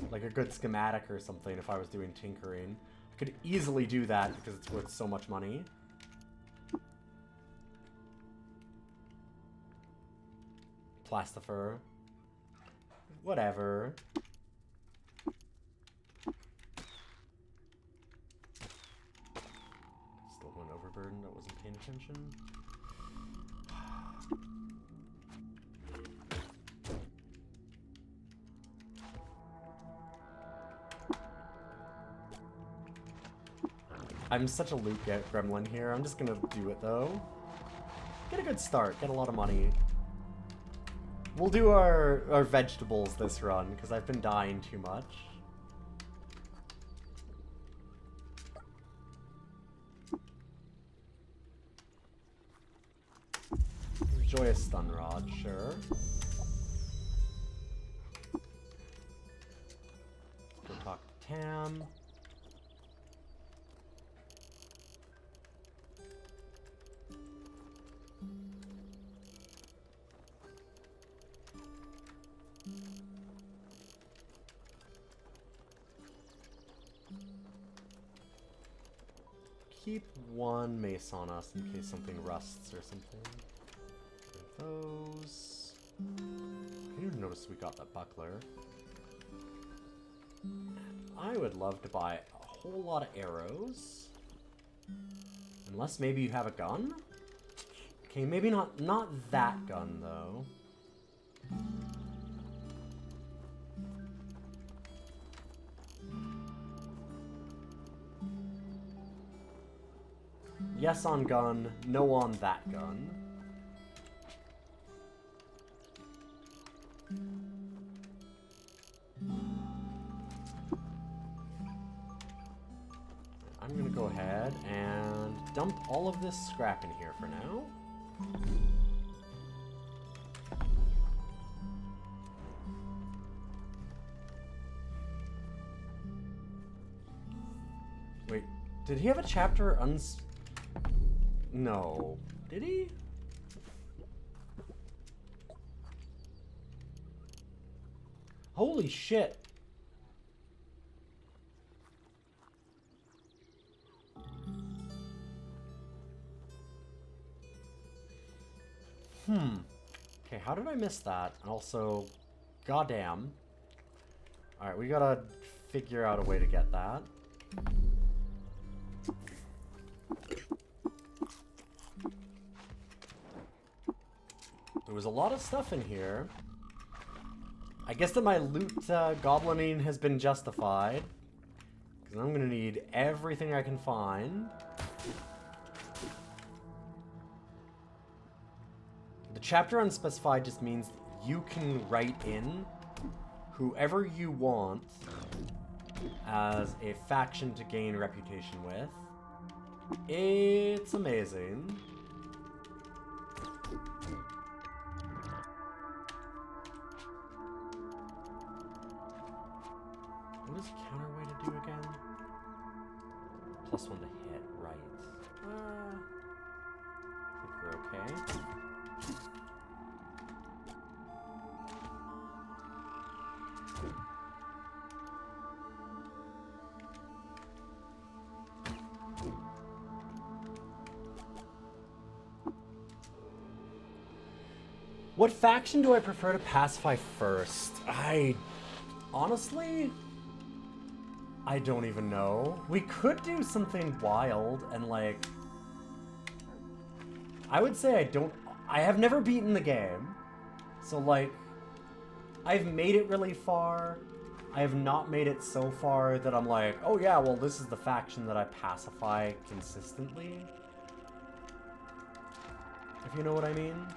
A: like a good schematic or something, if I was doing tinkering, I could easily do that because it's worth so much money. Plastifer. Whatever. Still one overburden that wasn't paying attention. I'm such a loot gremlin here. I'm just gonna do it though. Get a good start. Get a lot of money. We'll do our vegetables this run, because I've been dying too much. Joyous stun rod, sure. Go talk to Tam. Keep one mace on us in case something rusts or something. Those. I didn't even notice we got that buckler. I would love to buy a whole lot of arrows. Unless maybe you have a gun? Okay, maybe not that gun though. Yes on gun, no on that gun. I'm gonna go ahead and dump all of this scrap in here for now. Wait, did he have a chapter No. Did he? Holy shit. Okay, how did I miss that? And also, goddamn. Alright, we gotta figure out a way to get that. There was a lot of stuff in here. I guess that my loot goblining has been justified. Because I'm gonna need everything I can find. The chapter unspecified just means you can write in whoever you want as a faction to gain reputation with. It's amazing. What does counterweight do again? +1 to hit, right. I think we're okay. What faction do I prefer to pacify first? Honestly, I don't even know. We could do something wild and like... I would say I have never beaten the game. So like, I've made it really far. I have not made it so far that I'm like, oh yeah, well this is the faction that I pacify consistently. If you know what I mean.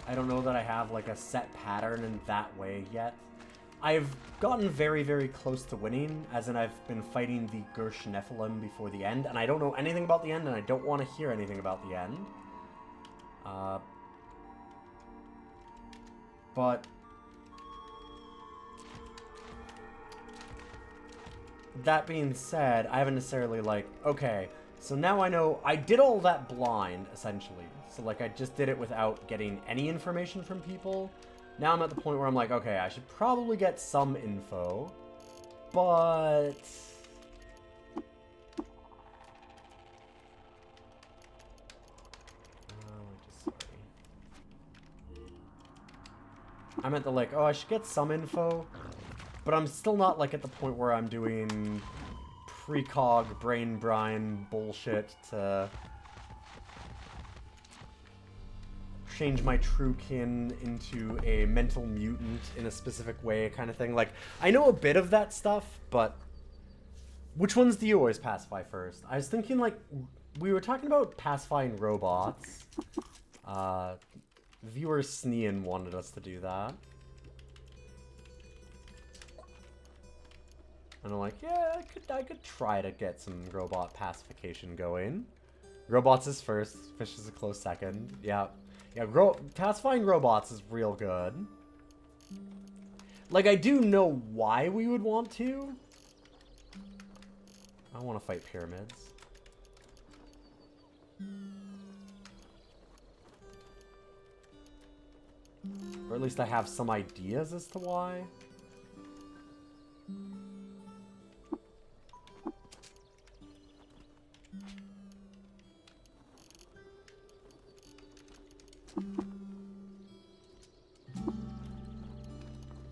A: I don't know that I have like a set pattern in that way yet. I've gotten very, very close to winning, as in I've been fighting the Gersh Nephilim before the end, and I don't know anything about the end, and I don't want to hear anything about the end. But that being said, I haven't necessarily, like, okay, so now I know I did all that blind, essentially. So, like, I just did it without getting any information from people. Now I'm at the point where I'm like, okay, I should probably get some info, but... I'm at the, like, oh, I should get some info, but I'm still not, like, at the point where I'm doing precog brain brine bullshit to change my true kin into a mental mutant in a specific way kind of thing. Like, I know a bit of that stuff, but which ones do you always pacify first? I was thinking, like, we were talking about pacifying robots. Viewer Snean wanted us to do that. And I'm like, yeah, I could try to get some robot pacification going. Robots is first, fish is a close second. Yeah, pacifying robots is real good. Like, I do know why we would want to. I want to fight pyramids. Or at least I have some ideas as to why.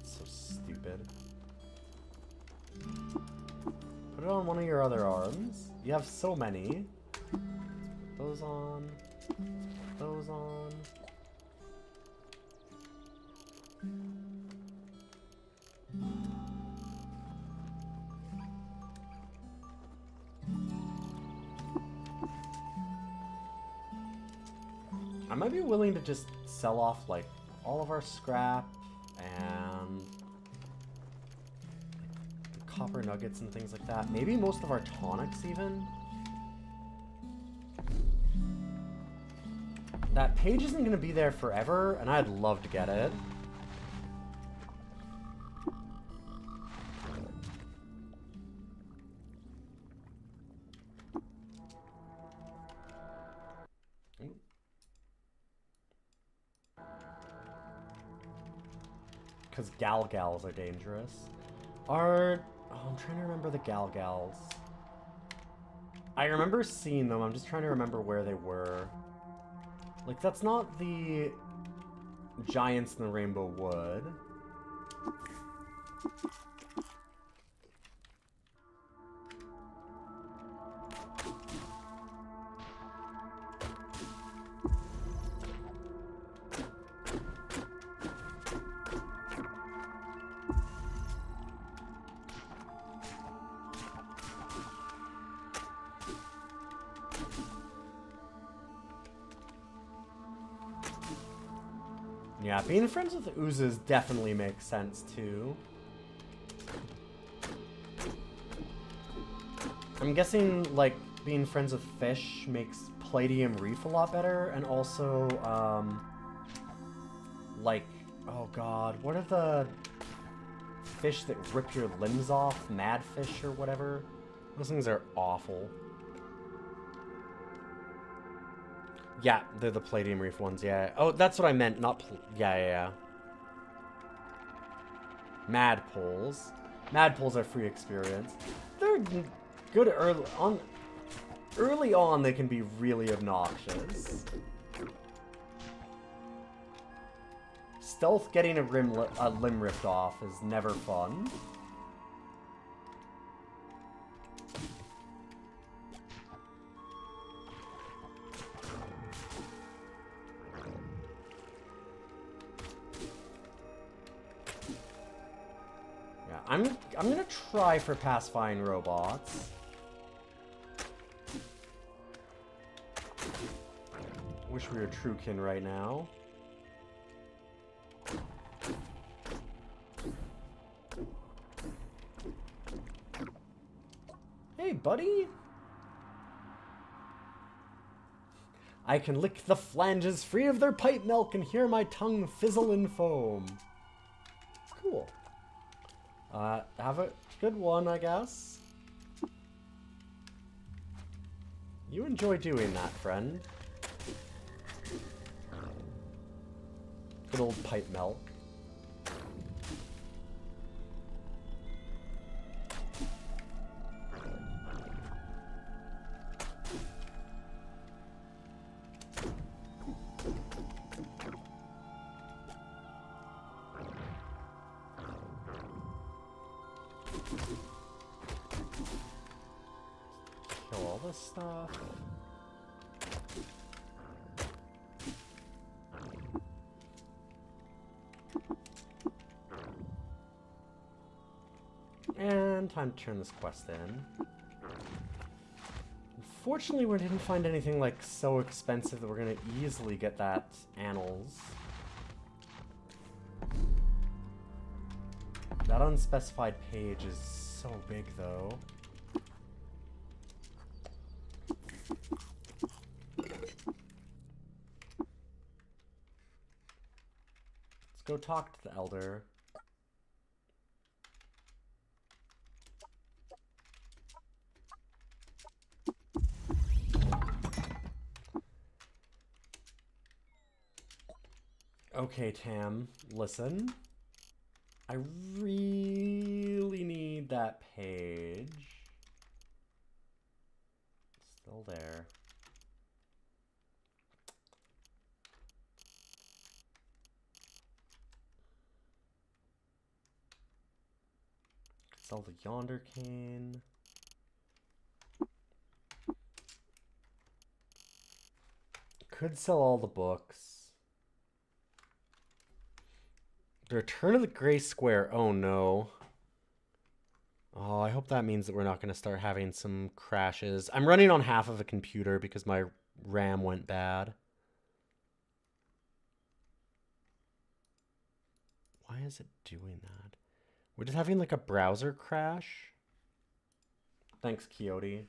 A: So stupid. Put it on one of your other arms. You have so many. Put those on. Put those on. I might be willing to just sell off, like, all of our scrap and copper nuggets and things like that. Maybe most of our tonics, even. That page isn't going to be there forever, and I'd love to get it. Because galgals are dangerous. Oh, I'm trying to remember the galgals. I remember seeing them. I'm just trying to remember where they were. Like, that's not the giants in the Rainbow Wood. Yeah, being friends with oozes definitely makes sense, too. I'm guessing, like, being friends with fish makes Palladium Reef a lot better, and also, like, oh god, what are the fish that rip your limbs off? Madfish or whatever? Those things are awful. Yeah, they're the Palladium Reef ones, yeah. Oh, that's what I meant, not yeah. Madpoles. Madpoles are free experience. They're good early on. Early on, they can be really obnoxious. Stealth getting a limb ripped off is never fun. I'm gonna try for pacifying robots. Wish we were Truekin right now. Hey, buddy! I can lick the flanges free of their pipe milk and hear my tongue fizzle in foam. Cool. Have a good one, I guess. You enjoy doing that, friend. Good old pipe milk. Kill all this stuff. And time to turn this quest in. Unfortunately, we didn't find anything like so expensive that we're gonna easily get that annals. That unspecified page is so big, though. Let's go talk to the elder. Okay, Tam, listen. I really need that page. It's still there. Sell the yonder cane. Could sell all the books. The Return of the Gray Square. Oh no. Oh, I hope that means that we're not going to start having some crashes. I'm running on half of a computer because my RAM went bad. Why is it doing that? We're just having like a browser crash. Thanks, Coyote.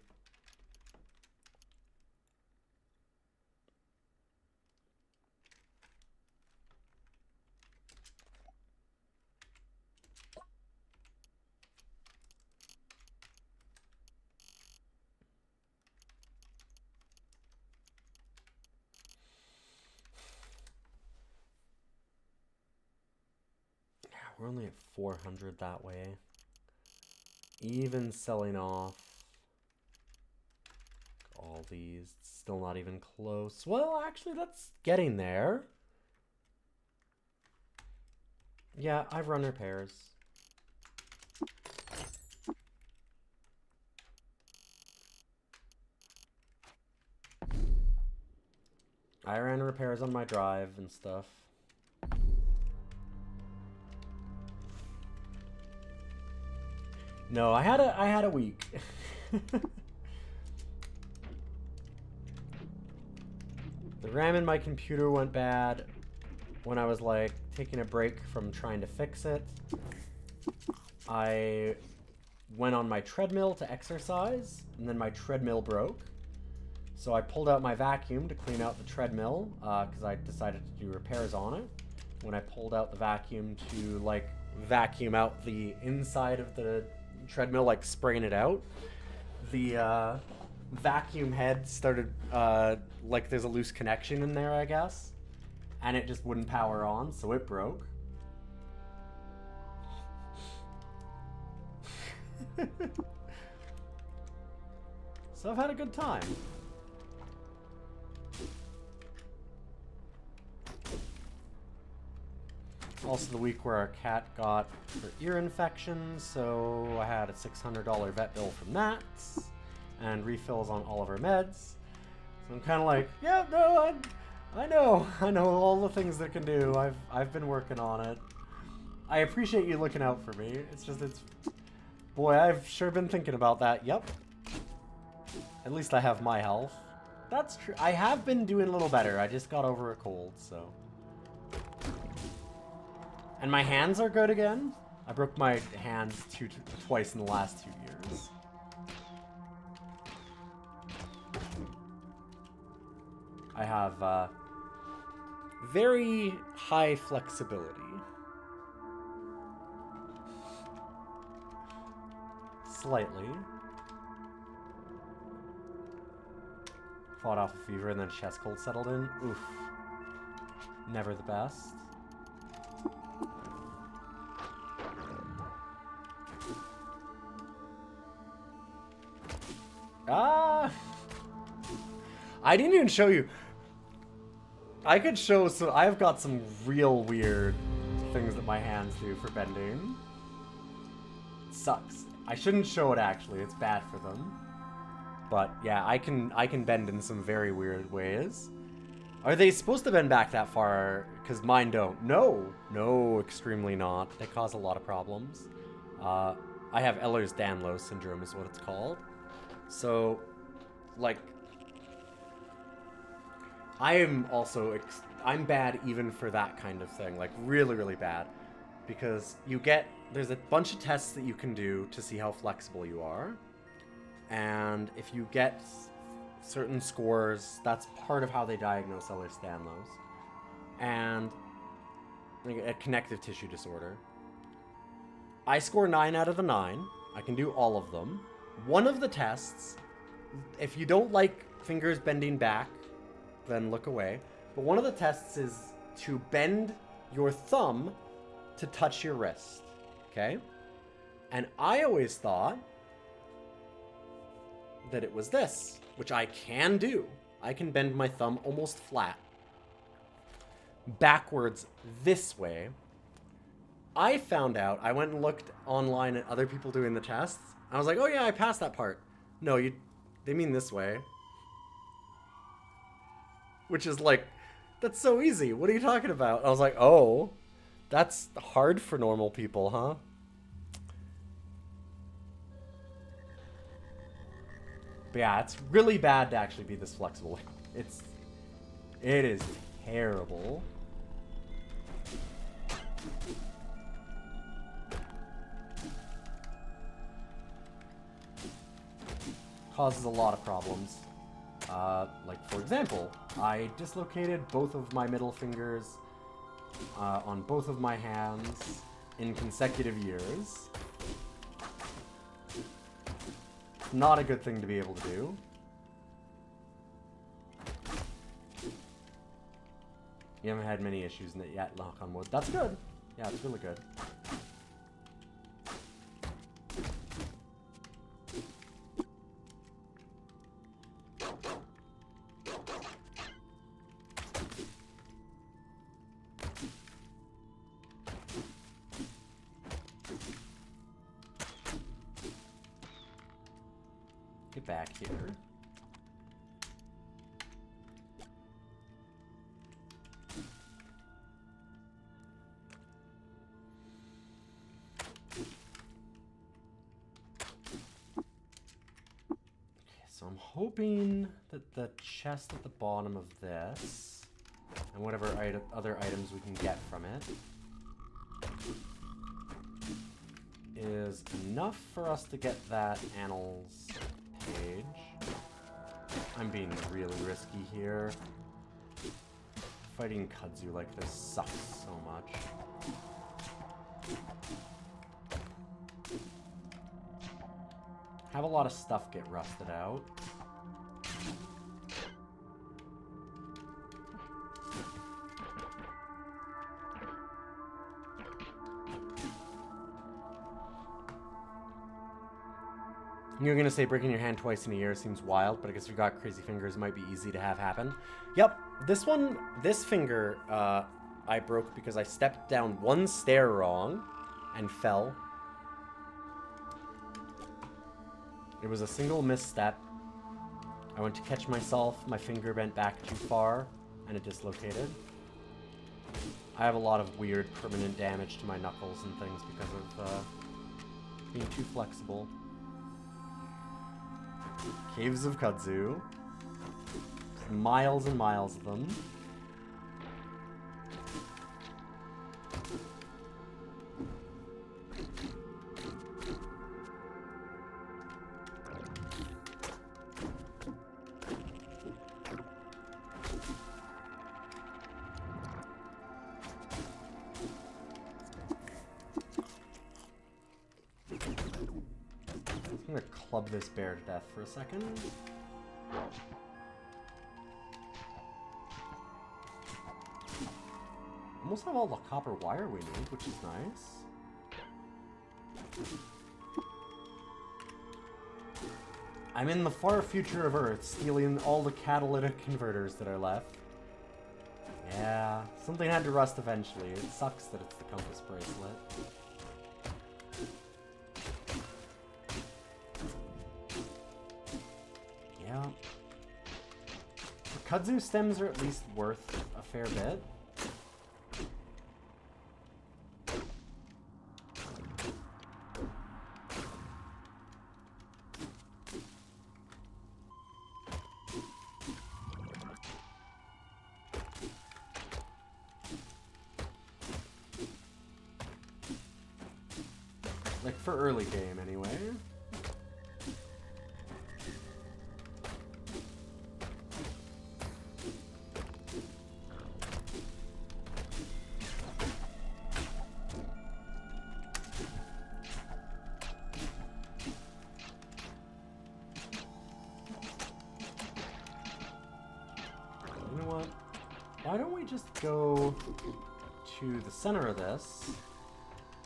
A: We're only at 400 that way. Even selling off all these, still not even close. Well, actually, that's getting there. Yeah, I've run repairs. I ran repairs on my drive and stuff. No, I had a week. The RAM in my computer went bad when I was like taking a break from trying to fix it. I went on my treadmill to exercise, and then my treadmill broke. So I pulled out my vacuum to clean out the treadmill because I decided to do repairs on it. When I pulled out the vacuum to like vacuum out the inside of the treadmill, like spraying it out, the vacuum head started like there's a loose connection in there, I guess, and it just wouldn't power on, so it broke. So I've had a good time. Also the week where our cat got her ear infection, so I had a $600 vet bill from that, and refills on all of her meds. So I'm kind of like, yeah, no, I know all the things that it can do. I've been working on it. I appreciate you looking out for me. It's just, boy, I've sure been thinking about that. Yep. At least I have my health. That's true. I have been doing a little better. I just got over a cold, so. And my hands are good again. I broke my hands twice in the last 2 years. I have very high flexibility. Slightly. fought off a fever and then chest cold settled in. Oof. Never the best. Ah! I didn't even show you. I could show some. I've got some real weird things that my hands do for bending. It sucks. I shouldn't show it actually. It's bad for them. But yeah, I can bend in some very weird ways. Are they supposed to bend back that far? Because mine don't. No, extremely not. They cause a lot of problems. I have Ehlers-Danlos syndrome is what it's called. So, like, I am also, I'm bad even for that kind of thing. Like, really, really bad. Because there's a bunch of tests that you can do to see how flexible you are. And if you get certain scores, that's part of how they diagnose Ehlers-Danlos. And a connective tissue disorder. I score 9 out of the 9. I can do all of them. One of the tests, if you don't like fingers bending back, then look away. But one of the tests is to bend your thumb to touch your wrist. Okay? And I always thought that it was this, which I can do. I can bend my thumb almost flat. Backwards this way. I found out, I went and looked online at other people doing the tests. I was like, oh yeah, I passed that part. No, they mean this way. Which is like, that's so easy. What are you talking about? I was like, oh, that's hard for normal people, huh? But yeah, it's really bad to actually be this flexible. It is terrible. Causes a lot of problems. Like, for example, I dislocated both of my middle fingers on both of my hands in consecutive years. Not a good thing to be able to do. You haven't had many issues in it yet, knock on wood. That's good. Yeah, it's really good. Get back here. So I'm hoping that the chest at the bottom of this, and whatever other items we can get from it, is enough for us to get that annals page. I'm being really risky here. Fighting kudzu like this sucks so much. Have a lot of stuff get rusted out. You're gonna say breaking your hand twice in a year seems wild, but I guess if you've got crazy fingers, it might be easy to have happen. Yep, this finger, I broke because I stepped down one stair wrong and fell. It was a single misstep. I went to catch myself, my finger bent back too far, and it dislocated. I have a lot of weird permanent damage to my knuckles and things because of being too flexible. Caves of Kudzu. Miles and miles of them. I'm gonna club this bear to death for a second. almost have all the copper wire we need, which is nice. I'm in the far future of Earth, stealing all the catalytic converters that are left. Yeah, something had to rust eventually. It sucks that it's the compass bracelet. Yeah. The kudzu stems are at least worth a fair bit. Like, for early game, anyway. You know what? Why don't we just go to the center of this,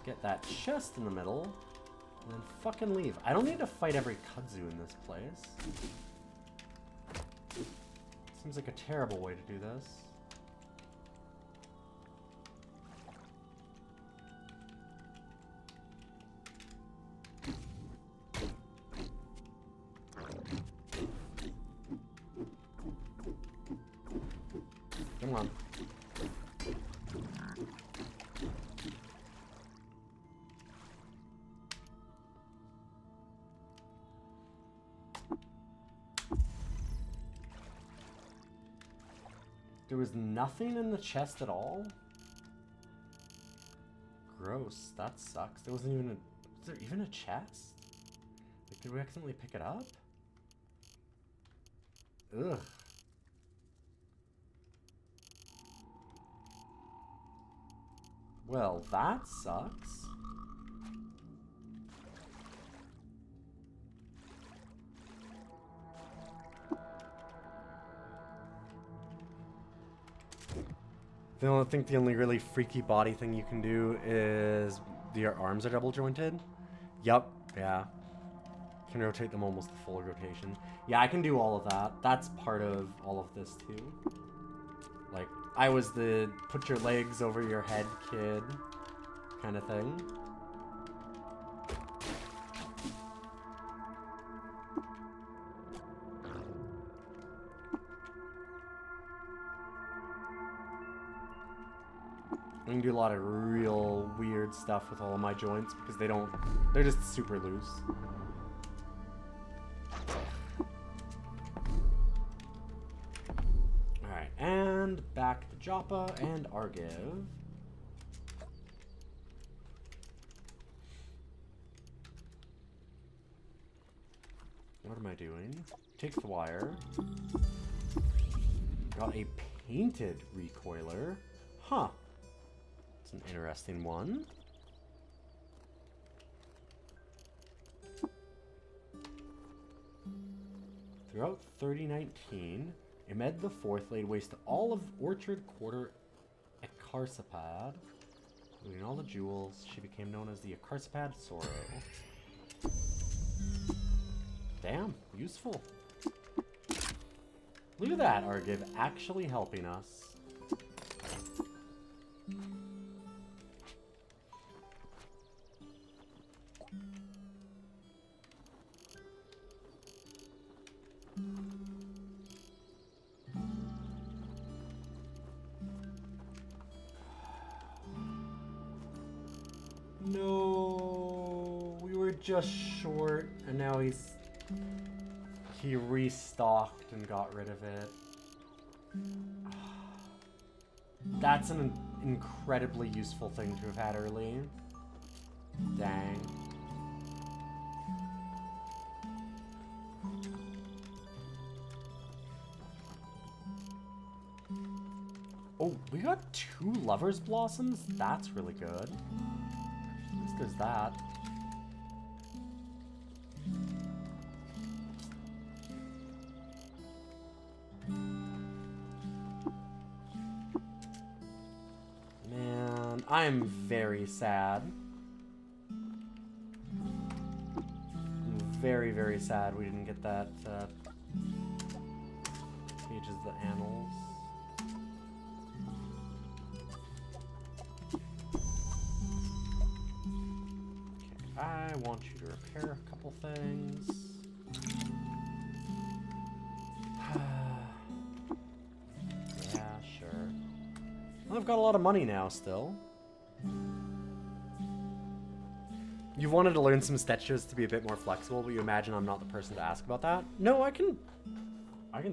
A: get that chest in the middle, and then fucking leave. I don't need to fight every kudzu in this place. Seems like a terrible way to do this. Come on. There was nothing in the chest at all? Gross. That sucks. There wasn't even a... Was there even a chest? Like, did we accidentally pick it up? Ugh. Well, that sucks. I think the only really freaky body thing you can do is your arms are double jointed. Yup, yeah. Can rotate them almost the full rotation. Yeah, I can do all of that. That's part of all of this too. Like, I was the put your legs over your head kid kind of thing. I can do a lot of real weird stuff with all of my joints because they're just super loose. Alright, and back to Joppa and Argiv. What am I doing? Take the wire. Got a painted recoiler. Huh. It's an interesting one. Throughout 3019, Imed the Fourth laid waste to all of Orchard Quarter Akarsapad. Looting all the jewels, she became known as the Akarsapad Sorrow. Damn, useful. Look at that, Argiv actually helping us. No, we were just short, and now he restocked and got rid of it. That's an incredibly useful thing to have had early. Dang. Oh, we got 2 Lover's Blossoms? That's really good. At least there's that. I am very sad. I'm very, very sad we didn't get that pages of the annals. Okay, I want you to repair a couple things. Yeah, sure. Well, I've got a lot of money now still. You've wanted to learn some stitches to be a bit more flexible, but you imagine I'm not the person to ask about that? No, I can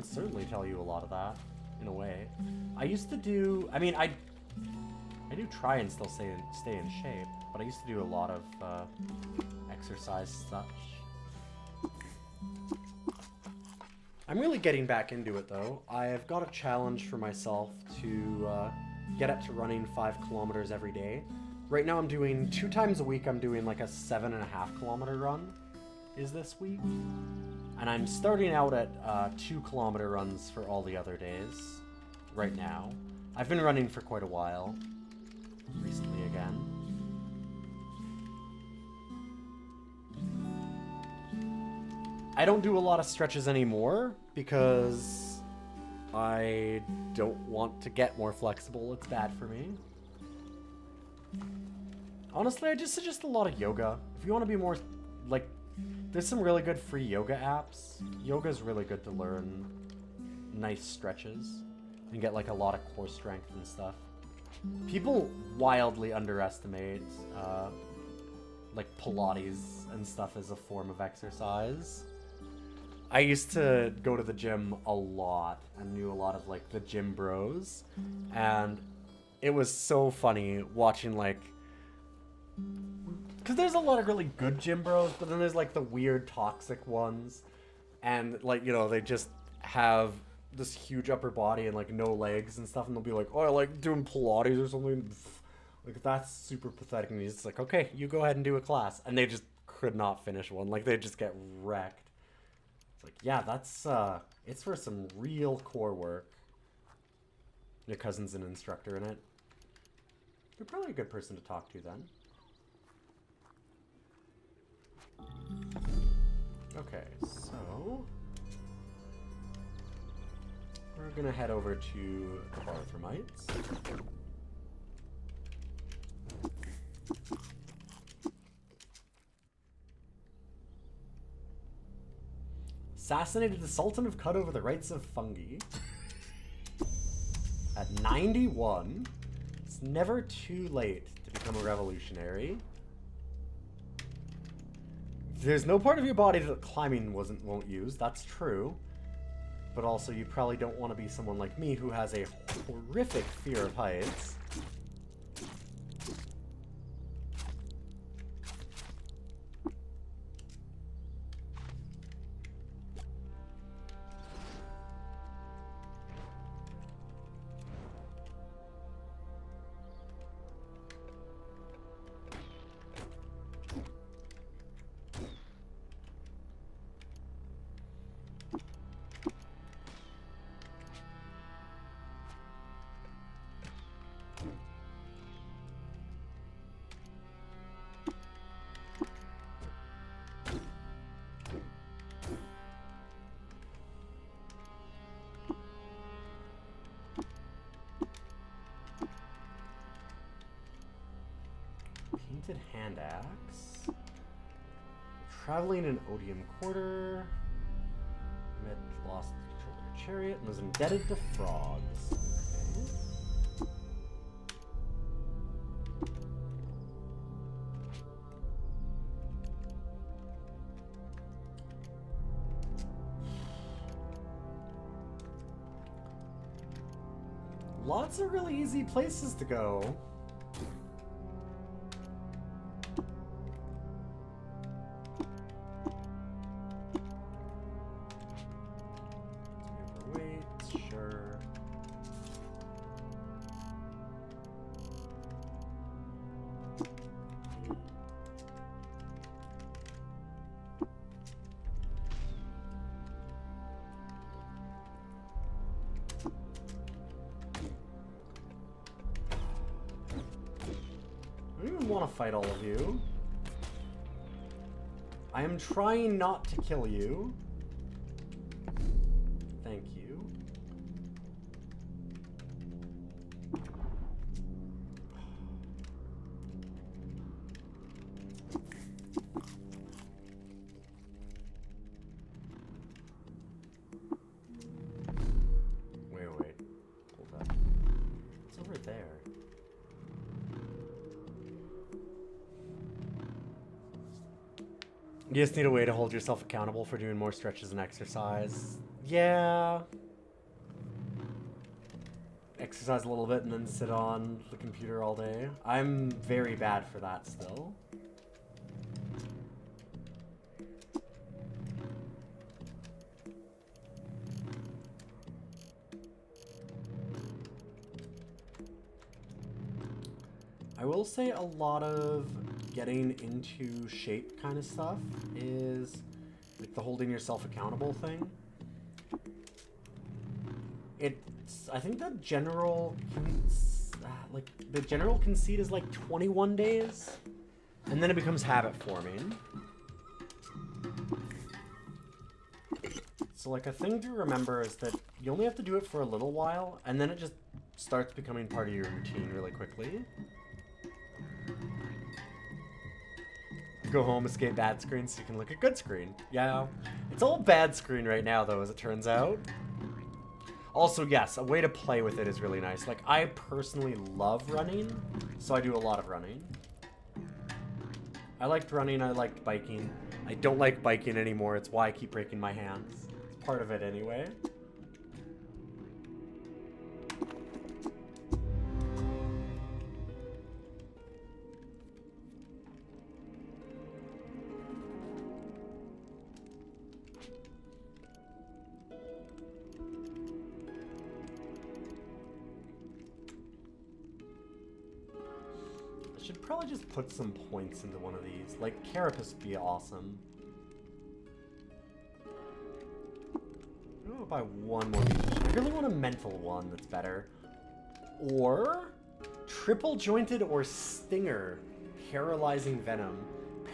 A: certainly tell you a lot of that, in a way. I used to do, I mean, I do try and still stay in shape, but I used to do a lot of exercise such. I'm really getting back into it though. I've got a challenge for myself to get up to running 5 kilometers every day. Right now I'm doing 2 times a week. I'm doing like a 7.5 kilometer run is this week. And I'm starting out at 2 kilometer runs for all the other days right now. I've been running for quite a while. Recently again. I don't do a lot of stretches anymore because I don't want to get more flexible. It's bad for me. Honestly, I just suggest a lot of yoga. If you want to be more, like, there's some really good free yoga apps. Yoga's really good to learn nice stretches and get, like, a lot of core strength and stuff. People wildly underestimate, like, Pilates and stuff as a form of exercise. I used to go to the gym a lot and knew a lot of, like, the gym bros. And it was so funny watching, like... Because there's a lot of really good gym bros, but then there's, like, the weird toxic ones. And, like, you know, they just have this huge upper body and, like, no legs and stuff. And they'll be like, oh, I like doing Pilates or something. Like, that's super pathetic. And he's just like, okay, you go ahead and do a class. And they just could not finish one. Like, they just get wrecked. It's like, yeah, that's, it's for some real core work. Your cousin's an instructor in it. You're probably a good person to talk to then. Okay, so... we're gonna head over to the Barthramites. Assassinated the Sultan of Cut over the rights of fungi. At 91. It's never too late to become a revolutionary. There's no part of your body that climbing won't use, that's true. But also you probably don't want to be someone like me who has a horrific fear of heights. Painted hand axe. Traveling in Odium Quarter. Met lost control of your chariot and was indebted to frogs. Okay. Lots of really easy places to go. I don't even want to fight all of you. I am trying not to kill you. Thank you. Wait. Hold up. It's over there. You just need a way to hold yourself accountable for doing more stretches and exercise. Yeah. Exercise a little bit and then sit on the computer all day. I'm very bad for that still. I will say a lot of getting into shape kind of stuff is like the holding yourself accountable thing. I think the general conceit is like 21 days, and then it becomes habit forming. So like a thing to remember is that you only have to do it for a little while, and then it just starts becoming part of your routine really quickly. Go home, escape bad screen so you can look at good screen. Yeah, it's all bad screen right now though, as it turns out. Also, yes, a way to play with it is really nice. Like, I personally love running, so I do a lot of running. I liked running, I liked biking. I don't like biking anymore, it's why I keep breaking my hands. It's part of it anyway. Should probably just put some points into one of these. Like, Carapace would be awesome. I don't know if I one more. I really want a mental one that's better. Or triple jointed or stinger. Paralyzing venom.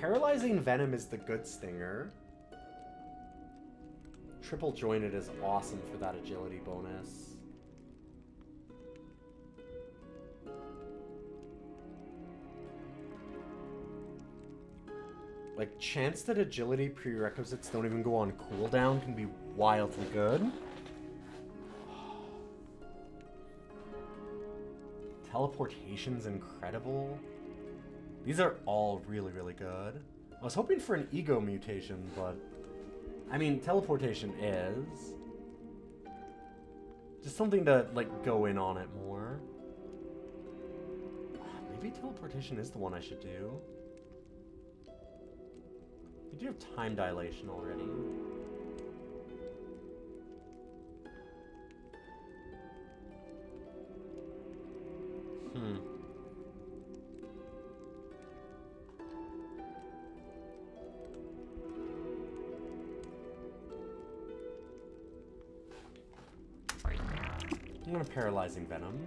A: Paralyzing venom is the good stinger. Triple jointed is awesome for that agility bonus. Like, chance that agility prerequisites don't even go on cooldown can be wildly good. Teleportation's incredible. These are all really, really good. I was hoping for an ego mutation, but... I mean, teleportation is... just something to, like, go in on it more. Maybe teleportation is the one I should do. We do have time dilation already. I'm gonna Paralyzing Venom.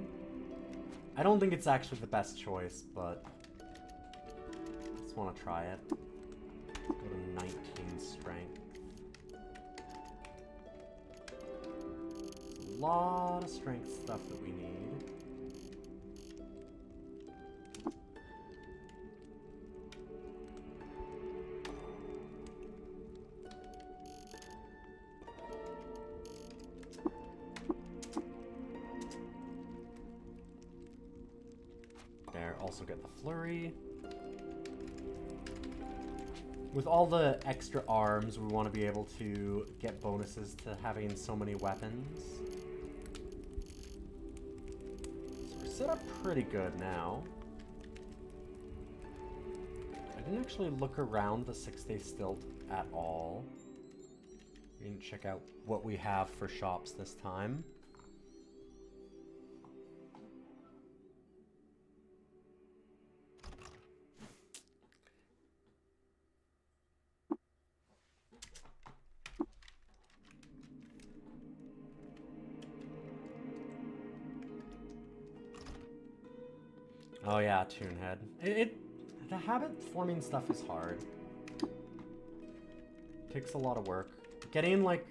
A: I don't think it's actually the best choice, but I just want to try it. Go to 19 strength. A lot of strength stuff that we need. There, also get the flurry. With all the extra arms, we want to be able to get bonuses to having so many weapons. So we're set up pretty good now. I didn't actually look around the 6-day stilt at all. We didn't check out what we have for shops this time. Oh yeah, Toonhead. The habit forming stuff is hard. Takes a lot of work. Getting like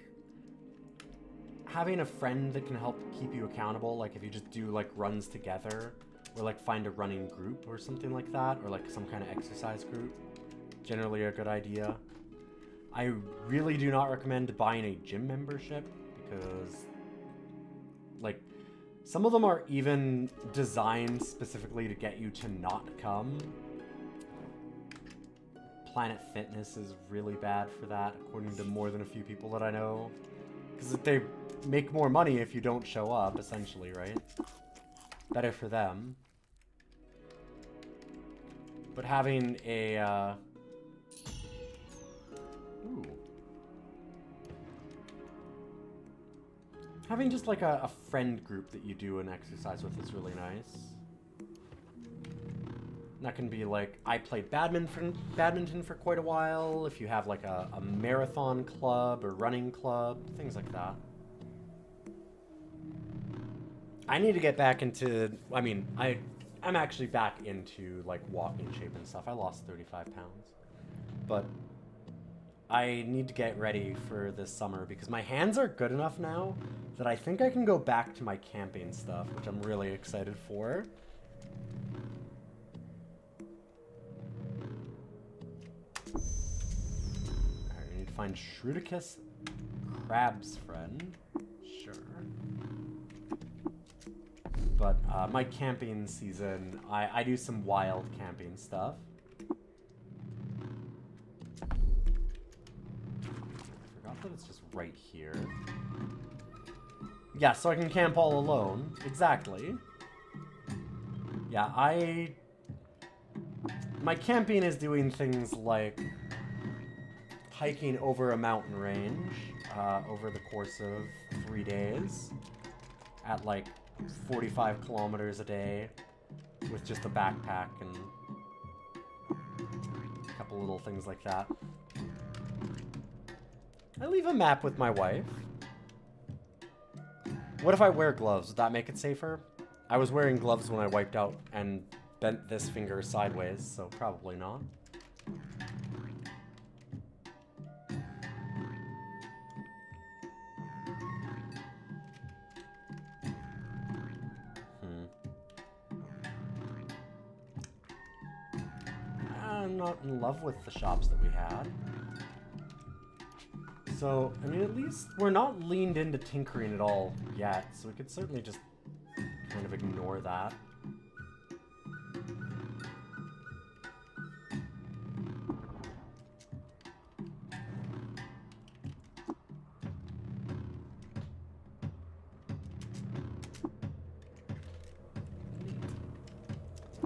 A: having a friend that can help keep you accountable, like if you just do like runs together, or like find a running group or something like that, or like some kind of exercise group. Generally a good idea. I really do not recommend buying a gym membership because like some of them are even designed specifically to get you to not come. Planet Fitness is really bad for that, according to more than a few people that I know. Because they make more money if you don't show up, essentially, right? Better for them. But having a, ooh. Having just like a friend group that you do an exercise with is really nice. That can be like, I played badminton for quite a while, if you have like a marathon club or running club, things like that. I need to get back into, I mean, I'm actually back into like walking shape and stuff. I lost 35 pounds. But I need to get ready for this summer because my hands are good enough now that I think I can go back to my camping stuff, which I'm really excited for. Alright, we need to find Shrudicus Crab's friend. Sure. But my camping season, I do some wild camping stuff. I forgot that it's just right here. Yeah, so I can camp all alone. Exactly. Yeah, my camping is doing things like hiking over a mountain range over the course of 3 days at like 45 kilometers a day with just a backpack and a couple little things like that. I leave a map with my wife. What if I wear gloves? Would that make it safer? I was wearing gloves when I wiped out and bent this finger sideways, so probably not. I'm not in love with the shops that we had. So, I mean, at least we're not leaned into tinkering at all yet, so we could certainly just kind of ignore that.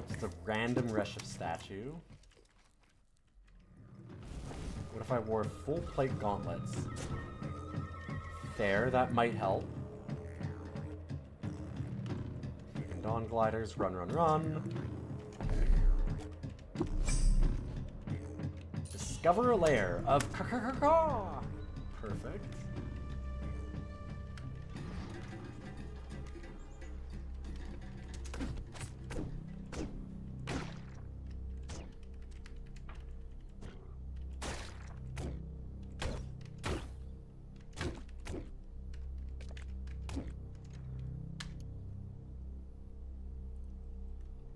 A: Just a random rush of statue. What if I wore full plate gauntlets? There, that might help. Freaking dawn gliders, run, run, run. Discover a lair of ka-ka-ka-ka. Perfect.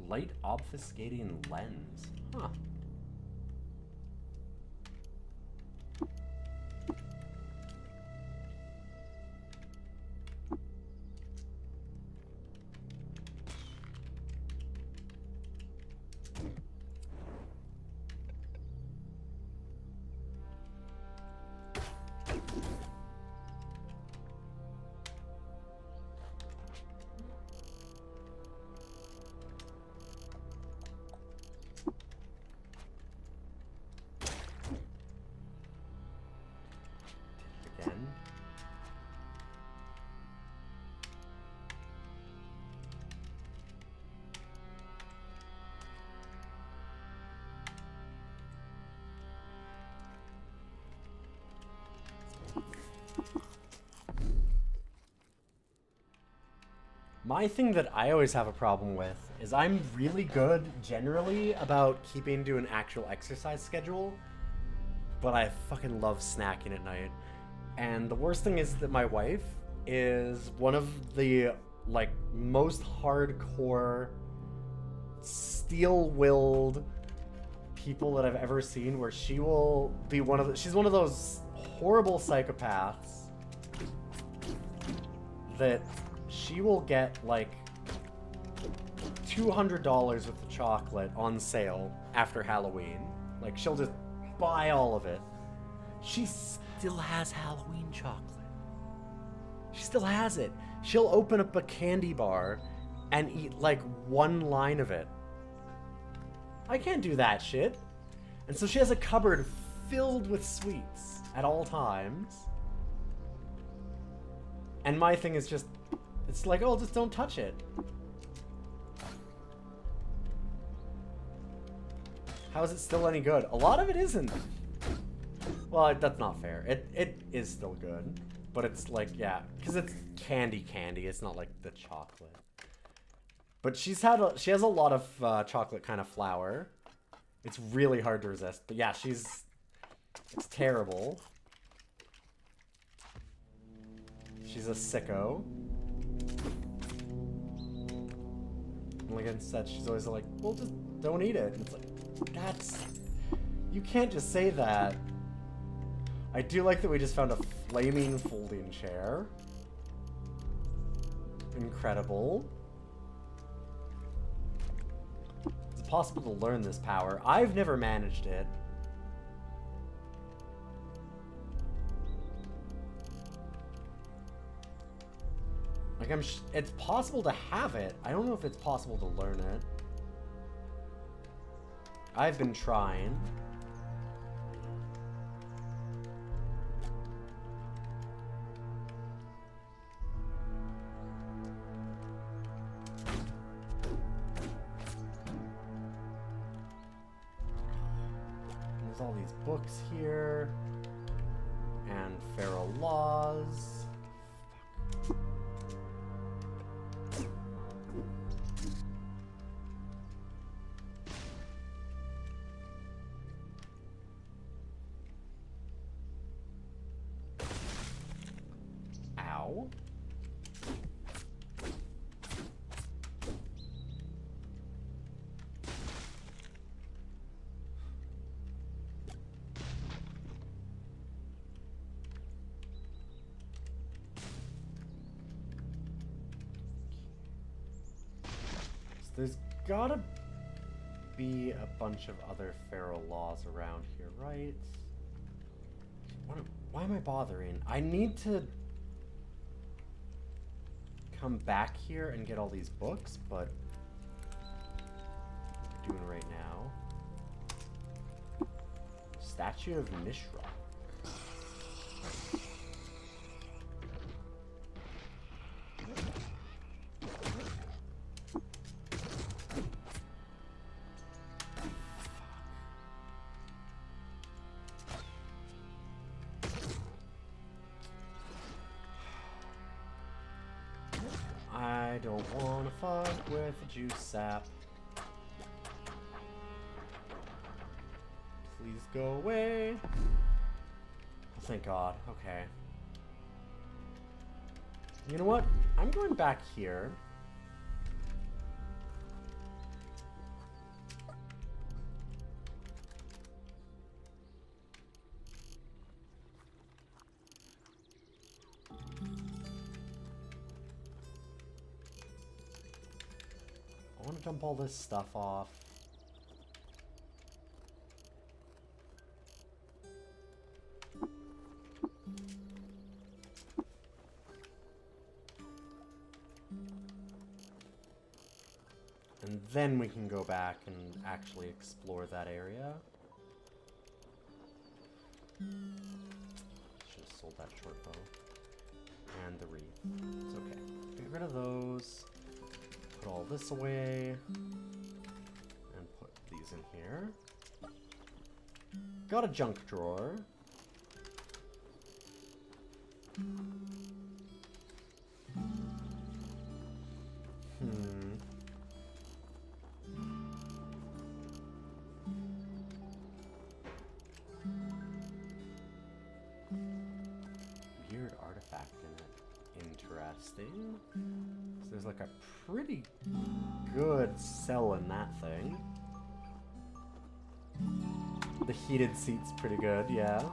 A: Light obfuscating lens. Huh. Again. My thing that I always have a problem with is I'm really good generally about keeping to an actual exercise schedule, but I fucking love snacking at night. And the worst thing is that my wife is one of the like most hardcore, steel-willed people that I've ever seen, where she will be she's one of those horrible psychopaths that she will get like $200 worth of chocolate on sale after Halloween. Like, she'll just buy all of it. She still has Halloween chocolate. She still has it. She'll open up a candy bar and eat like one line of it. I can't do that shit. And so she has a cupboard filled with sweets at all times. And my thing is just, it's like, oh, just don't touch it. How is it still any good? A lot of it isn't. Well, that's not fair. It is still good. But it's like, yeah, because it's candy. It's not like the chocolate. But she has a lot of chocolate kind of flour. It's really hard to resist. But yeah, it's terrible. She's a sicko. And like I said, she's always like, well, just don't eat it. And it's like, you can't just say that. I do like that we just found a flaming folding chair. Incredible. Is it possible to learn this power? I've never managed it. Like, it's possible to have it. I don't know if it's possible to learn it. I've been trying. There's all these books here. And feral laws. Ow. So there's gotta be a bunch of other feral laws around here, right? Why am I bothering? I need to come back here and get all these books, but what we're doing right now. Statue of Mishra. I don't want to fuck with the juice sap. Please go away. Oh, thank God. Okay. You know what? I'm going back here. I want to dump all this stuff off. And then we can go back and actually explore that area. Should have sold that short bow. And the wreath. It's okay. Get rid of those. Put all this away. And put these in here. Got a junk drawer. interesting. So there's like a pretty good cell in that thing. The heated seat's pretty good, yeah.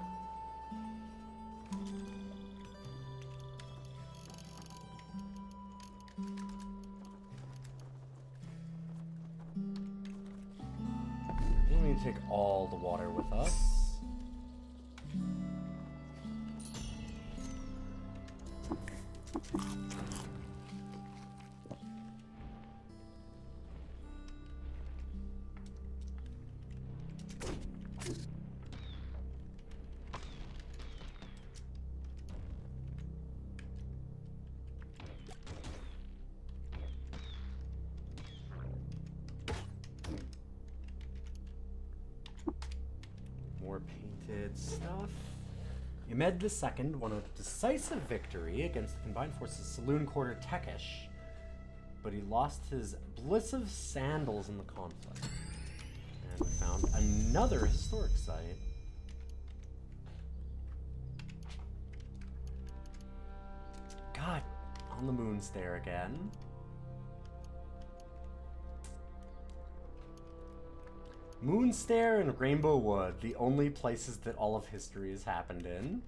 A: We need to take all the water with us. More painted stuff. Imed II won a decisive victory against the combined forces of Saloon Quarter Tekish, but he lost his Bliss of Sandals in the conflict. And we found another historic site. God, on the Moonstair again. Moonstair and Rainbow Wood, the only places that all of history has happened in.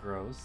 A: Gross.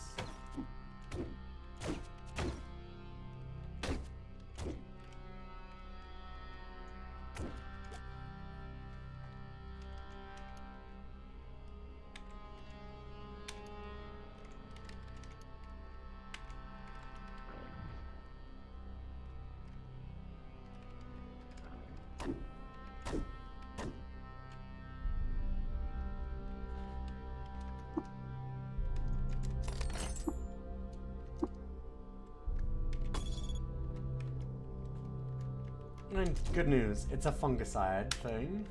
A: And good news, it's a fungicide thing.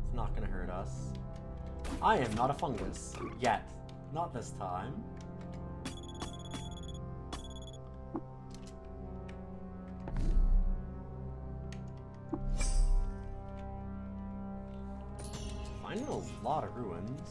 A: It's not gonna hurt us. I am not a fungus. Yet. Not this time. Finding a lot of ruins.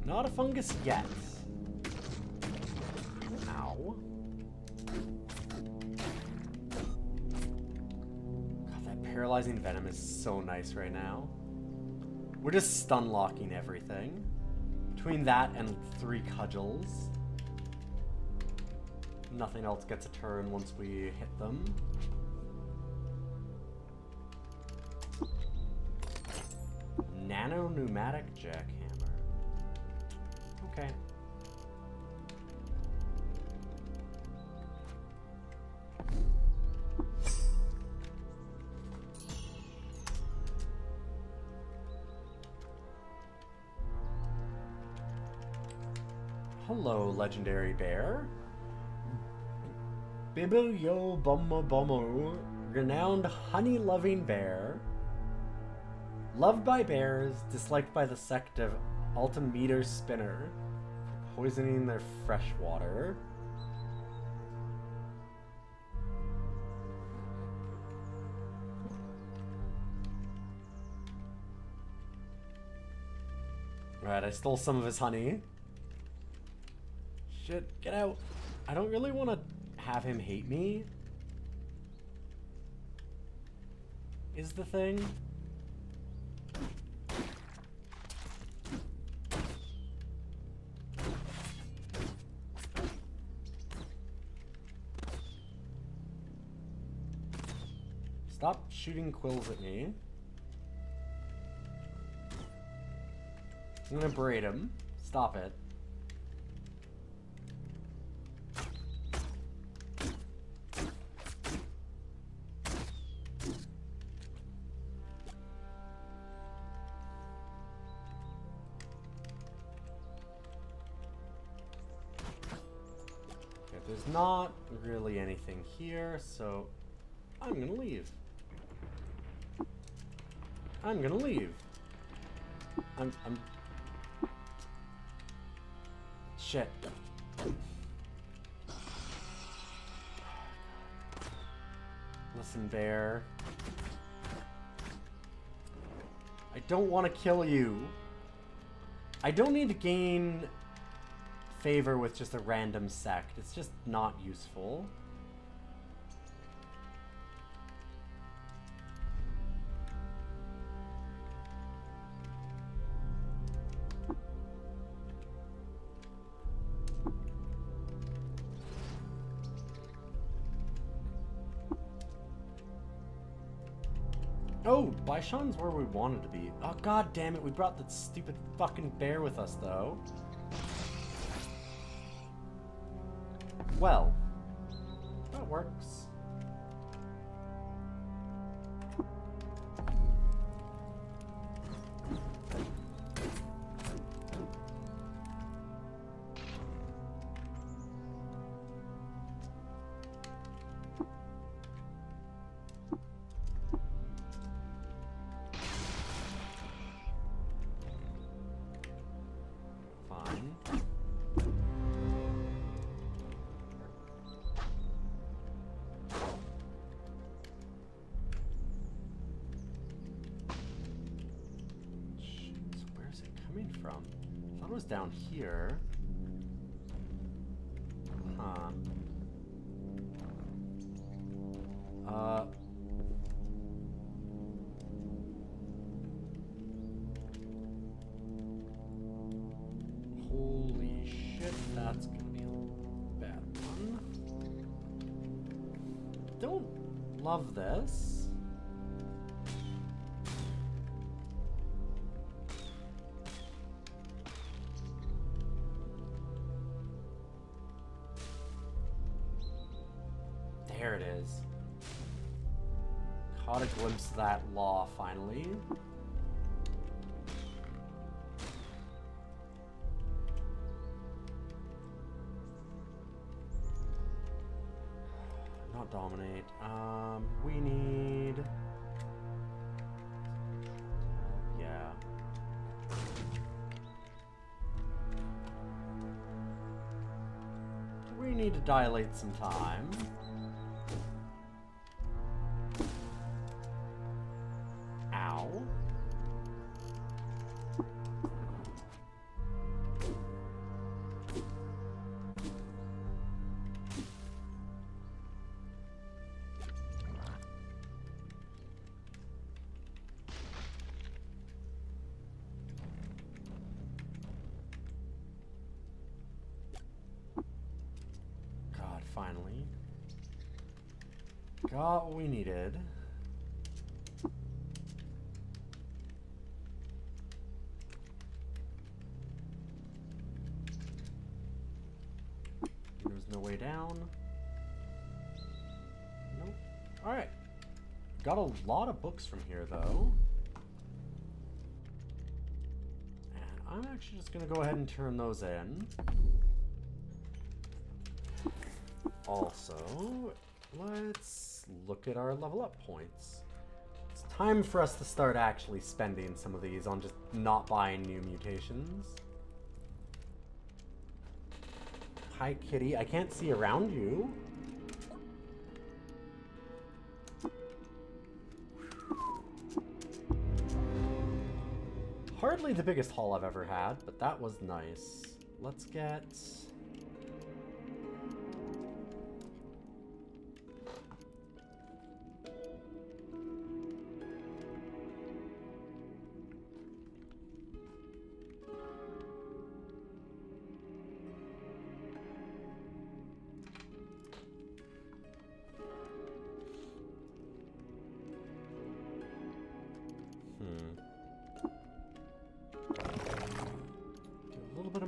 A: Not a fungus yet. Ow. God, that paralyzing venom is so nice right now. We're just stun locking everything. Between that and 3 cudgels. Nothing else gets a turn once we hit them. Nano pneumatic jackhammer. Okay. Hello, legendary bear. Bibu yo bomo bomo, renowned honey-loving bear. Loved by bears, disliked by the sect of Altimeter Spinner, poisoning their fresh water. Right, I stole some of his honey. Shit, get out. I don't really want to have him hate me. Is the thing. Stop shooting quills at me. I'm gonna berate him. Stop it. There's not really anything here, so I'm gonna leave. I'm gonna leave. I'm... Shit. Listen, bear. I don't want to kill you. I don't need to gain favor with just a random sect. It's just not useful. Oh, Baishan's where we wanted to be. Oh, god damn it, we brought that stupid fucking bear with us, though. Well, that works. From? I thought it was down here. Huh. Holy shit, that's gonna be a bad one. Don't love this. There it is. Caught a glimpse of that law, finally. Not dominate. We need... Yeah. We need to dilate some time. Finally. Got what we needed. There's no way down. Nope. Alright. Got a lot of books from here, though. And I'm actually just going to go ahead and turn those in. Also, let's look at our level up points. It's time for us to start actually spending some of these on just not buying new mutations. Hi, kitty. I can't see around you. Hardly the biggest haul I've ever had, but that was nice. Let's get...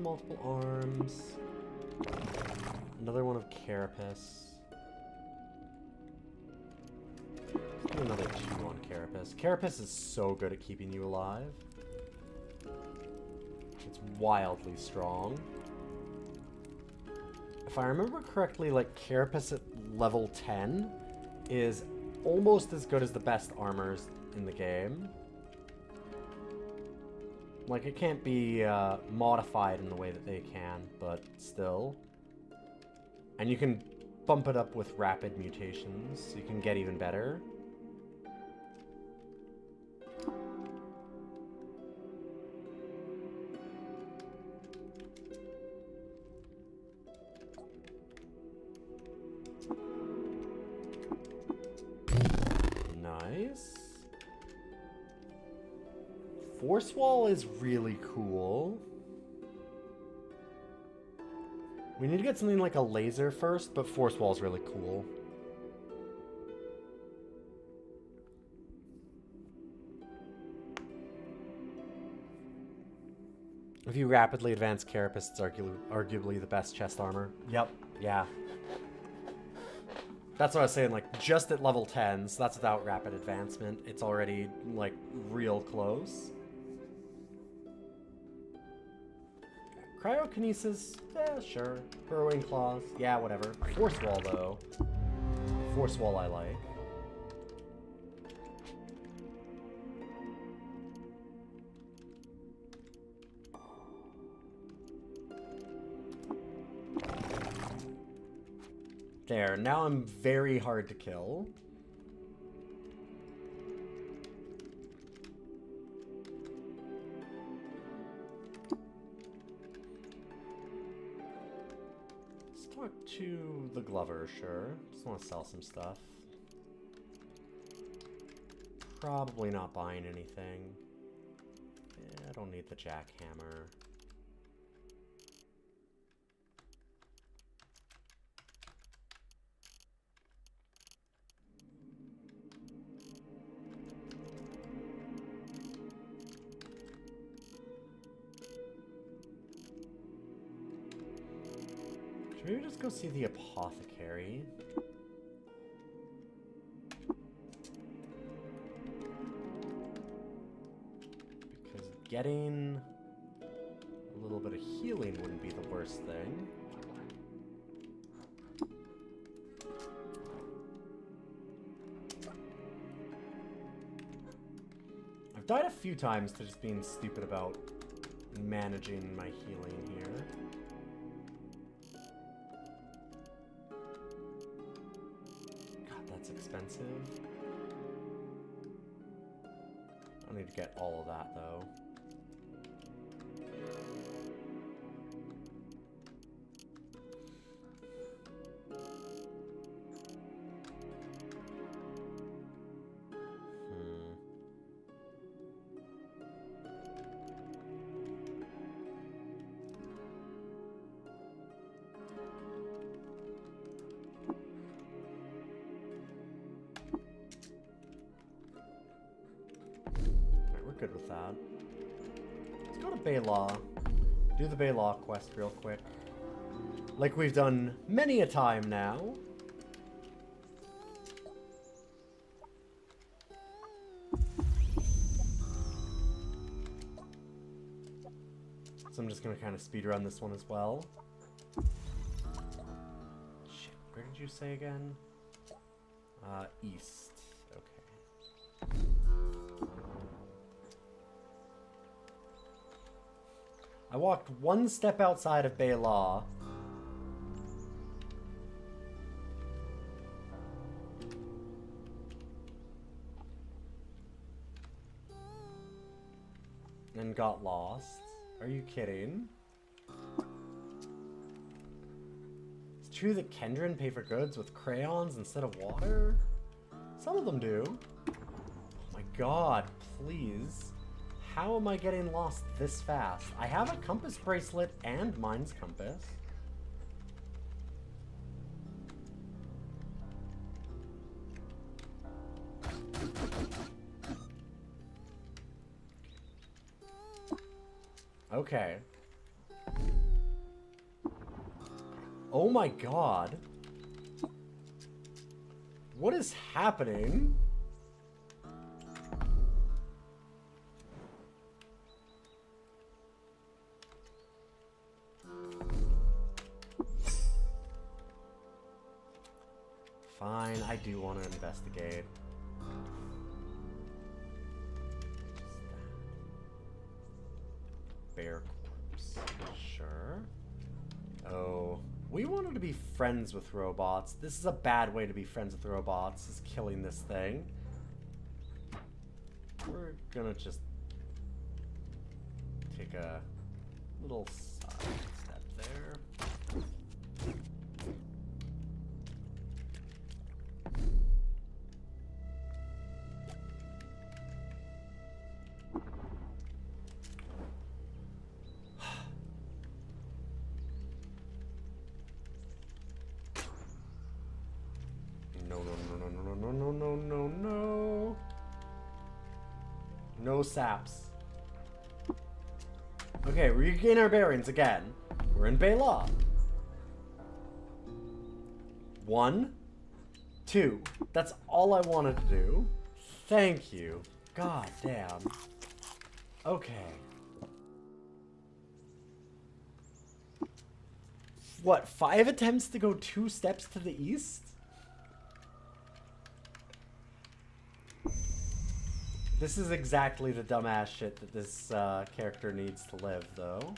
A: multiple arms. Another one of Carapace. Let's do another 2 on Carapace. Carapace is so good at keeping you alive. It's wildly strong. if I remember correctly, like, Carapace at level 10 is almost as good as the best armors in the game. Like, it can't be modified in the way that they can, but still. And you can bump it up with rapid mutations, so you can get even better. Nice. Force Wall is really cool. We need to get something like a laser first, but Force Wall is really cool. If you rapidly advance Carapace, it's arguably the best chest armor. Yep, yeah. That's what I was saying, like, just at level 10, so that's without rapid advancement. It's already, like, real close. Cryokinesis, yeah, sure. Burrowing Claws, yeah, whatever. Force Wall, though. Force Wall I like. There, now I'm very hard to kill. Let's talk to the Glover, sure. Just want to sell some stuff. Probably not buying anything. Yeah, I don't need the jackhammer. Maybe just go see the apothecary. Because getting a little bit of healing wouldn't be the worst thing. I've died a few times to just being stupid about managing my healing here. Expensive. I need to get all of that though. Good with that. Let's go to Baylaw. Do the Baylaw quest real quick. Like we've done many a time now. So I'm just gonna kind of speedrun this one as well. Shit, where did you say again? East. Okay. I walked one step outside of Baylaw. And got lost. Are you kidding? It's true that Kendron pay for goods with crayons instead of water? Some of them do. Oh my god, please. How am I getting lost this fast? I have a compass bracelet and mine's compass. Okay. Oh my god. What is happening? Fine, I do want to investigate. Bear corpse. Sure. Oh, we wanted to be friends with robots. This is a bad way to be friends with robots, is killing this thing. We're gonna just take a little side step there. No. No saps. Okay, regain our bearings again. We're in Baylaw. 1, 2. That's all I wanted to do. Thank you. God damn. Okay. What, 5 attempts to go 2 steps to the east? This is exactly the dumbass shit that this character needs to live, though.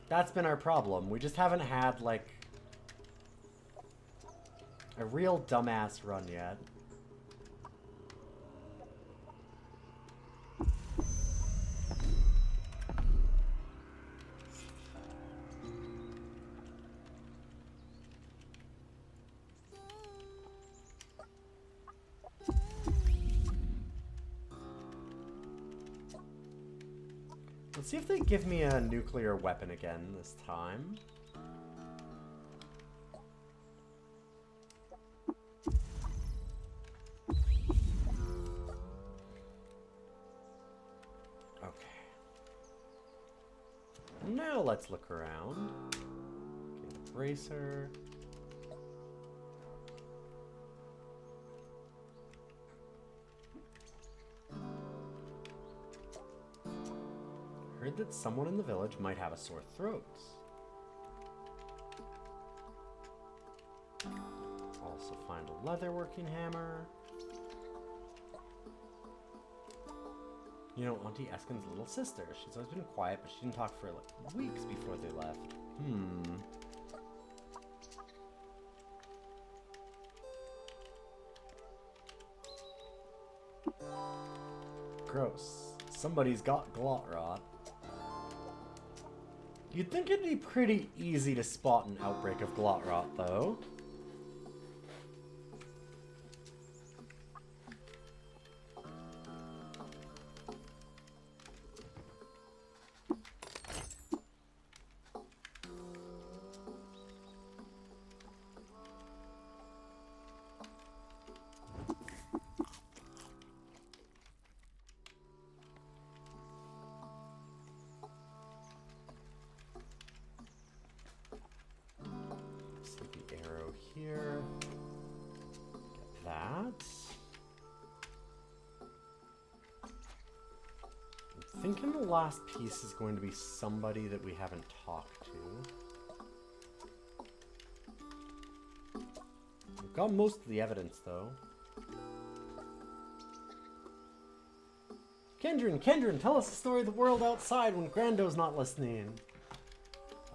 A: That's been our problem. We just haven't had, like, a real dumbass run yet. Let's see if they give me a nuclear weapon again this time. Okay. Now let's look around. Get a bracer. Heard that someone in the village might have a sore throat. Also find a leatherworking hammer. You know, Auntie Eskin's little sister. She's always been quiet, but she didn't talk for like weeks before they left. Gross. Somebody's got glot rot. You'd think it'd be pretty easy to spot an outbreak of glot rot, though. Here. Get that. I'm thinking the last piece is going to be somebody that we haven't talked to. We've got most of the evidence, though. Kendrin, tell us the story of the world outside when Grando's not listening.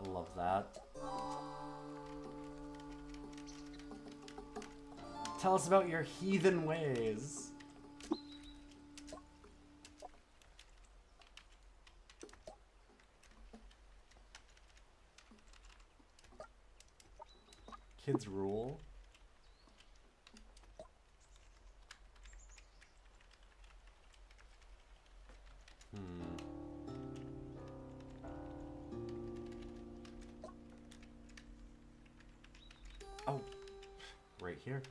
A: I love that. Tell us about your heathen ways. Kids rule. Oh, right here.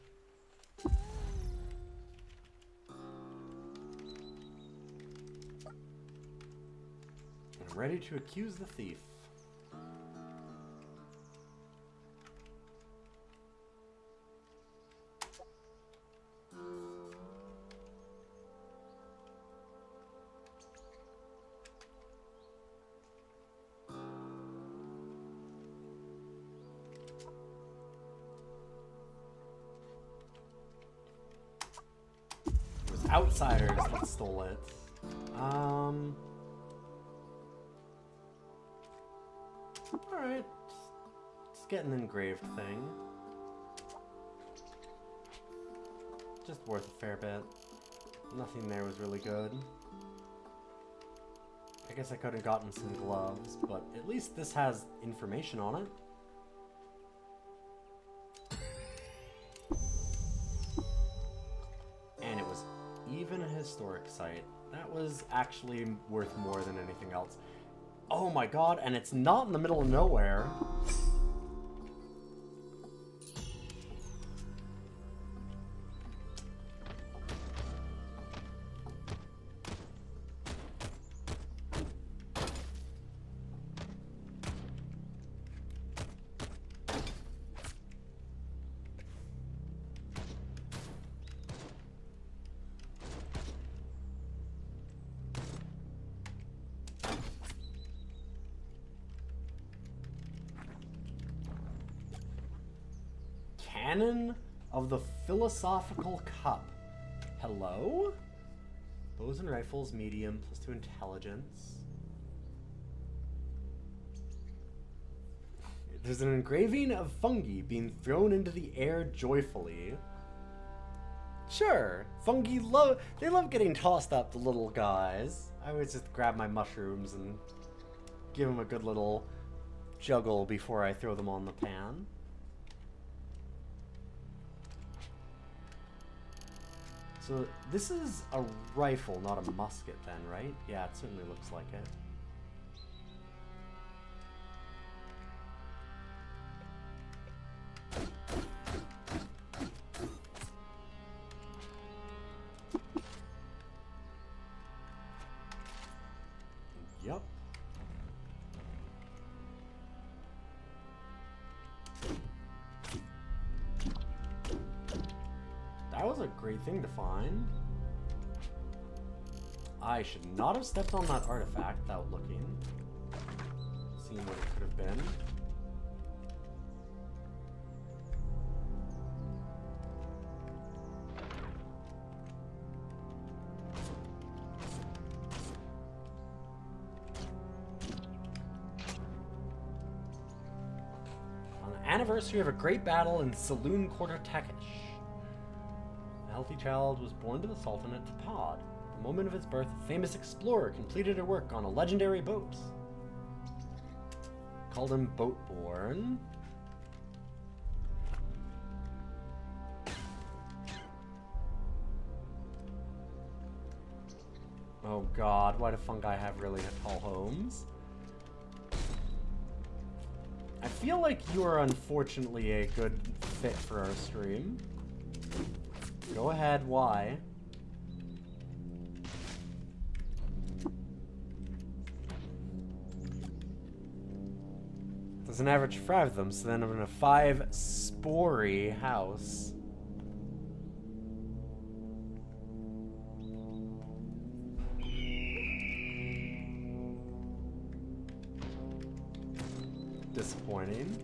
A: Ready to accuse the thief. outsiders that stole it. Alright. Let's get an engraved thing. Just worth a fair bit. Nothing there was really good. I guess I could have gotten some gloves, but at least this has information on it. And it was even a historic site. That was actually worth more than anything else. Oh my god, and it's not in the middle of nowhere. Canon of the Philosophical Cup. Hello? Bows and rifles, medium, +2 intelligence. There's an engraving of fungi being thrown into the air joyfully. Sure, fungi they love getting tossed up, the little guys. I always just grab my mushrooms and give them a good little juggle before I throw them on the pan. So this is a rifle, not a musket then, right? Yeah, it certainly looks like it. Yep. That was a great thing to find. I should not have stepped on that artifact without looking. Seeing what it could have been. On the anniversary of a great battle in Saloon Quarter Tekish. A healthy child was born to the Sultanate Tapad. At the moment of its birth, a famous explorer completed her work on a legendary boat. Called him Boatborn. Oh god, why do fungi have really tall homes? I feel like you are unfortunately a good fit for our stream. Go ahead, why? There's an average of 5 of them, so then I'm in a 5-spory house. Disappointing.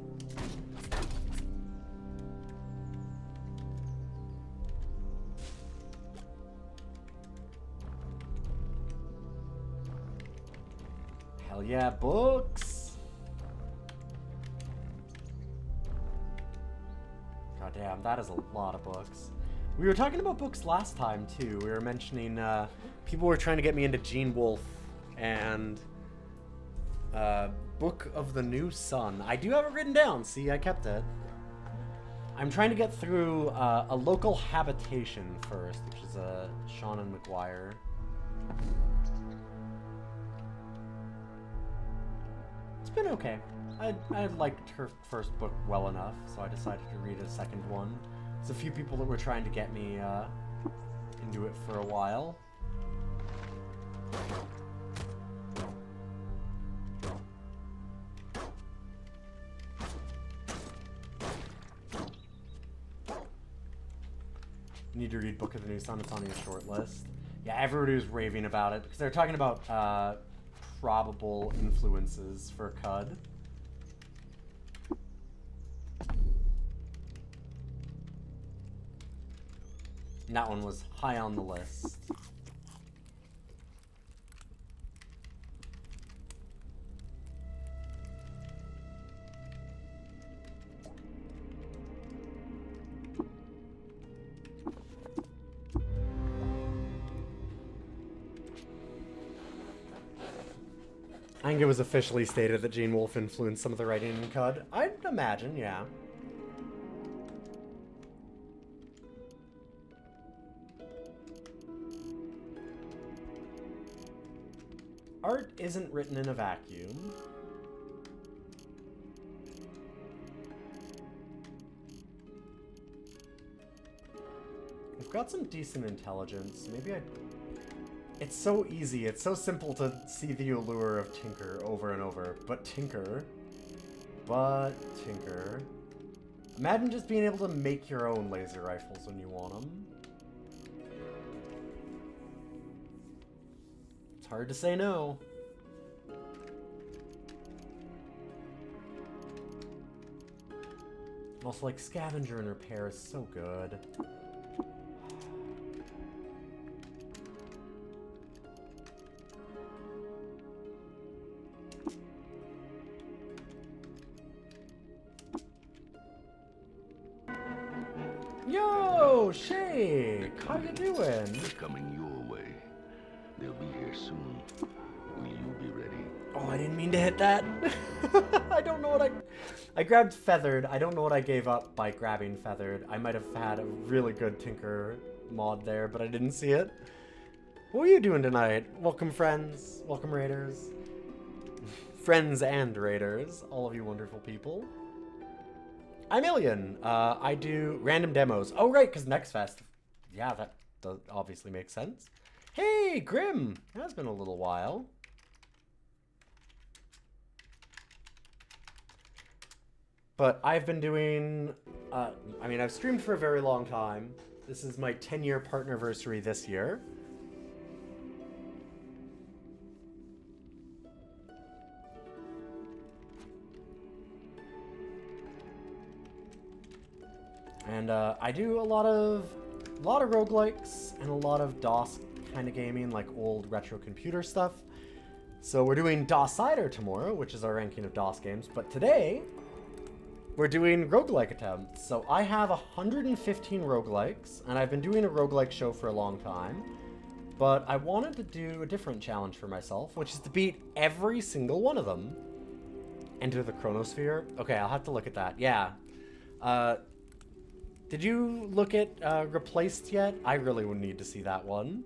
A: Hell yeah, books! God damn, that is a lot of books. We were talking about books last time, too. We were mentioning, people were trying to get me into Gene Wolfe and, Book of the New Sun. I do have it written down. See, I kept it. I'm trying to get through a local habitation first, which is Sean and McGuire. It's been okay. I liked her first book well enough, so I decided to read a second one. There's a few people that were trying to get me into it for a while. Need to read Book of the New Sun. It's on your short list. Yeah, everybody was raving about it because they're talking about probable influences for Cud. That one was high on the list. I think it was officially stated that Gene Wolfe influenced some of the writing in CUD. I'd imagine, yeah. Art isn't written in a vacuum. We've got some decent intelligence. Maybe I... It's so easy, it's so simple to see the allure of Tinker over and over. But Tinker. Imagine just being able to make your own laser rifles when you want them. It's hard to say no. Also, like, scavenger and repair is so good. Yo, Shake! How you doing?
B: They're coming your way. They'll be here soon. Will you be ready?
A: Oh, I didn't mean to hit that. I don't know what I grabbed Feathered. I don't know what I gave up by grabbing Feathered. I might have had a really good Tinker mod there, but I didn't see it. What are you doing tonight? Welcome, friends. Welcome, Raiders. Friends and Raiders. All of you wonderful people. I'm Alien. I do random demos. Oh, right, because Next Fest. Yeah, that does obviously makes sense. Hey, Grim. It has been a little while. But I've been doing... I mean, I've streamed for a very long time. This is my 10-year partnerversary this year. And I do a lot of roguelikes and a lot of DOS kind of gaming, like old retro computer stuff. So we're doing DOS-Cider tomorrow, which is our ranking of DOS games. But today, we're doing roguelike attempts. So I have 115 roguelikes, and I've been doing a roguelike show for a long time. But I wanted to do a different challenge for myself, which is to beat every single one of them. Enter the Chronosphere. Okay, I'll have to look at that. Yeah. Did you look at Replaced yet? I really would need to see that one.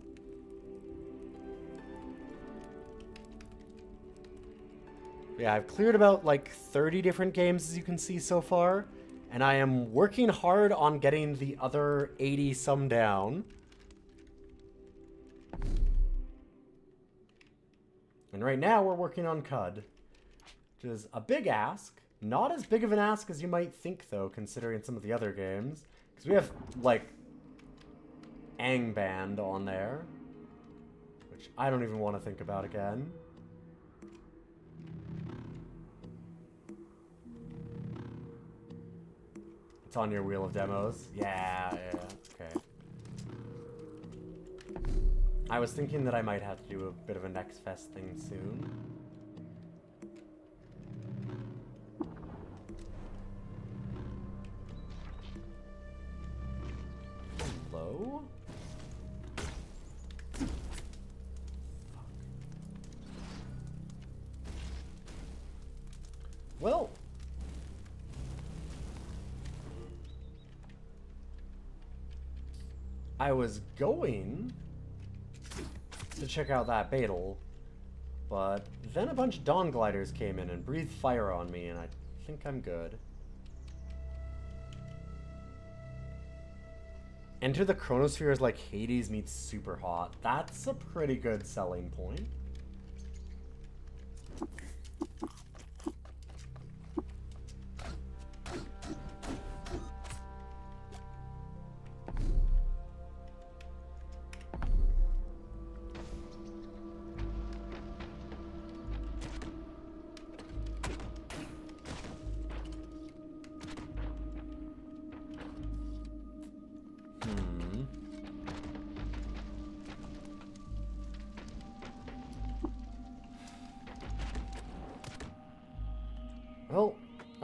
A: Yeah, I've cleared about like 30 different games, as you can see so far. And I am working hard on getting the other 80 some down. And right now we're working on CUD, which is a big ask. Not as big of an ask as you might think, though, considering some of the other games. Because we have, like, Angband on there, which I don't even want to think about again. It's on your wheel of demos. Yeah, okay. I was thinking that I might have to do a bit of a Next Fest thing soon. Hello? Well, I was going to check out that Beetle, but then a bunch of Dawn Gliders came in and breathed fire on me, and I think I'm good. Enter the Chronosphere is like Hades meets Super Hot. That's a pretty good selling point.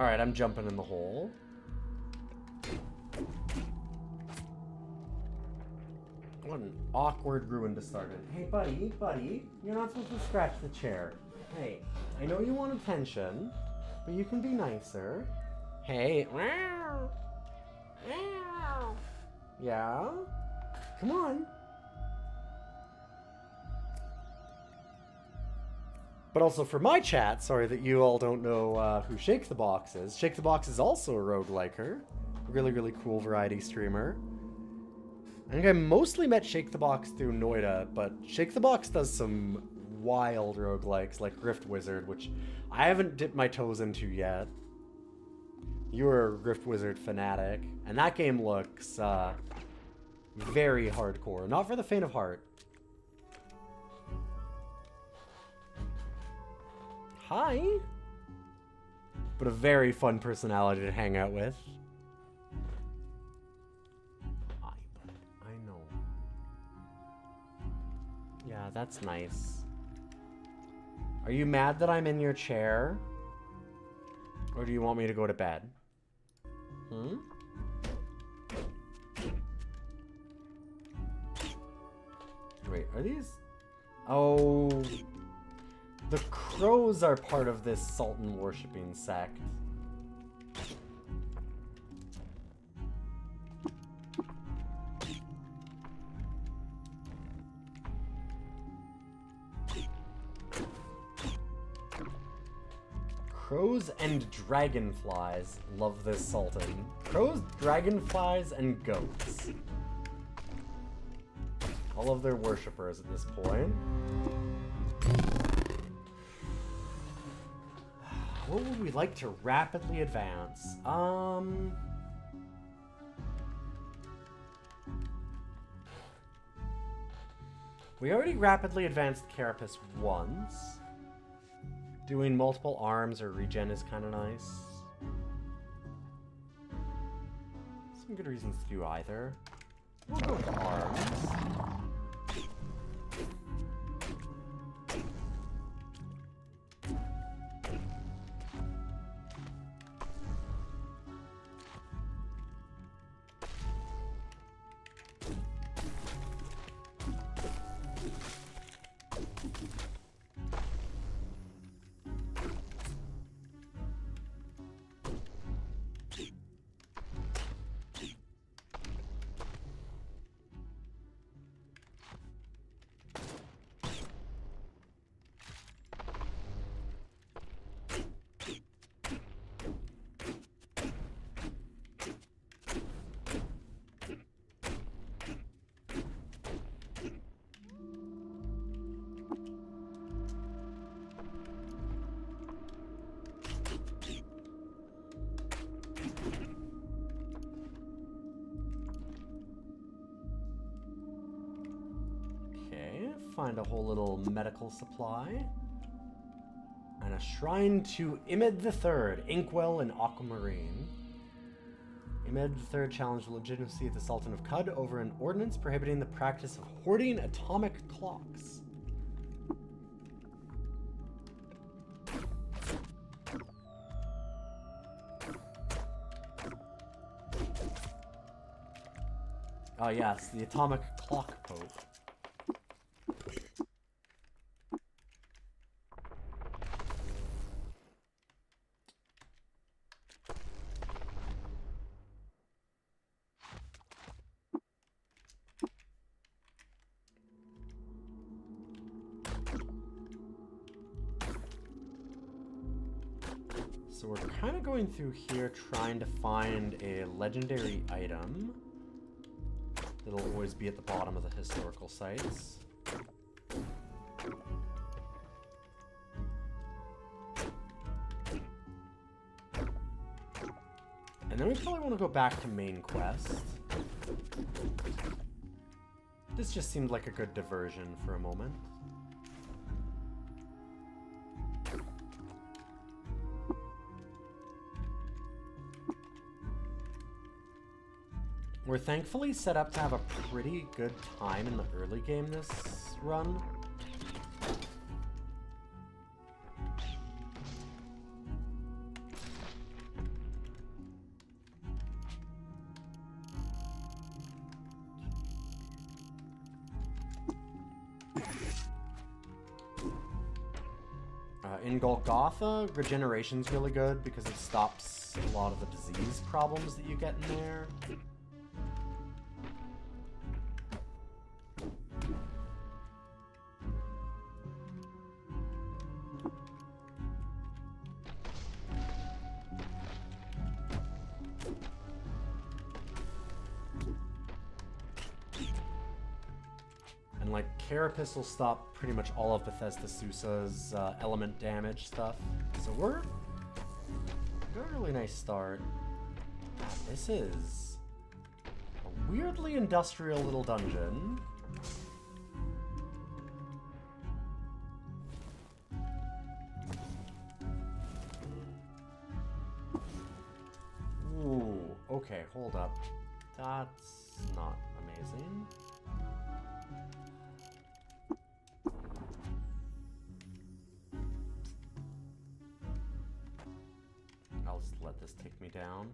A: Alright, I'm jumping in the hole. What an awkward ruin to start in. Hey, buddy, you're not supposed to scratch the chair. Hey, I know you want attention, but you can be nicer. Hey. Yeah? Come on. But also for my chat, sorry that you all don't know who Shake the Box is. Shake the Box is also a rogueliker. Really, really cool variety streamer. I think I mostly met Shake the Box through Noida, but Shake the Box does some wild roguelikes like Rift Wizard, which I haven't dipped my toes into yet. You're a Rift Wizard fanatic, and that game looks very hardcore. Not for the faint of heart. Hi! But a very fun personality to hang out with. Hi, bud. I know. Yeah, that's nice. Are you mad that I'm in your chair? Or do you want me to go to bed? Hmm? Wait, are these... Oh... The crows are part of this Sultan worshipping sect. Crows and dragonflies love this Sultan. Crows, dragonflies, and goats. All of their worshippers at this point. What would we like to rapidly advance? We already rapidly advanced Carapace once. Doing multiple arms or regen is kind of nice. Some good reasons to do either. We'll go with arms. Find a whole little medical supply. And a shrine to Imid III, Inkwell and Aquamarine. Imid III challenged the legitimacy of the Sultan of Qud over an ordinance prohibiting the practice of hoarding atomic clocks. Oh yes, the atomic clock pope. So we're kind of going through here trying to find a legendary item that'll always be at the bottom of the historical sites. And then we probably want to go back to main quest. This just seemed like a good diversion for a moment. We're thankfully set up to have a pretty good time in the early game this run. in Golgotha, regeneration's really good because it stops a lot of the disease problems that you get in there. And like Carapace will stop pretty much all of Bethesda Sousa's element damage stuff. So we're got a really nice start. God, this is a weirdly industrial little dungeon. Ooh, okay, hold up. That's not amazing. I'll just let this take me down.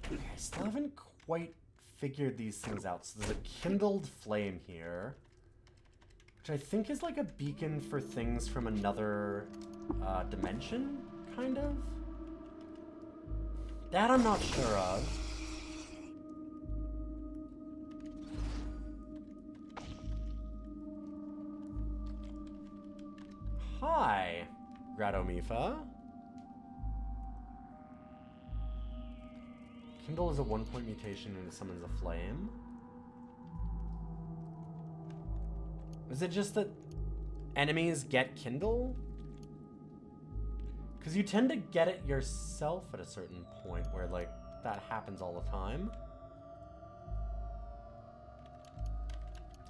A: Okay, I still haven't quite figured these things out. So there's a kindled flame here, which I think is like a beacon for things from another dimension, kind of. That I'm not sure of. Hi, Gradomifa. Kindle is a 1-point mutation and it summons a flame. Is it just that enemies get Kindle? Because you tend to get it yourself at a certain point where, like, that happens all the time.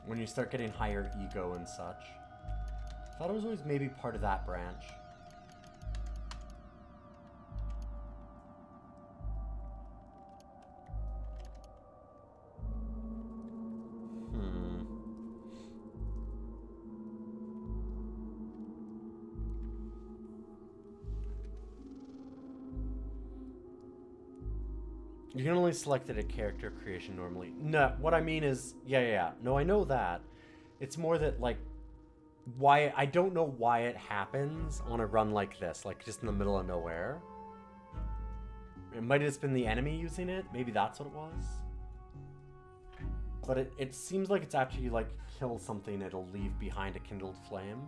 A: When you start getting higher ego and such. I thought it was always maybe part of that branch. You can only select it at character creation normally. No, what I mean is, yeah. No, I know that. It's more that, like, why, I don't know why it happens on a run like this, like, just in the middle of nowhere. It might have just been the enemy using it. Maybe that's what it was. But it seems like it's after you, like, kill something, it'll leave behind a kindled flame.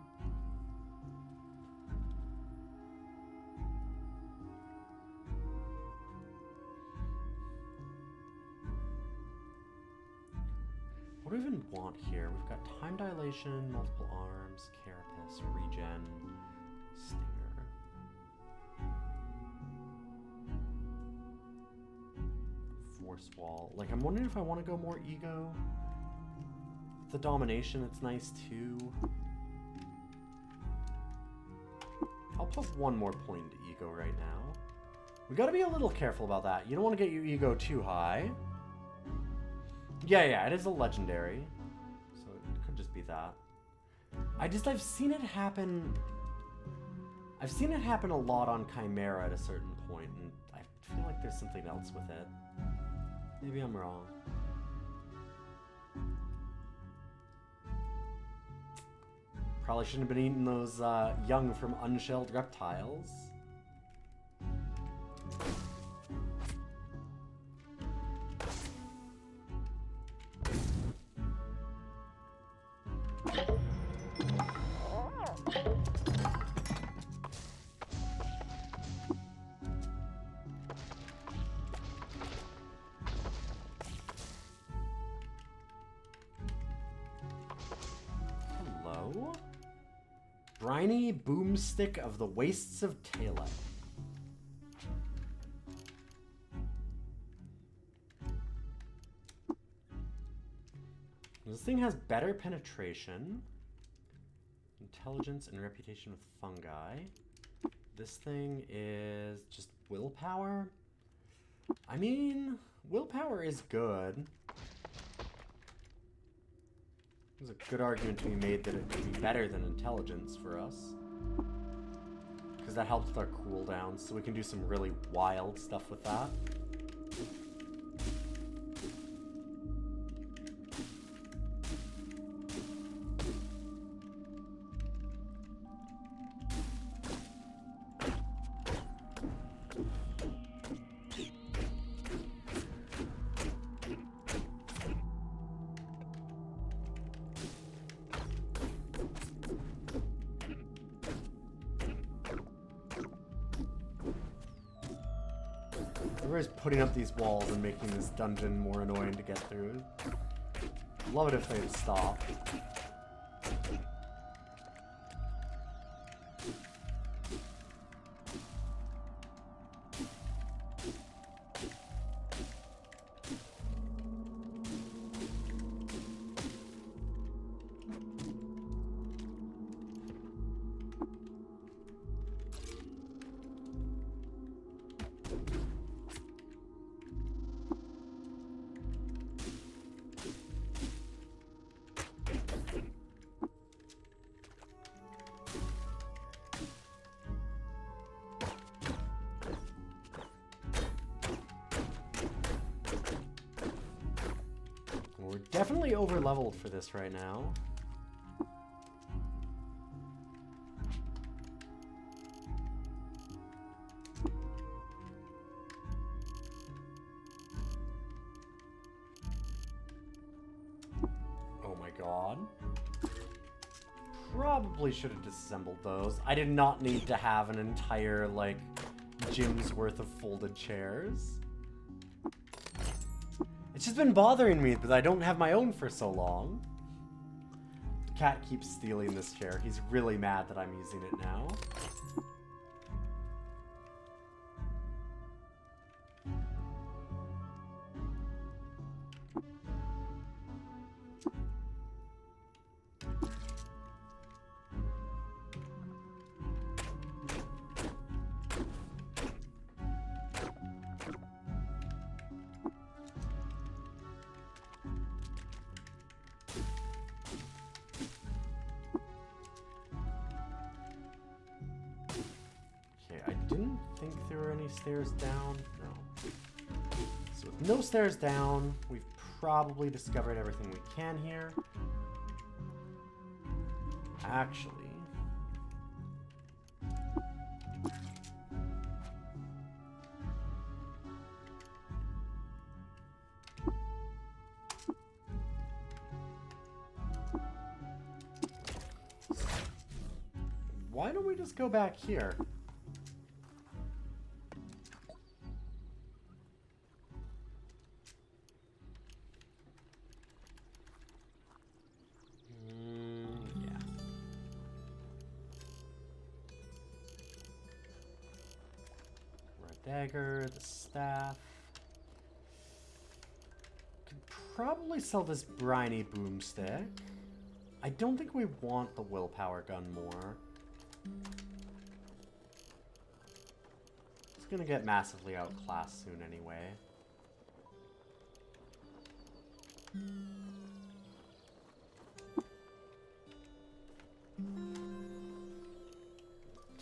A: What do we even want here? We've got time dilation, multiple arms, carapace, regen, stinger. Force wall. Like, I'm wondering if I want to go more ego. The domination, it's nice too. I'll put one more point into ego right now. We gotta be a little careful about that. You don't want to get your ego too high. Yeah, it is a legendary. So it could just be that. I've seen it happen. I've seen it happen a lot on Chimera at a certain point, and I feel like there's something else with it. Maybe I'm wrong. Probably shouldn't have been eating those young from unshelled reptiles. Briny boomstick of the wastes of Tala. This thing has better penetration, intelligence, and reputation with fungi. This thing is just willpower. I mean, willpower is good. There's a good argument to be made that it could be better than intelligence for us. Because because that helps with our cooldowns, so we can do some really wild stuff with that. Everybody's putting up these walls and making this dungeon more annoying to get through. Love it if they'd stop. We're definitely over-leveled for this right now. Oh my god. Probably should have disassembled those. I did not need to have an entire, like, gym's worth of folded chairs. It's just been bothering me because I don't have my own for so long. The cat keeps stealing this chair. He's really mad that I'm using it now. Didn't think there were any stairs down. No. So with no stairs down, we've probably discovered everything we can here. Actually... why don't we just go back here? Dagger, the staff. Could probably sell this briny boomstick. I don't think we want the willpower gun more. It's gonna get massively outclassed soon anyway.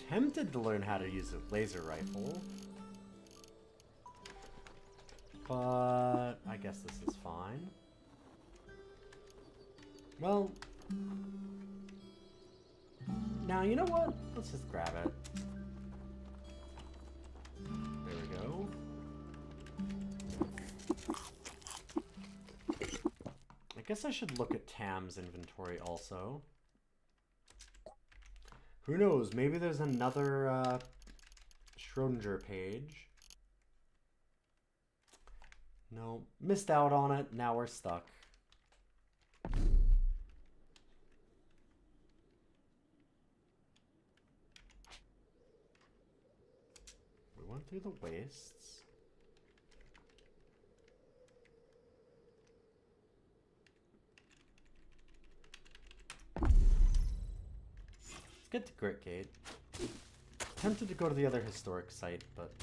A: Tempted to learn how to use a laser rifle. But I guess this is fine. Well, now you know what? Let's just grab it. There we go. I guess I should look at Tam's inventory also. Who knows? Maybe there's another Schrodinger page. No, missed out on it. Now we're stuck. We went through the wastes. Let's get to Grit Gate. Tempted to go to the other historic site, but...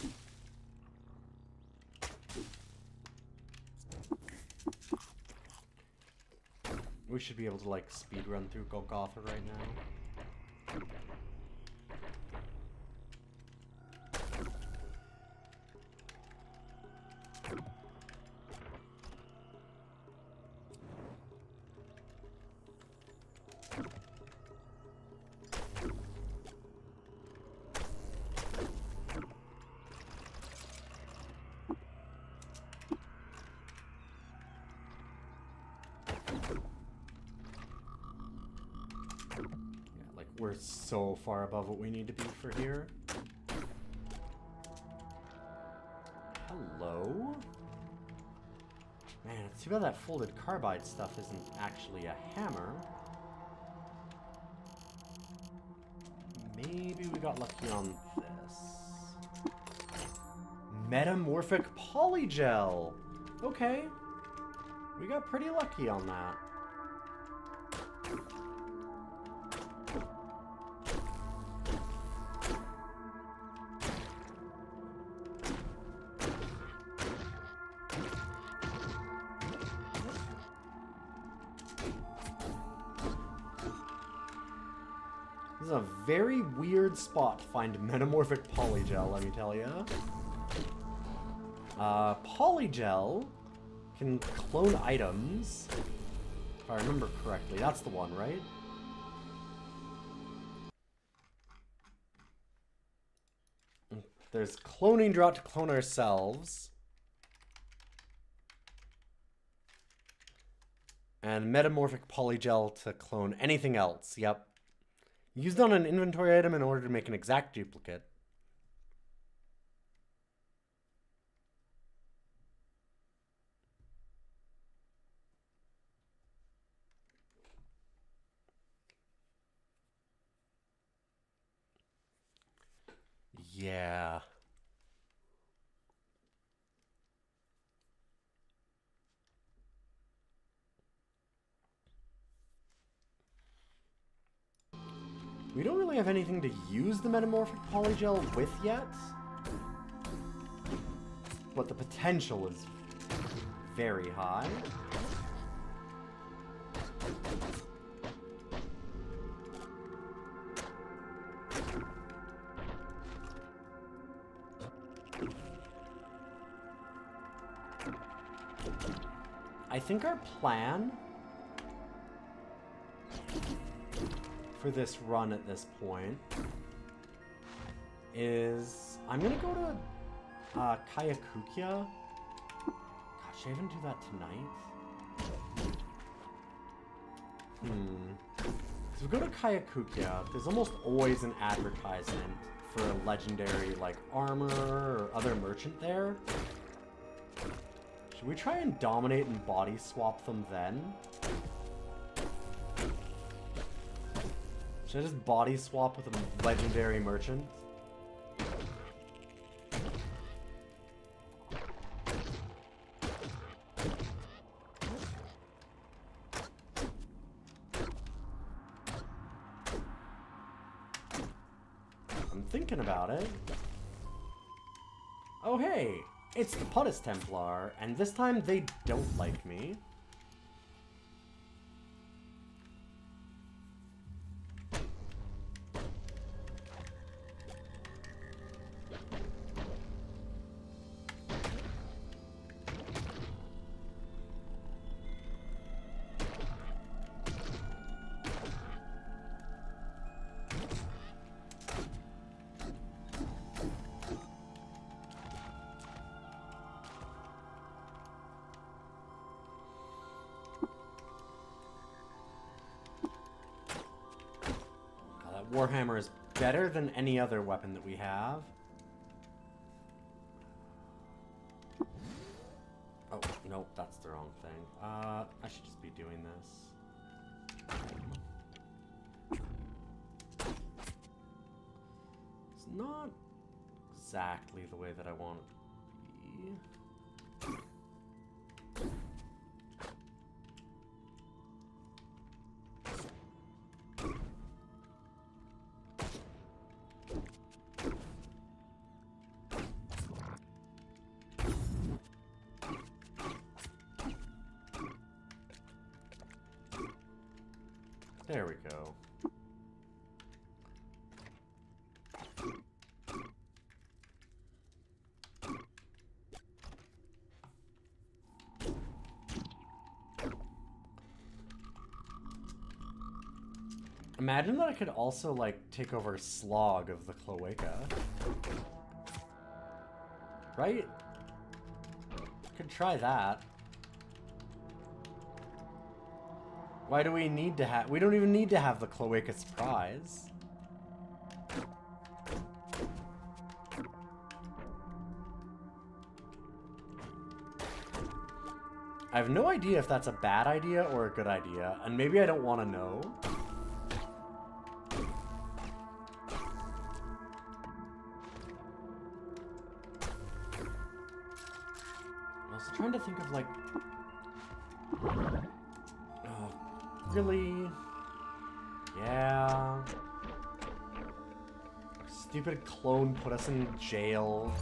A: we should be able to, like, speedrun through Golgotha right now. we're so far above what we need to be for here. Hello? Man, it's too bad that folded carbide stuff isn't actually a hammer. Maybe we got lucky on this. Metamorphic polygel! Okay. We got pretty lucky on that. This is a very weird spot to find metamorphic polygel, let me tell you. Polygel can clone items, if I remember correctly. That's the one, right? There's cloning drought to clone ourselves. And metamorphic polygel to clone anything else. Yep. Used on an inventory item in order to make an exact duplicate. Yeah. We don't really have anything to use the metamorphic polygel with yet. But the potential is very high. I think our plan for this run at this point is I'm gonna go to Kayakukia. Gosh, should I even do that tonight? So we go to Kayakukia. There's almost always an advertisement for a legendary like armor or other merchant there. Should we try and dominate and body swap them then? Should I just body swap with a legendary merchant? I'm thinking about it. Oh hey, it's the Puttis Templar, and this time they don't like me. Warhammer is better than any other weapon that we have. Oh, nope, that's the wrong thing. I should just be doing this. It's not exactly the way that I want it to be. There we go. Imagine that I could also, like, take over Slog of the Cloaca. Right? Could try that. Why do we need to have... We don't even need to have the Cloaca Surprise. I have no idea if that's a bad idea or a good idea, and maybe I don't want to know. I was trying to think of, like... Oh, really? Yeah. Stupid clone put us in jail.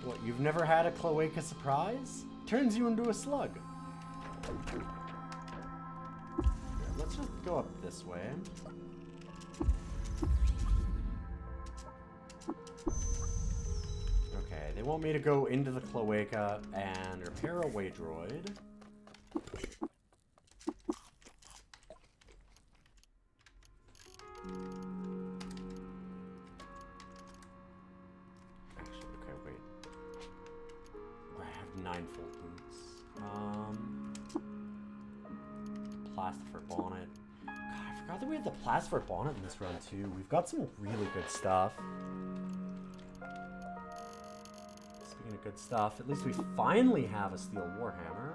A: What, you've never had a Cloaca Surprise? Turns you into a slug. Here, let's just go up this way. Okay, they want me to go into the Cloaca and repair a Waydroid. Actually, okay, wait. I have 9 full boots. Plastifer bonnet. God, I forgot that we had the plastifer bonnet in this run too. We've got some really good stuff. Speaking of good stuff, at least we finally have a steel warhammer.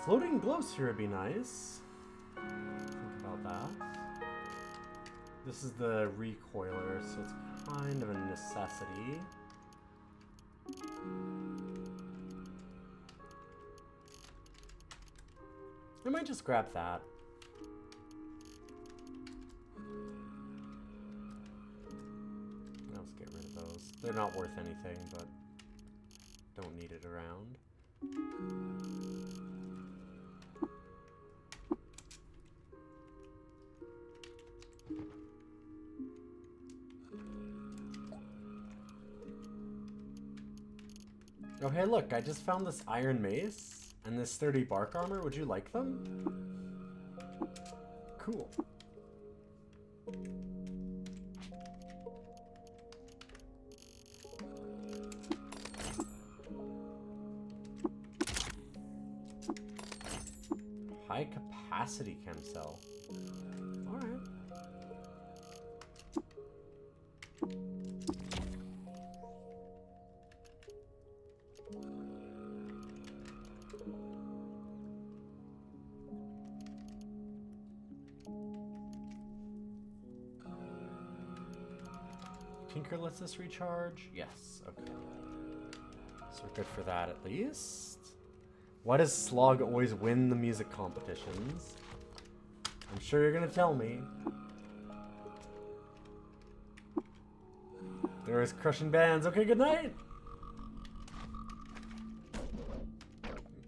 A: Floating glowsphere would be nice. Think about that. This is the recoiler, so it's kind of a necessity. I might just grab that. Let's get rid of those. They're not worth anything, but don't need it around. Oh, hey, look, I just found this iron mace and this sturdy bark armor. Would you like them? Cool. High capacity chem cell. All right. Tinker lets us recharge? Yes, okay. So we're good for that at least. Why does Slog always win the music competitions? I'm sure you're gonna tell me. There is crushing bands. Okay, good night!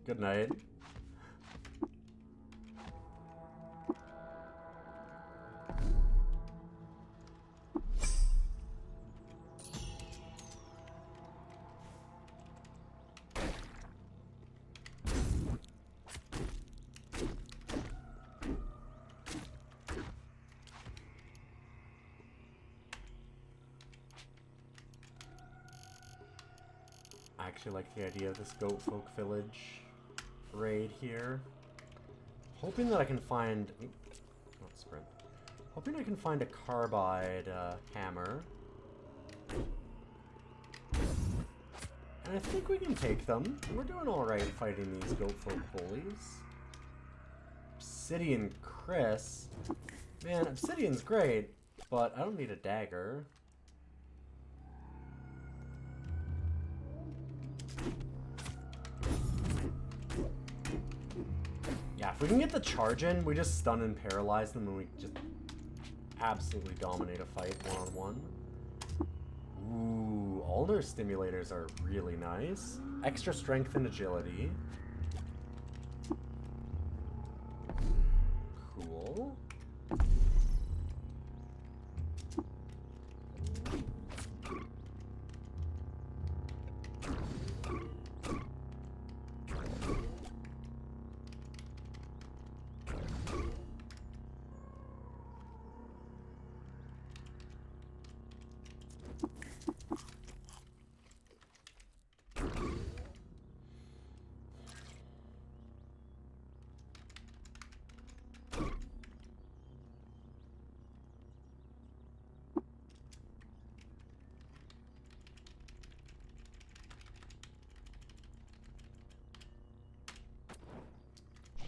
A: Good night. I actually like the idea of this Goat Folk Village raid here. Hoping that I can find... Oops, not sprint. Hoping I can find a carbide hammer. And I think we can take them. We're doing alright fighting these Goat Folk bullies. Obsidian Chris. Man, Obsidian's great, but I don't need a dagger. Yeah, if we can get the charge in, we just stun and paralyze them and we just absolutely dominate a fight one-on-one. Ooh, all their stimulators are really nice. Extra strength and agility. Cool.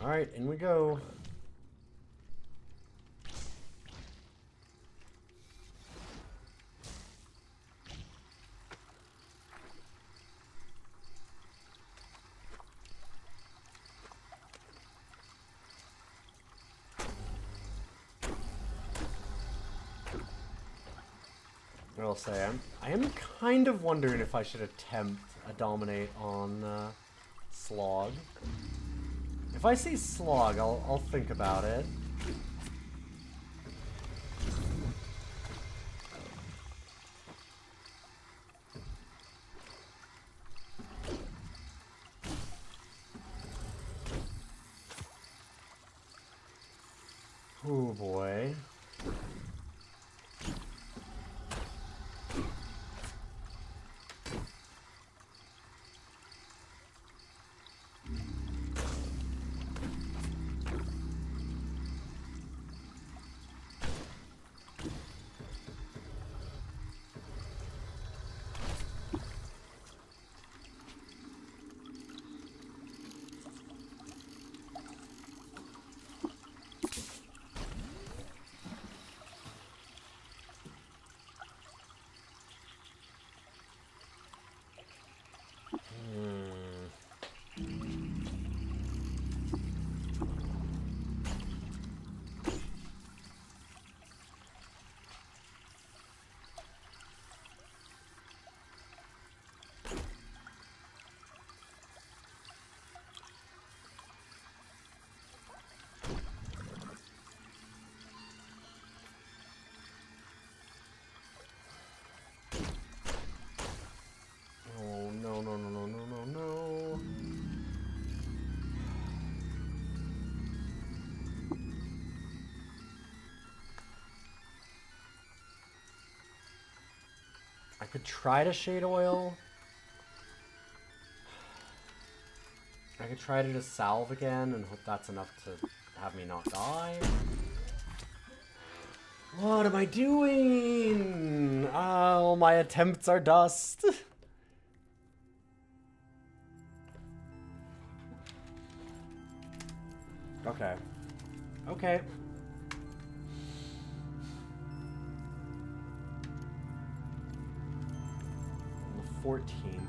A: Alright, in we go. I will say, I am kind of wondering if I should attempt a dominate on Slog. If I see Slog, I'll think about it. Oh boy. No. I could try to Shade Oil. I could try to just salve again and hope that's enough to have me not die. What am I doing? Oh, my attempts are dust. Okay. Okay. On the 14th.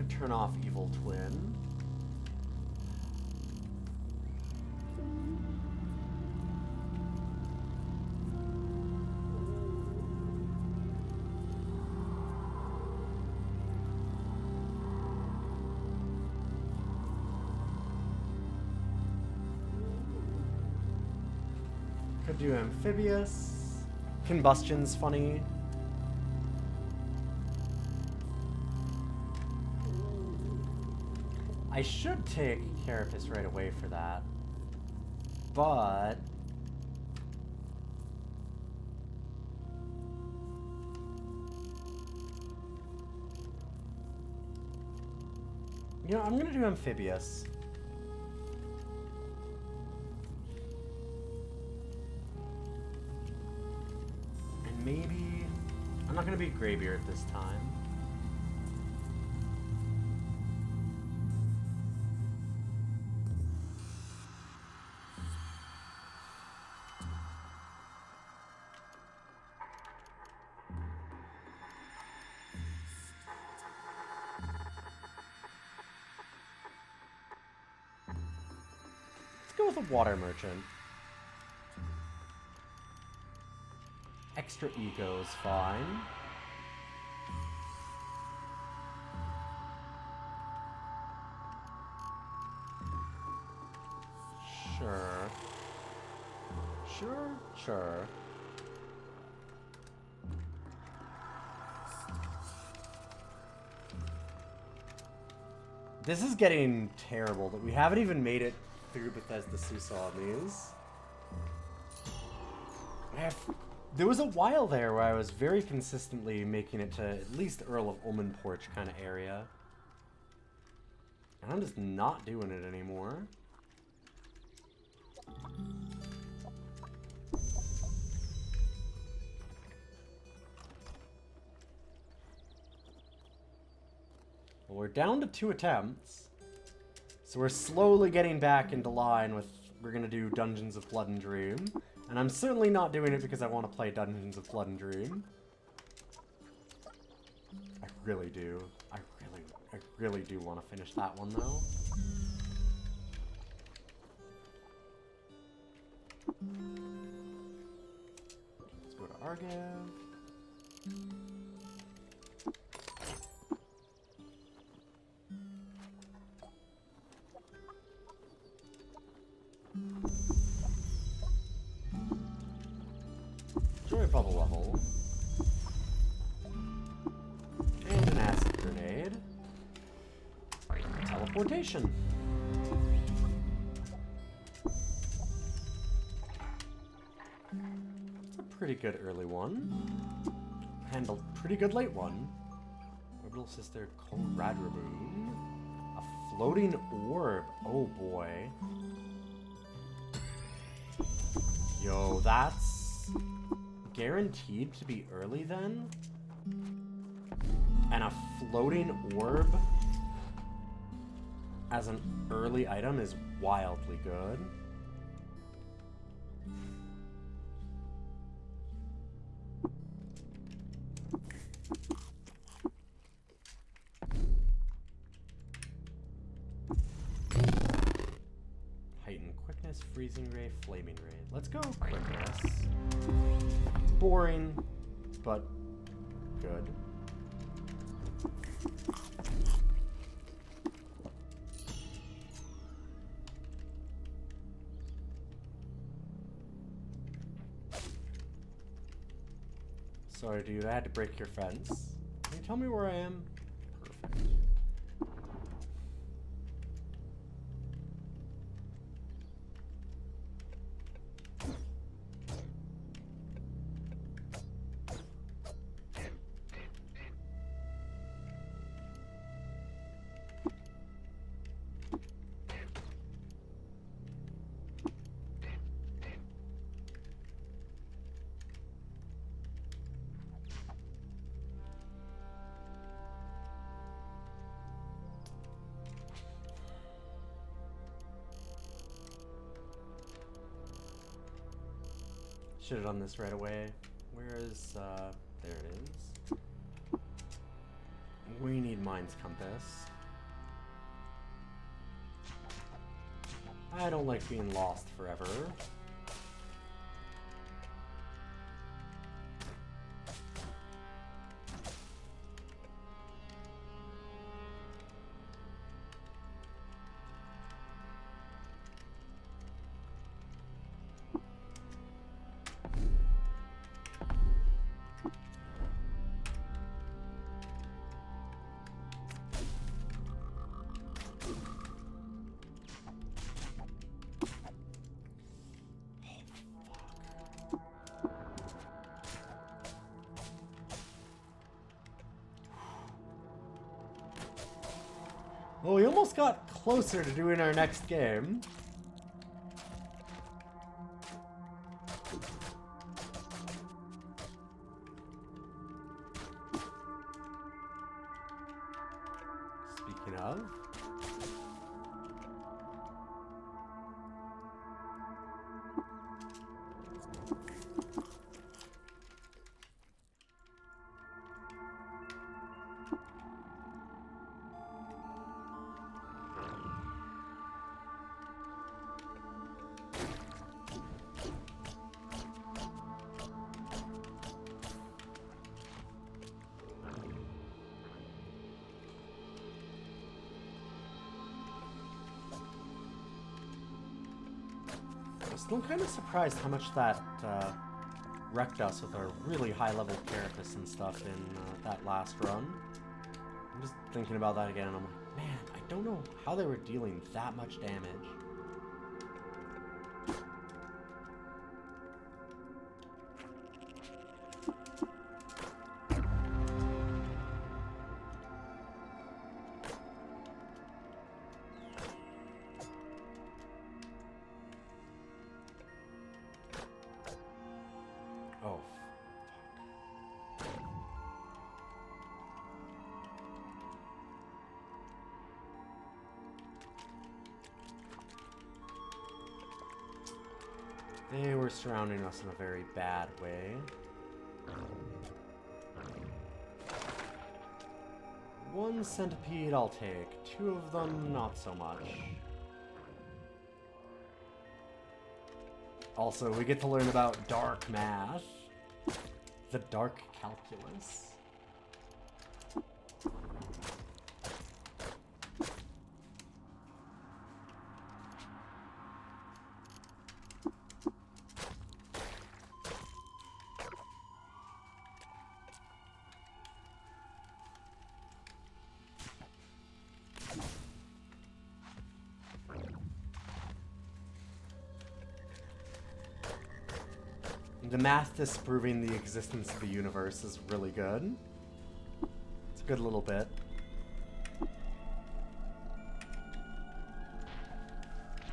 A: Turn off Evil Twin. Could do Amphibious. Combustion's funny. I should take Carapace right away for that, but you know, I'm gonna do Amphibious. maybe... I'm not going to be Greybeard this time. Let's go with a water merchant. Extra ego is fine. Sure. Sure. This is getting terrible that we haven't even made it through Bethesda Susamis. There was a while there where I was very consistently making it to at least Earl of Omen Porch kind of area. And I'm just not doing it anymore. Well, we're down to 2 attempts. So we're slowly getting back into line with, we're gonna do Dungeons of Blood and Dream. And I'm certainly not doing it because I want to play Dungeons of Blood and Dream. I really do. I really do want to finish that one, though. Let's go to Argiv. Joy bubble level. And an acid grenade. Teleportation. It's a pretty good early one. And a pretty good late one. Orbital Sister Koradraboon. A floating orb. Oh boy. Yo, that's guaranteed to be early then? And a floating orb as an early item is wildly good. Heightened quickness, freezing ray, flaming ray. Let's go quickness. Boring, but good. Sorry, dude, I had to break your fence. Can you tell me where I am? Perfect. Should have done this right away. Where is, there it is. We need Mind's Compass. I don't like being lost forever. Well, we almost got closer to doing our next game. have. Still kind of surprised how much that wrecked us with our really high-level carapace and stuff in that last run. I'm just thinking about that again, and I'm like, man, I don't know how they were dealing that much damage. Oh, they were surrounding us in a very bad way. One centipede I'll take. Two of them, not so much. Also, we get to learn about dark math. The dark calculus. The math disproving the existence of the universe is really good. It's a good little bit.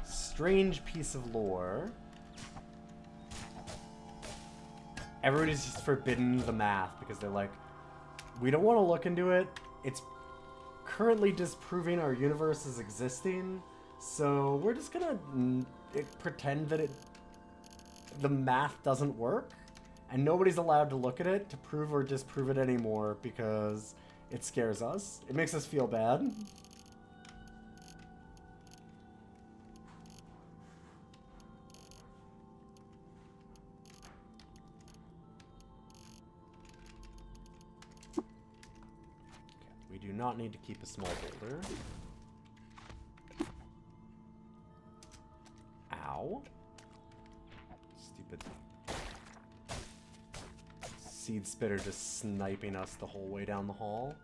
A: Strange piece of lore. Everybody's just forbidden the math because they're like, we don't want to look into it. It's currently disproving our universe is existing, so we're just gonna pretend that the math doesn't work, and nobody's allowed to look at it to prove or disprove it anymore because it scares us. It makes us feel bad. Okay, we do not need to keep a small boulder. Ow. Stupid seed spitter just sniping us the whole way down the hall.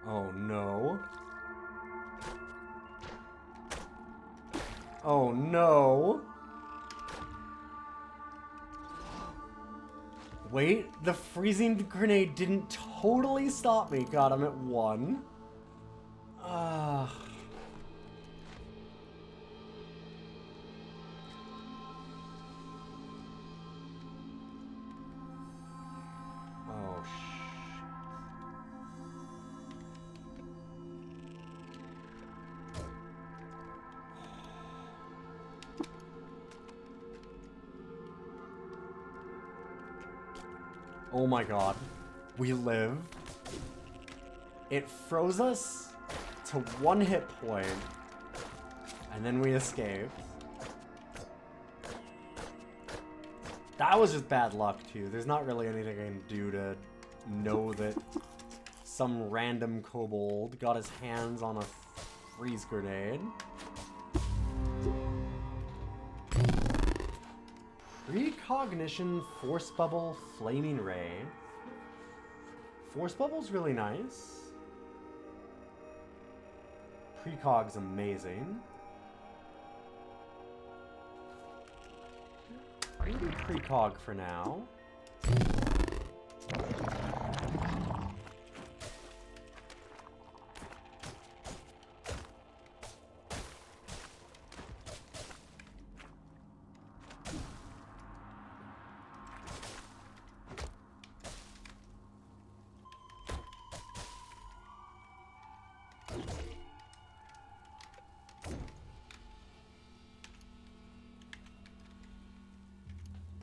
A: Oh no. Oh no. Wait, the freezing grenade didn't totally stop me. God, I'm at 1. Oh, oh my god. We live. It froze us to 1 hit point, and then we escaped. That was just bad luck, too. There's not really anything I can do to know that some random kobold got his hands on a freeze grenade. Precognition, Force Bubble, Flaming Ray. Force Bubble's really nice. Precog's amazing. Maybe precog for now.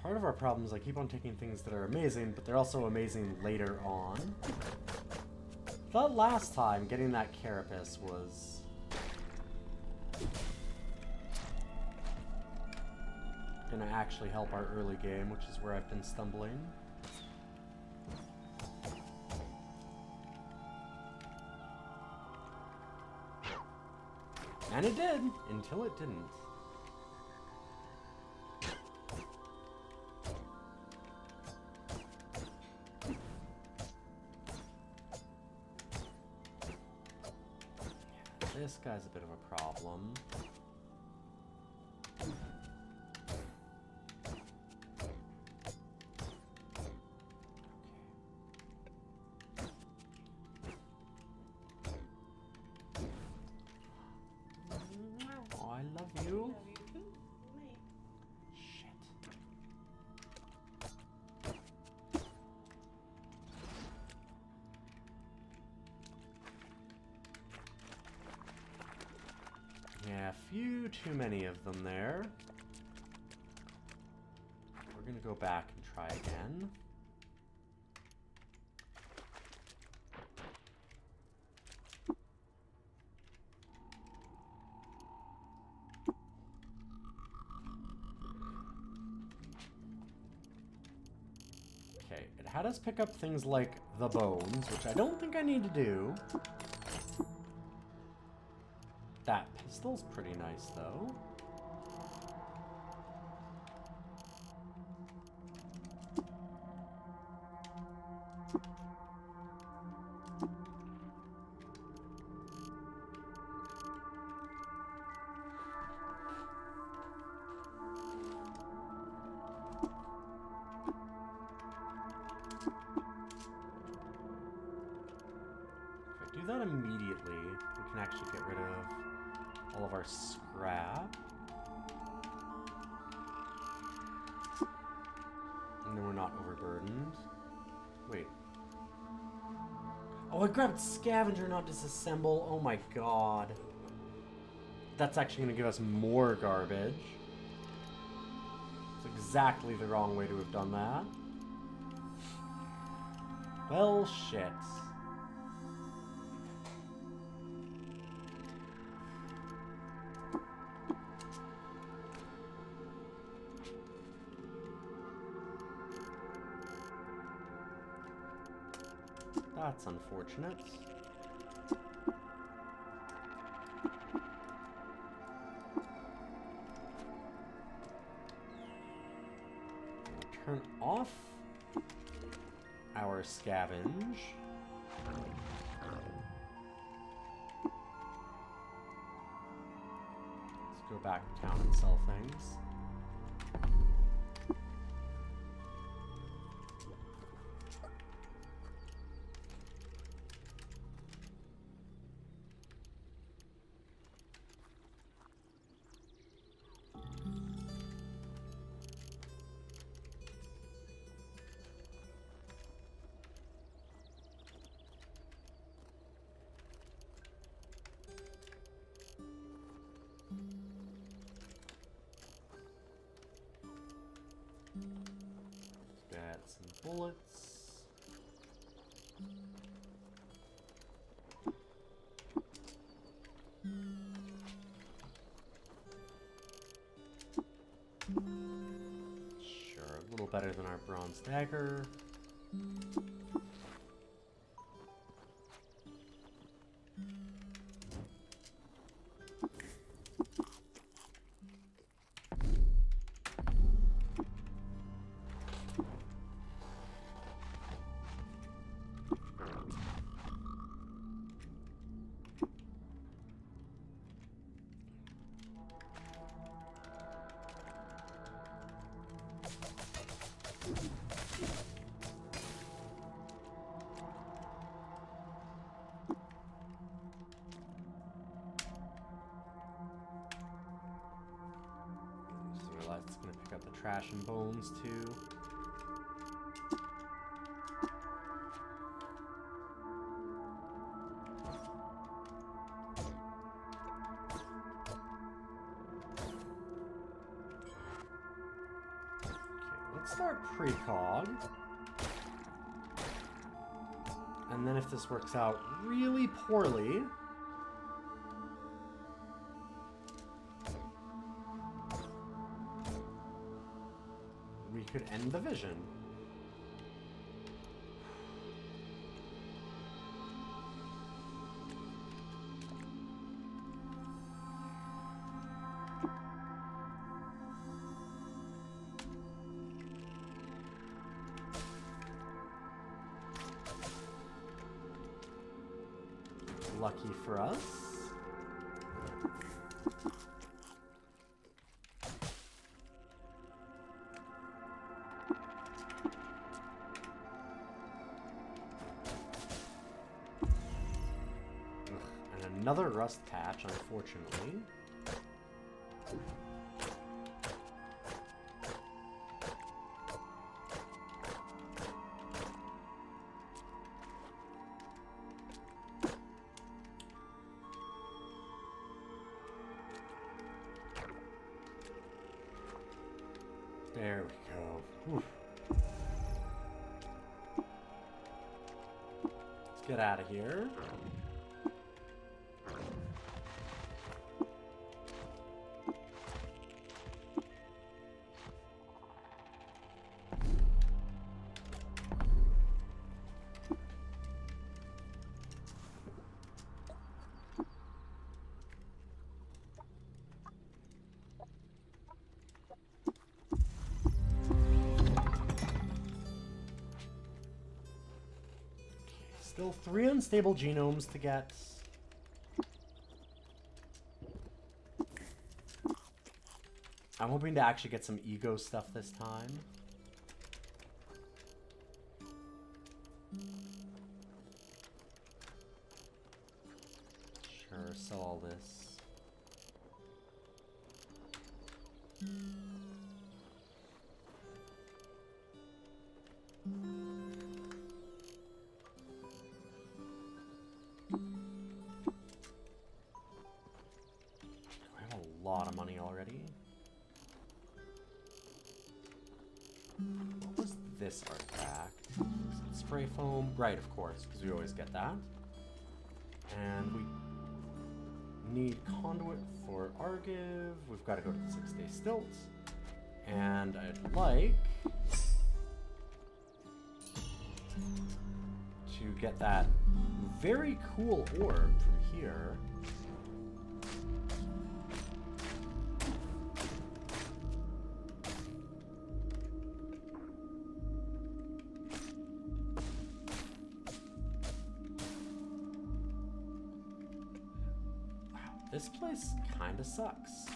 A: Part of our problem is I keep on taking things that are amazing, but they're also amazing later on. That last time, getting that carapace was... gonna actually help our early game, which is where I've been stumbling. And it did, until it didn't. This guy's a bit of a problem. Oh, I love you. Shit. Yeah, a few too many of them there. We're gonna go back and try again. Okay, it had us pick up things like the bones, which I don't think I need to do. That pistol's pretty nice, though. If I do that immediately, we can actually get rid of all of our scrap. And then we're not overburdened. Wait. Oh, I grabbed scavenger, not disassemble. Oh my god. That's actually going to give us more garbage. It's exactly the wrong way to have done that. Well, shit. That's unfortunate. Turn off our scavenge. Let's go back to town and sell things. Some bullets. Sure, a little bronze dagger. It's gonna pick up the trash and bones too. Okay, let's start precog. And then if this works out really poorly, we could end the vision. Lucky for us. And another rust patch, unfortunately. There we go. Whew. Let's get out of here. Still 3 unstable genomes to get. I'm hoping to actually get some ego stuff this time. Sure, sell all this. Lot of money already. What was this artifact? Spray foam, right, of course, because we always get that. And we need conduit for Argiv. We've got to go to the 6-day stilts. And I'd like to get that very cool orb from here. This place kinda sucks.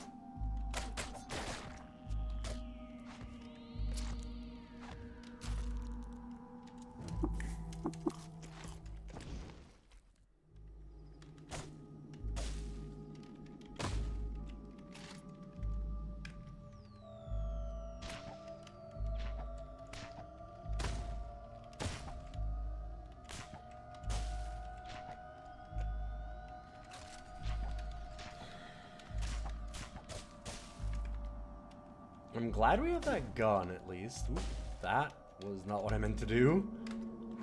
A: I'm glad we have that gun, at least. Ooh, that was not what I meant to do.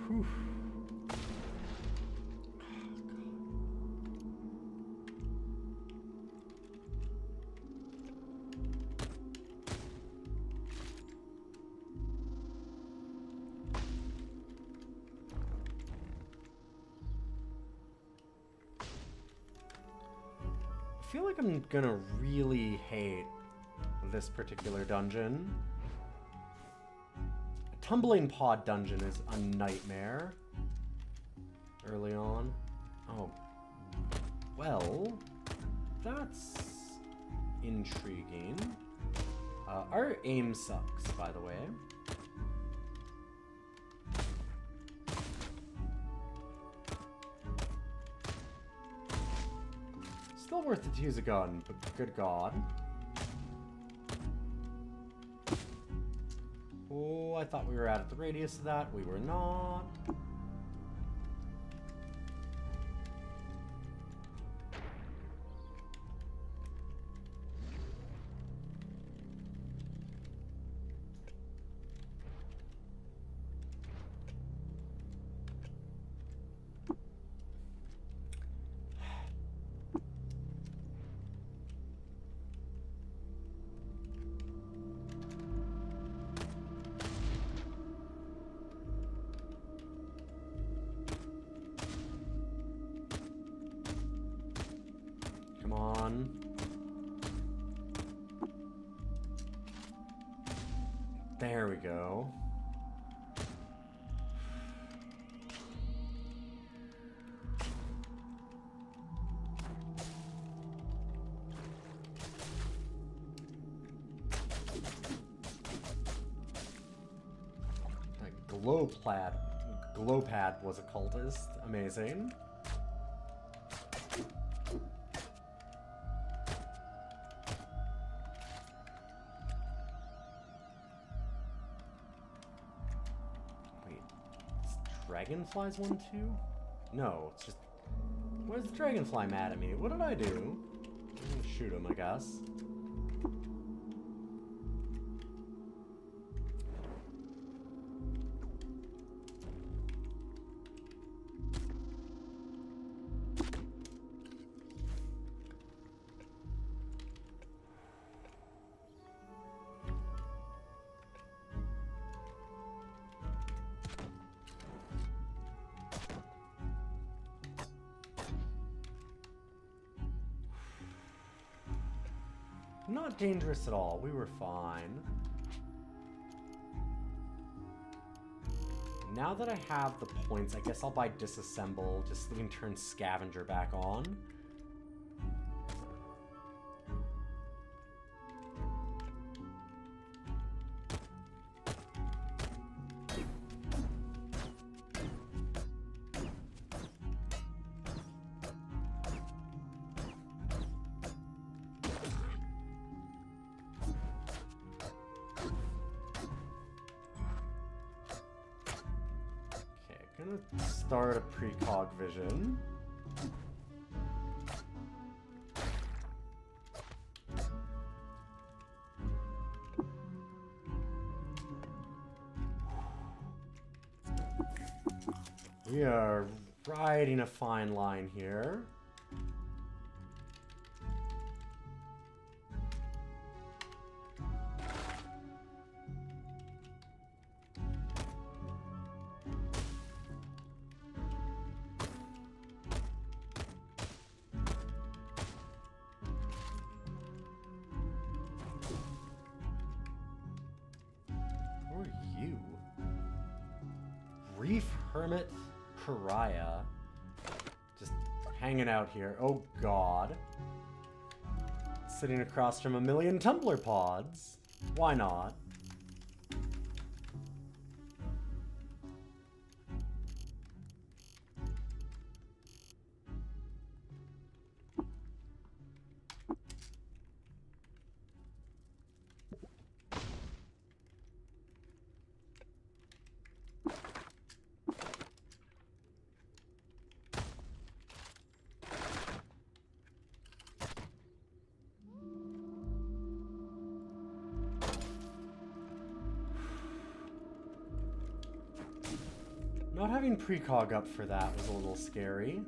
A: Whew. feel like I'm gonna really hate this particular dungeon. A tumbling pod dungeon is a nightmare early on. Oh, well, that's intriguing. Our aim sucks, by the way. Still worth it to use a gun, but good god. Oh, I thought we were out of the radius of that. We were not. On. There we go. Glowpad was a cultist. Amazing. Dragonflies one too? No, it's just... Why is the dragonfly mad at me? What did I do? I'm gonna shoot him, I guess. Not dangerous at all. We were fine. Now that I have the points, I guess I'll buy Disassemble just so we can turn Scavenger back on. Gonna start a precog vision. We are riding a fine line here. Reef Hermit Pariah. Just hanging out here. Oh god. Sitting across from a million tumbler pods. Why not? Not having precog up for that was a little scary.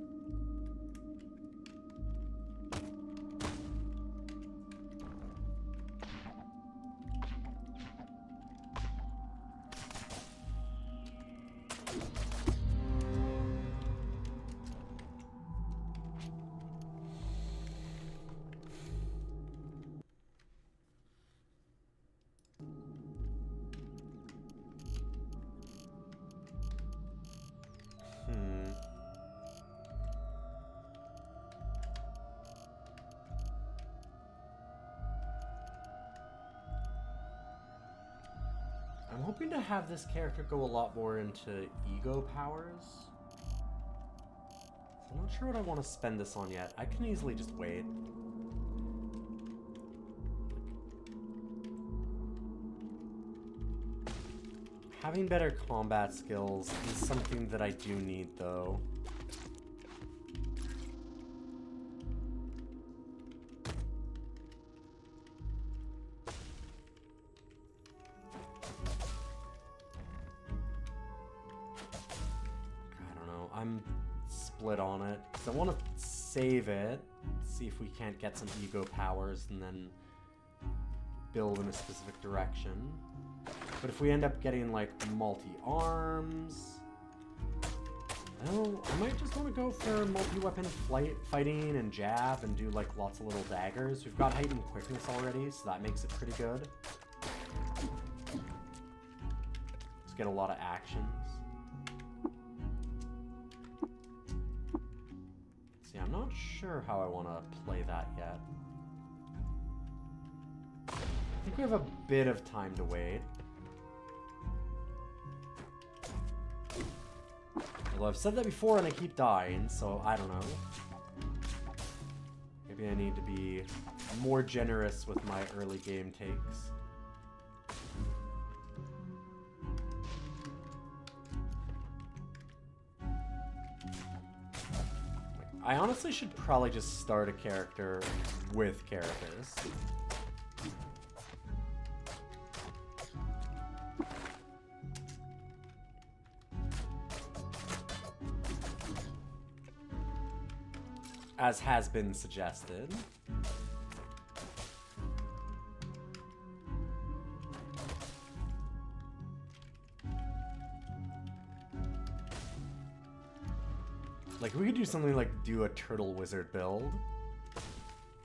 A: to have this character go a lot more into ego powers. So I'm not sure what I want to spend this on yet. I can easily just wait. Having better combat skills is something that I do need, though. I'm split on it, because I want to save it, see if we can't get some ego powers, and then build in a specific direction. But if we end up getting, like, multi-arms... I might just want to go for multi-weapon fighting and jab and do, like, lots of little daggers. We've got heightened quickness already, so that makes it pretty good. Just get a lot of actions. I'm not sure how I want to play that yet. I think we have a bit of time to wait. Although I've said that before and I keep dying, so I don't know. Maybe I need to be more generous with my early game takes. I honestly should probably just start a character with Carapace. As has been suggested. Like, we could do something like do a turtle wizard build.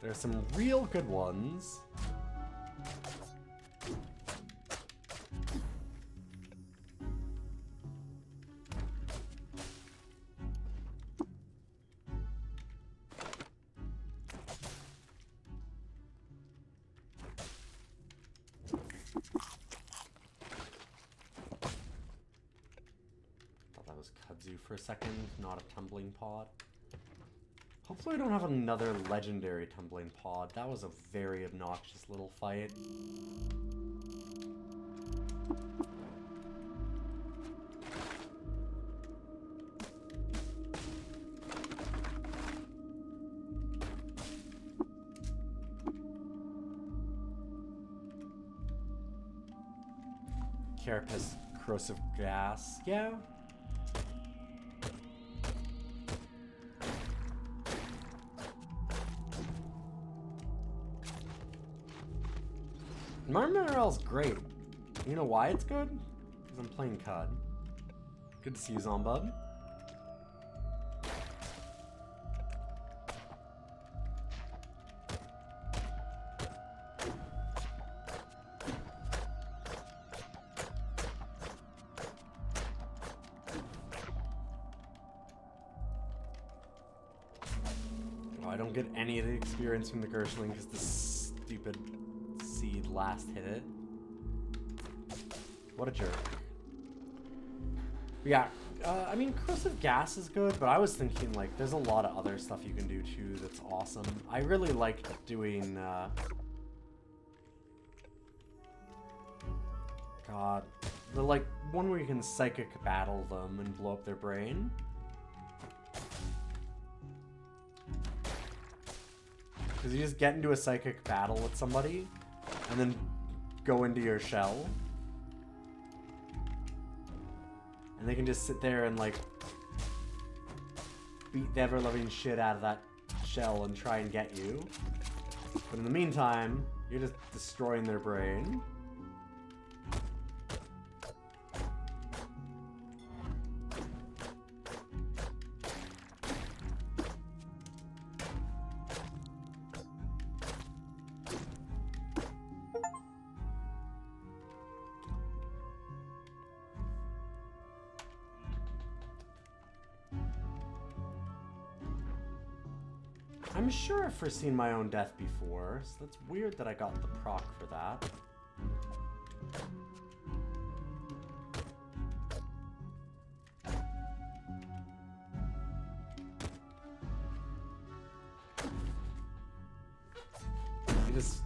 A: There are some real good ones. For a second, not a tumbling pod. Hopefully I don't have another legendary tumbling pod. That was a very obnoxious little fight. Carapace, corrosive gas. Yeah. Marmarel's great. You know why it's good? Because I'm playing CUD. Good to see you, Zombud. Oh, I don't get any of the experience from the Gershling because this stupid seed last hit it. What a jerk. But yeah, I mean, corrosive gas is good, but I was thinking, like, there's a lot of other stuff you can do, too, that's awesome. I really liked doing, God, the, like, one where you can psychic battle them and blow up their brain. Because you just get into a psychic battle with somebody, and then go into your shell. And they can just sit there and, like, beat the ever-loving shit out of that shell and try and get you. But in the meantime, you're just destroying their brain. I'm sure I've foreseen my own death before, so that's weird that I got the proc for that. he just...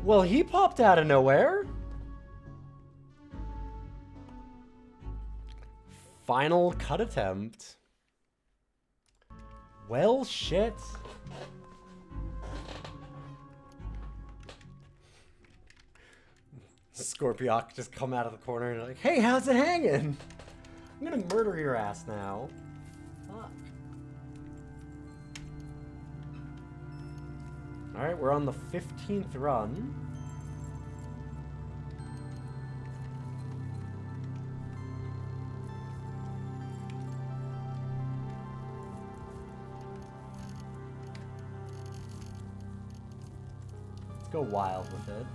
A: Well, he popped out of nowhere. Final cut attempt. Well, shit. Scorpiok just come out of the corner and like, hey, how's it hanging? I'm gonna murder your ass now. Fuck. Alright, we're on the 15th run. Let's go wild with it.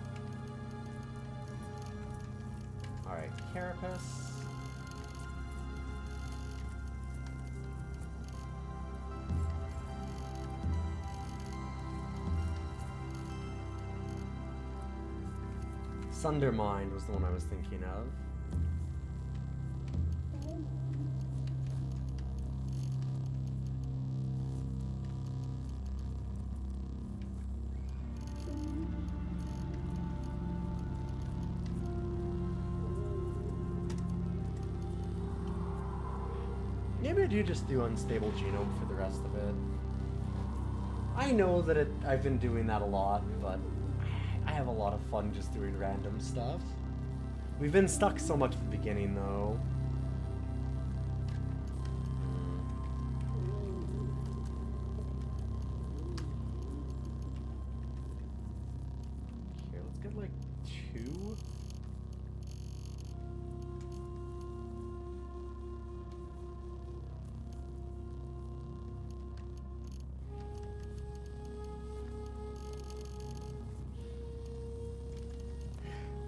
A: Alright, Carapace. Sundermind was the one I was thinking of. Maybe I do just do Unstable Genome for the rest of it. I know that I've been doing that a lot, but I have a lot of fun just doing random stuff. We've been stuck so much at the beginning, though. Here, let's get like 2.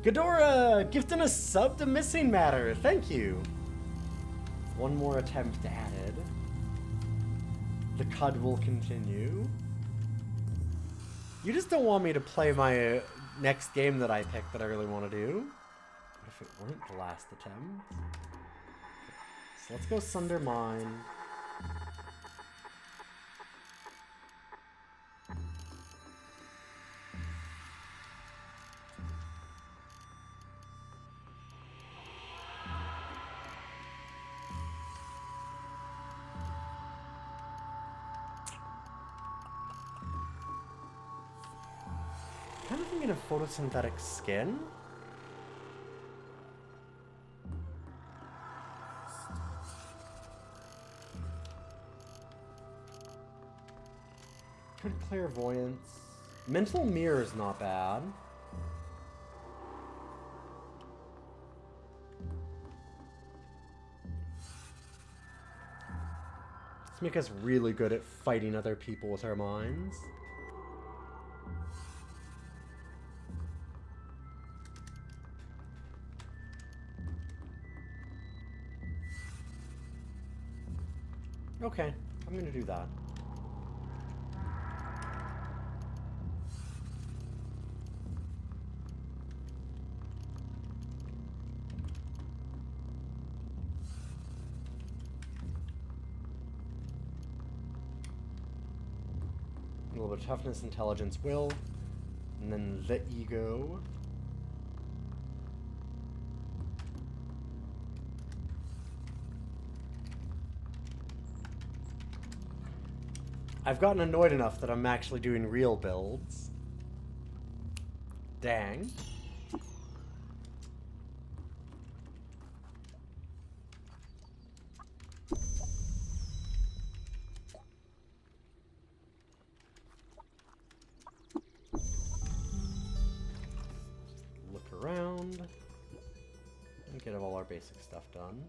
A: Ghidorah, gifting a sub to Missing Matter. Thank you. One more attempt added. The CUD will continue. You just don't want me to play my next game that I picked that I really want to do. What if it weren't the last attempt? So let's go Sundermind. Kind of thinking of photosynthetic skin. Good clairvoyance. Mental mirror is not bad. Let's make us really good at fighting other people with our minds. Okay, I'm gonna do that. A little bit of toughness, intelligence, will, and then the ego. I've gotten annoyed enough that I'm actually doing real builds. Dang. Look around and get all our basic stuff done.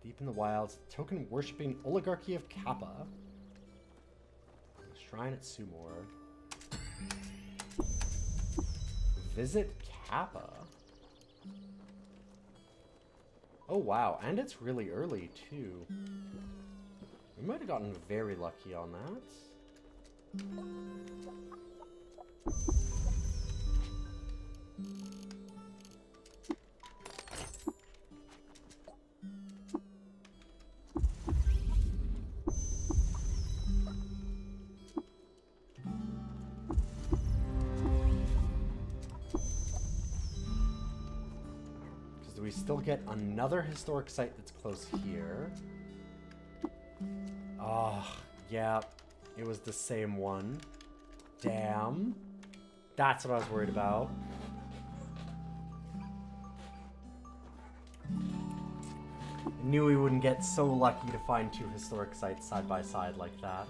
A: Deep in the wilds, token worshipping oligarchy of Kappa. Shrine at Sumor. Visit Kappa. Oh wow, and it's really early too. We might have gotten very lucky on that. So we still get another historic site that's close here. Oh, yeah. It was the same one. Damn. That's what I was worried about. I knew we wouldn't get so lucky to find two historic sites side by side like that.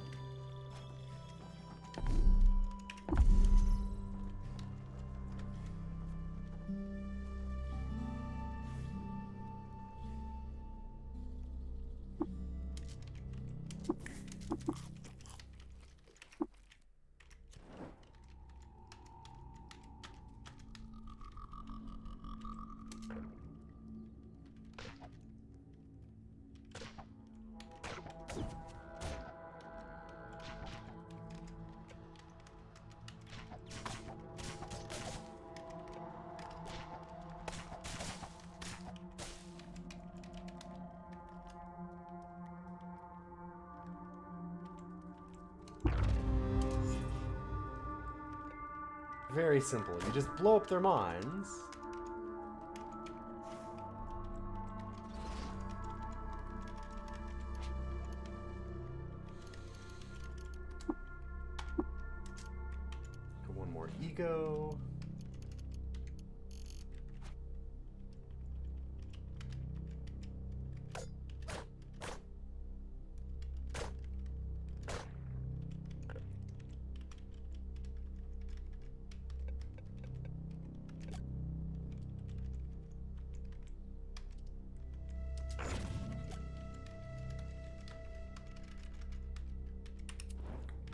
A: Very simple. You just blow up their mines. Got one more ego.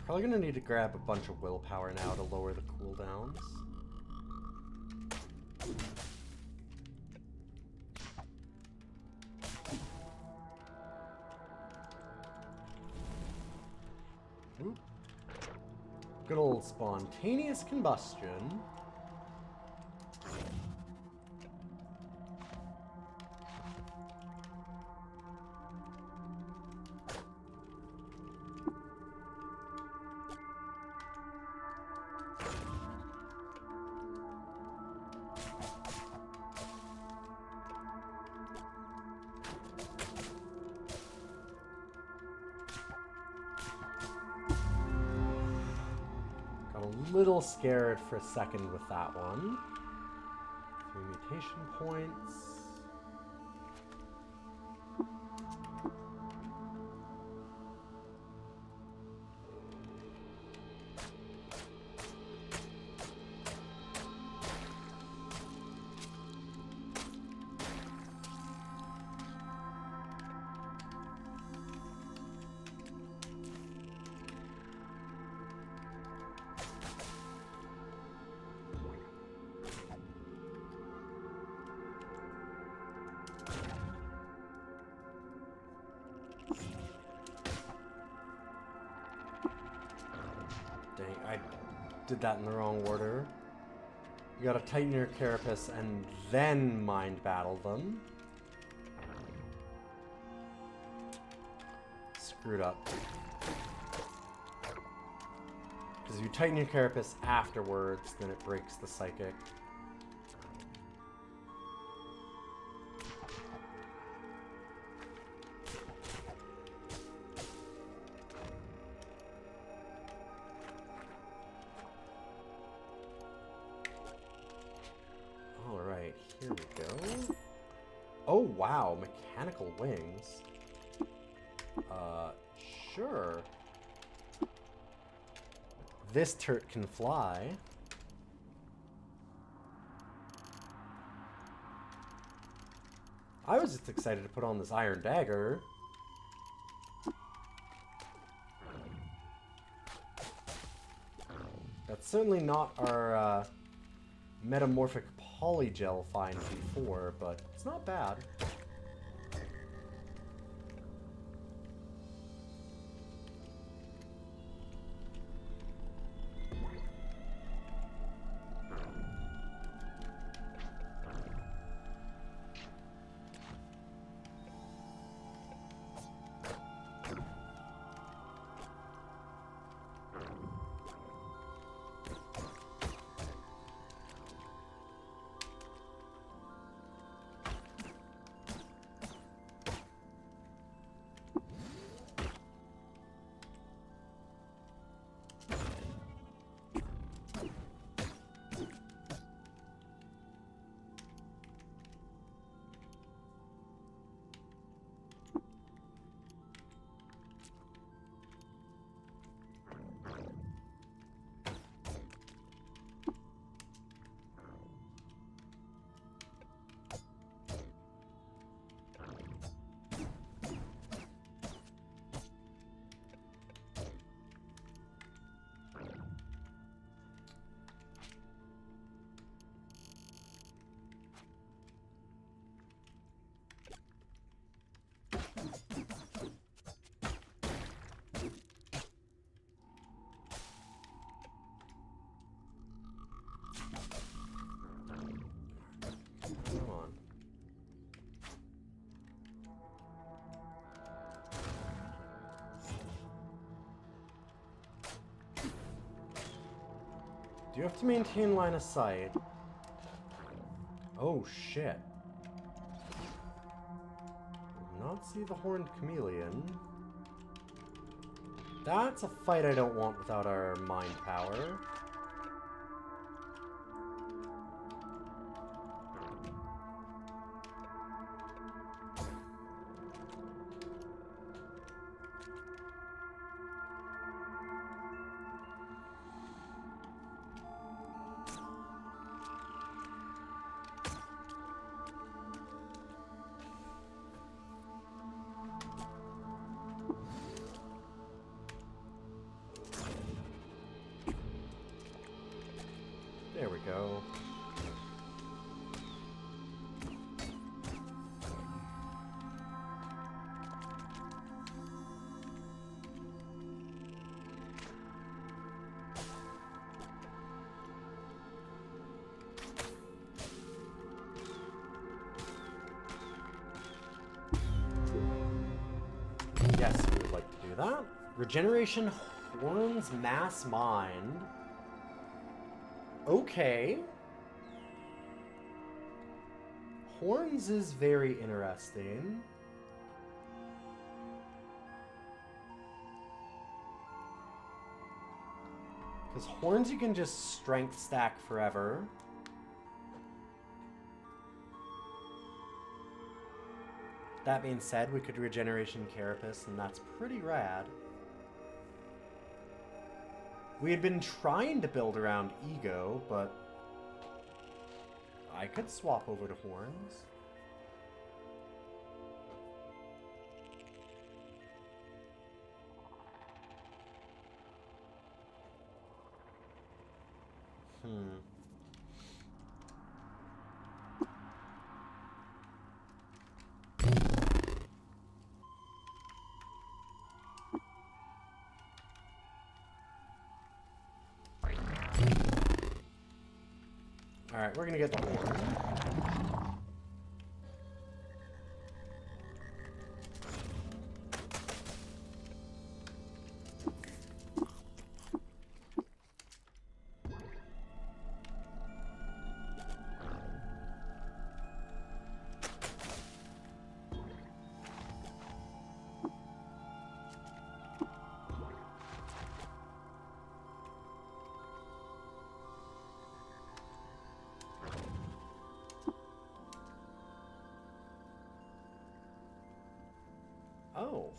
A: Probably gonna need to grab a bunch of willpower now to lower the cooldowns. Oop. Good old spontaneous combustion. Little scared for a second with that one. 3 mutation points. Dang, I did that in the wrong order. You gotta tighten your carapace and then mind battle them. Screwed up. Because if you tighten your carapace afterwards, then it breaks the psychic. Here we go. Oh, wow. Mechanical wings. Sure. This turret can fly. I was just excited to put on this iron dagger. That's certainly not our, metamorphic polygel find before, but it's not bad. do have to maintain line of sight. Oh, shit. Did not see the horned chameleon. That's a fight I don't want without our mind power. There we go. Yes, we would like to do that. Regeneration Horns Mass Mind. Okay. Horns is very interesting. Because horns you can just strength stack forever. That being said, we could Regeneration Carapace, and that's pretty rad. We had been trying to build around Ego, but I could swap over to Horns. Alright, we're gonna get the horn. Oh.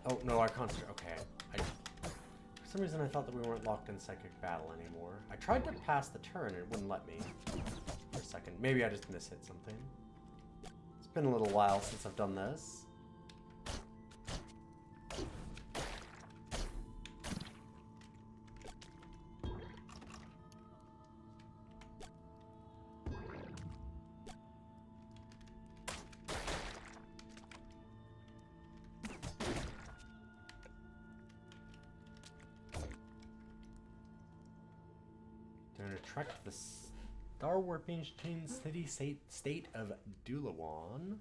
A: Oh, no, our construct. Okay. For some reason, I thought that we weren't locked in psychic battle anymore. I tried to pass the turn and it wouldn't let me for a second. Maybe I just mishit something. It's been a little while since I've done this. Trek to the Star Warping City state of Dulawan.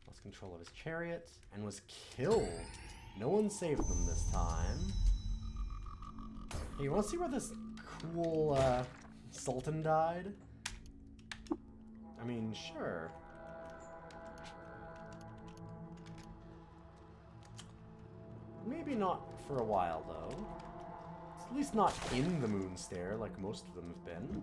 A: Lost control of his chariot and was killed. No one saved them this time. Hey, you want to see where this cool Sultan died? I mean, sure. Maybe not for a while, though. At least not in the Moonstare, like most of them have been.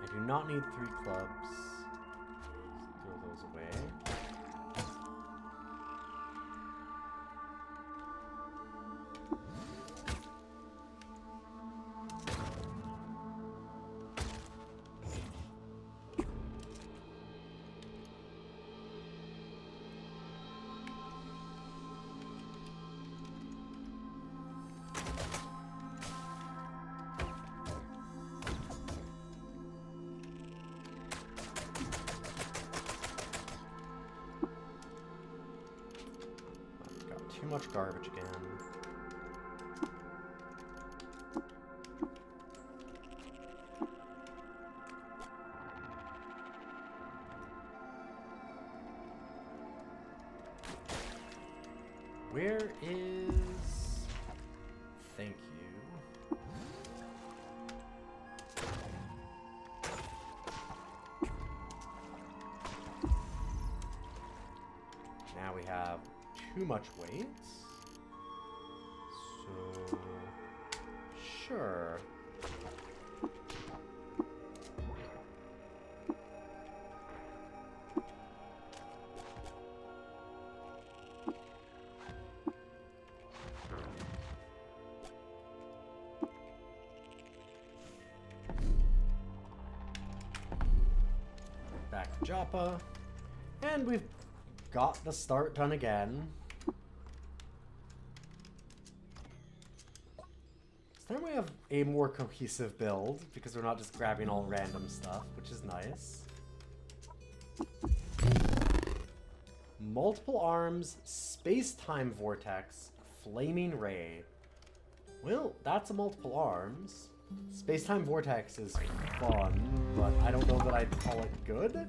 A: I do not need 3 clubs. Throw those away. too much garbage again. Where is... Thank you. Now we have too much weight. So... Sure. Back to Joppa. And we've got the start done again. This time we have a more cohesive build, because we're not just grabbing all random stuff, which is nice. Multiple arms, space-time vortex, flaming ray. Well, that's a multiple arms. Space-time vortex is fun, but I don't know that I'd call it good.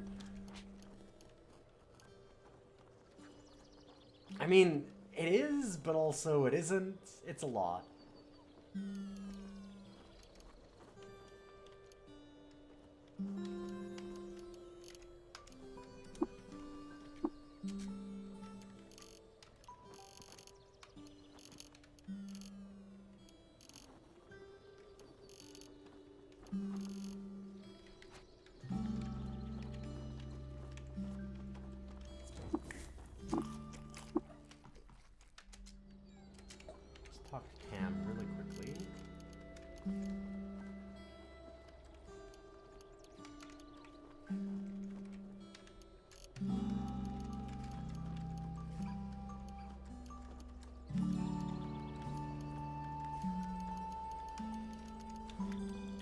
A: I mean, it is, but also it isn't. It's a lot. Talk to Cam really quickly.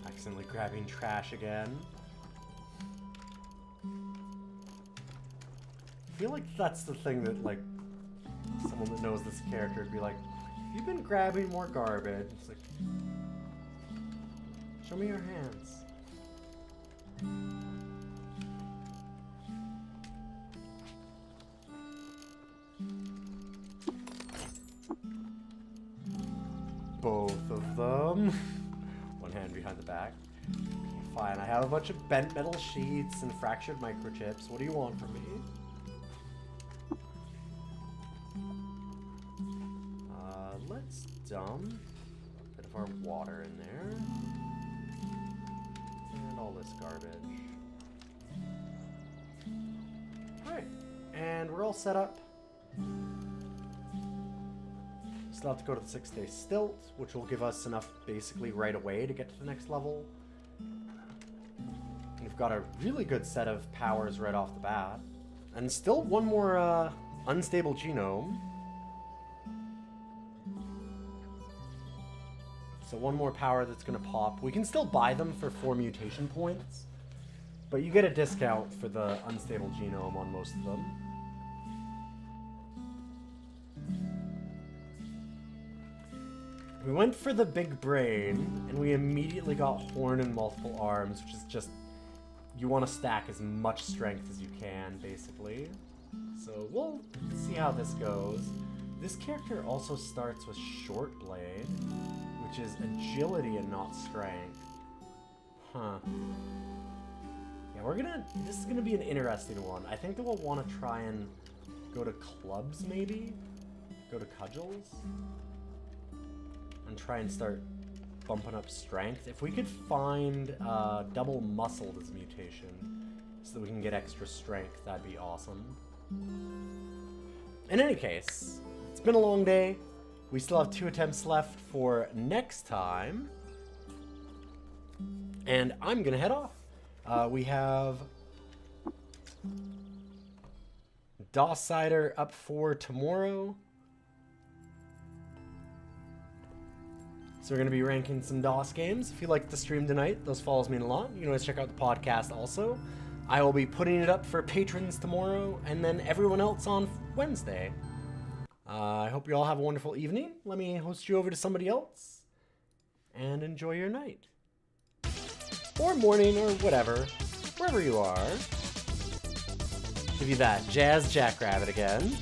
A: Accidentally grabbing trash again. I feel like that's the thing that, like, someone that knows this character would be like, you've been grabbing more garbage. It's like, show me your hands. Both of them. One hand behind the back. Okay, fine, I have a bunch of bent metal sheets and fractured microchips. What do you want from me? Let's dump a bit of our water in there. And all this garbage. Alright, and we're all set up. Still have to go to the 6-day stilt, which will give us enough basically right away to get to the next level. We've got a really good set of powers right off the bat. And still one more unstable genome. So one more power that's going to pop. We can still buy them for 4 mutation points, but you get a discount for the unstable genome on most of them. We went for the big brain, and we immediately got horn and multiple arms, which is just, you want to stack as much strength as you can, basically. So we'll see how this goes. This character also starts with short blade, which is agility and not strength. Huh. Yeah, this is gonna be an interesting one. I think that we'll want to try and go to clubs, maybe? Go to cudgels? And try and start bumping up strength. If we could find double muscled as mutation, so that we can get extra strength, that'd be awesome. In any case, it's been a long day. We still have 2 attempts left for next time. And I'm gonna head off. We have DOS Cider up for tomorrow. So we're going to be ranking some DOS games. If you liked the stream tonight, those follows mean a lot. You can always check out the podcast also. I will be putting it up for patrons tomorrow, and then everyone else on Wednesday. I hope you all have a wonderful evening. Let me host you over to somebody else. And enjoy your night. Or morning, or whatever. Wherever you are. Give you that jazz jackrabbit again.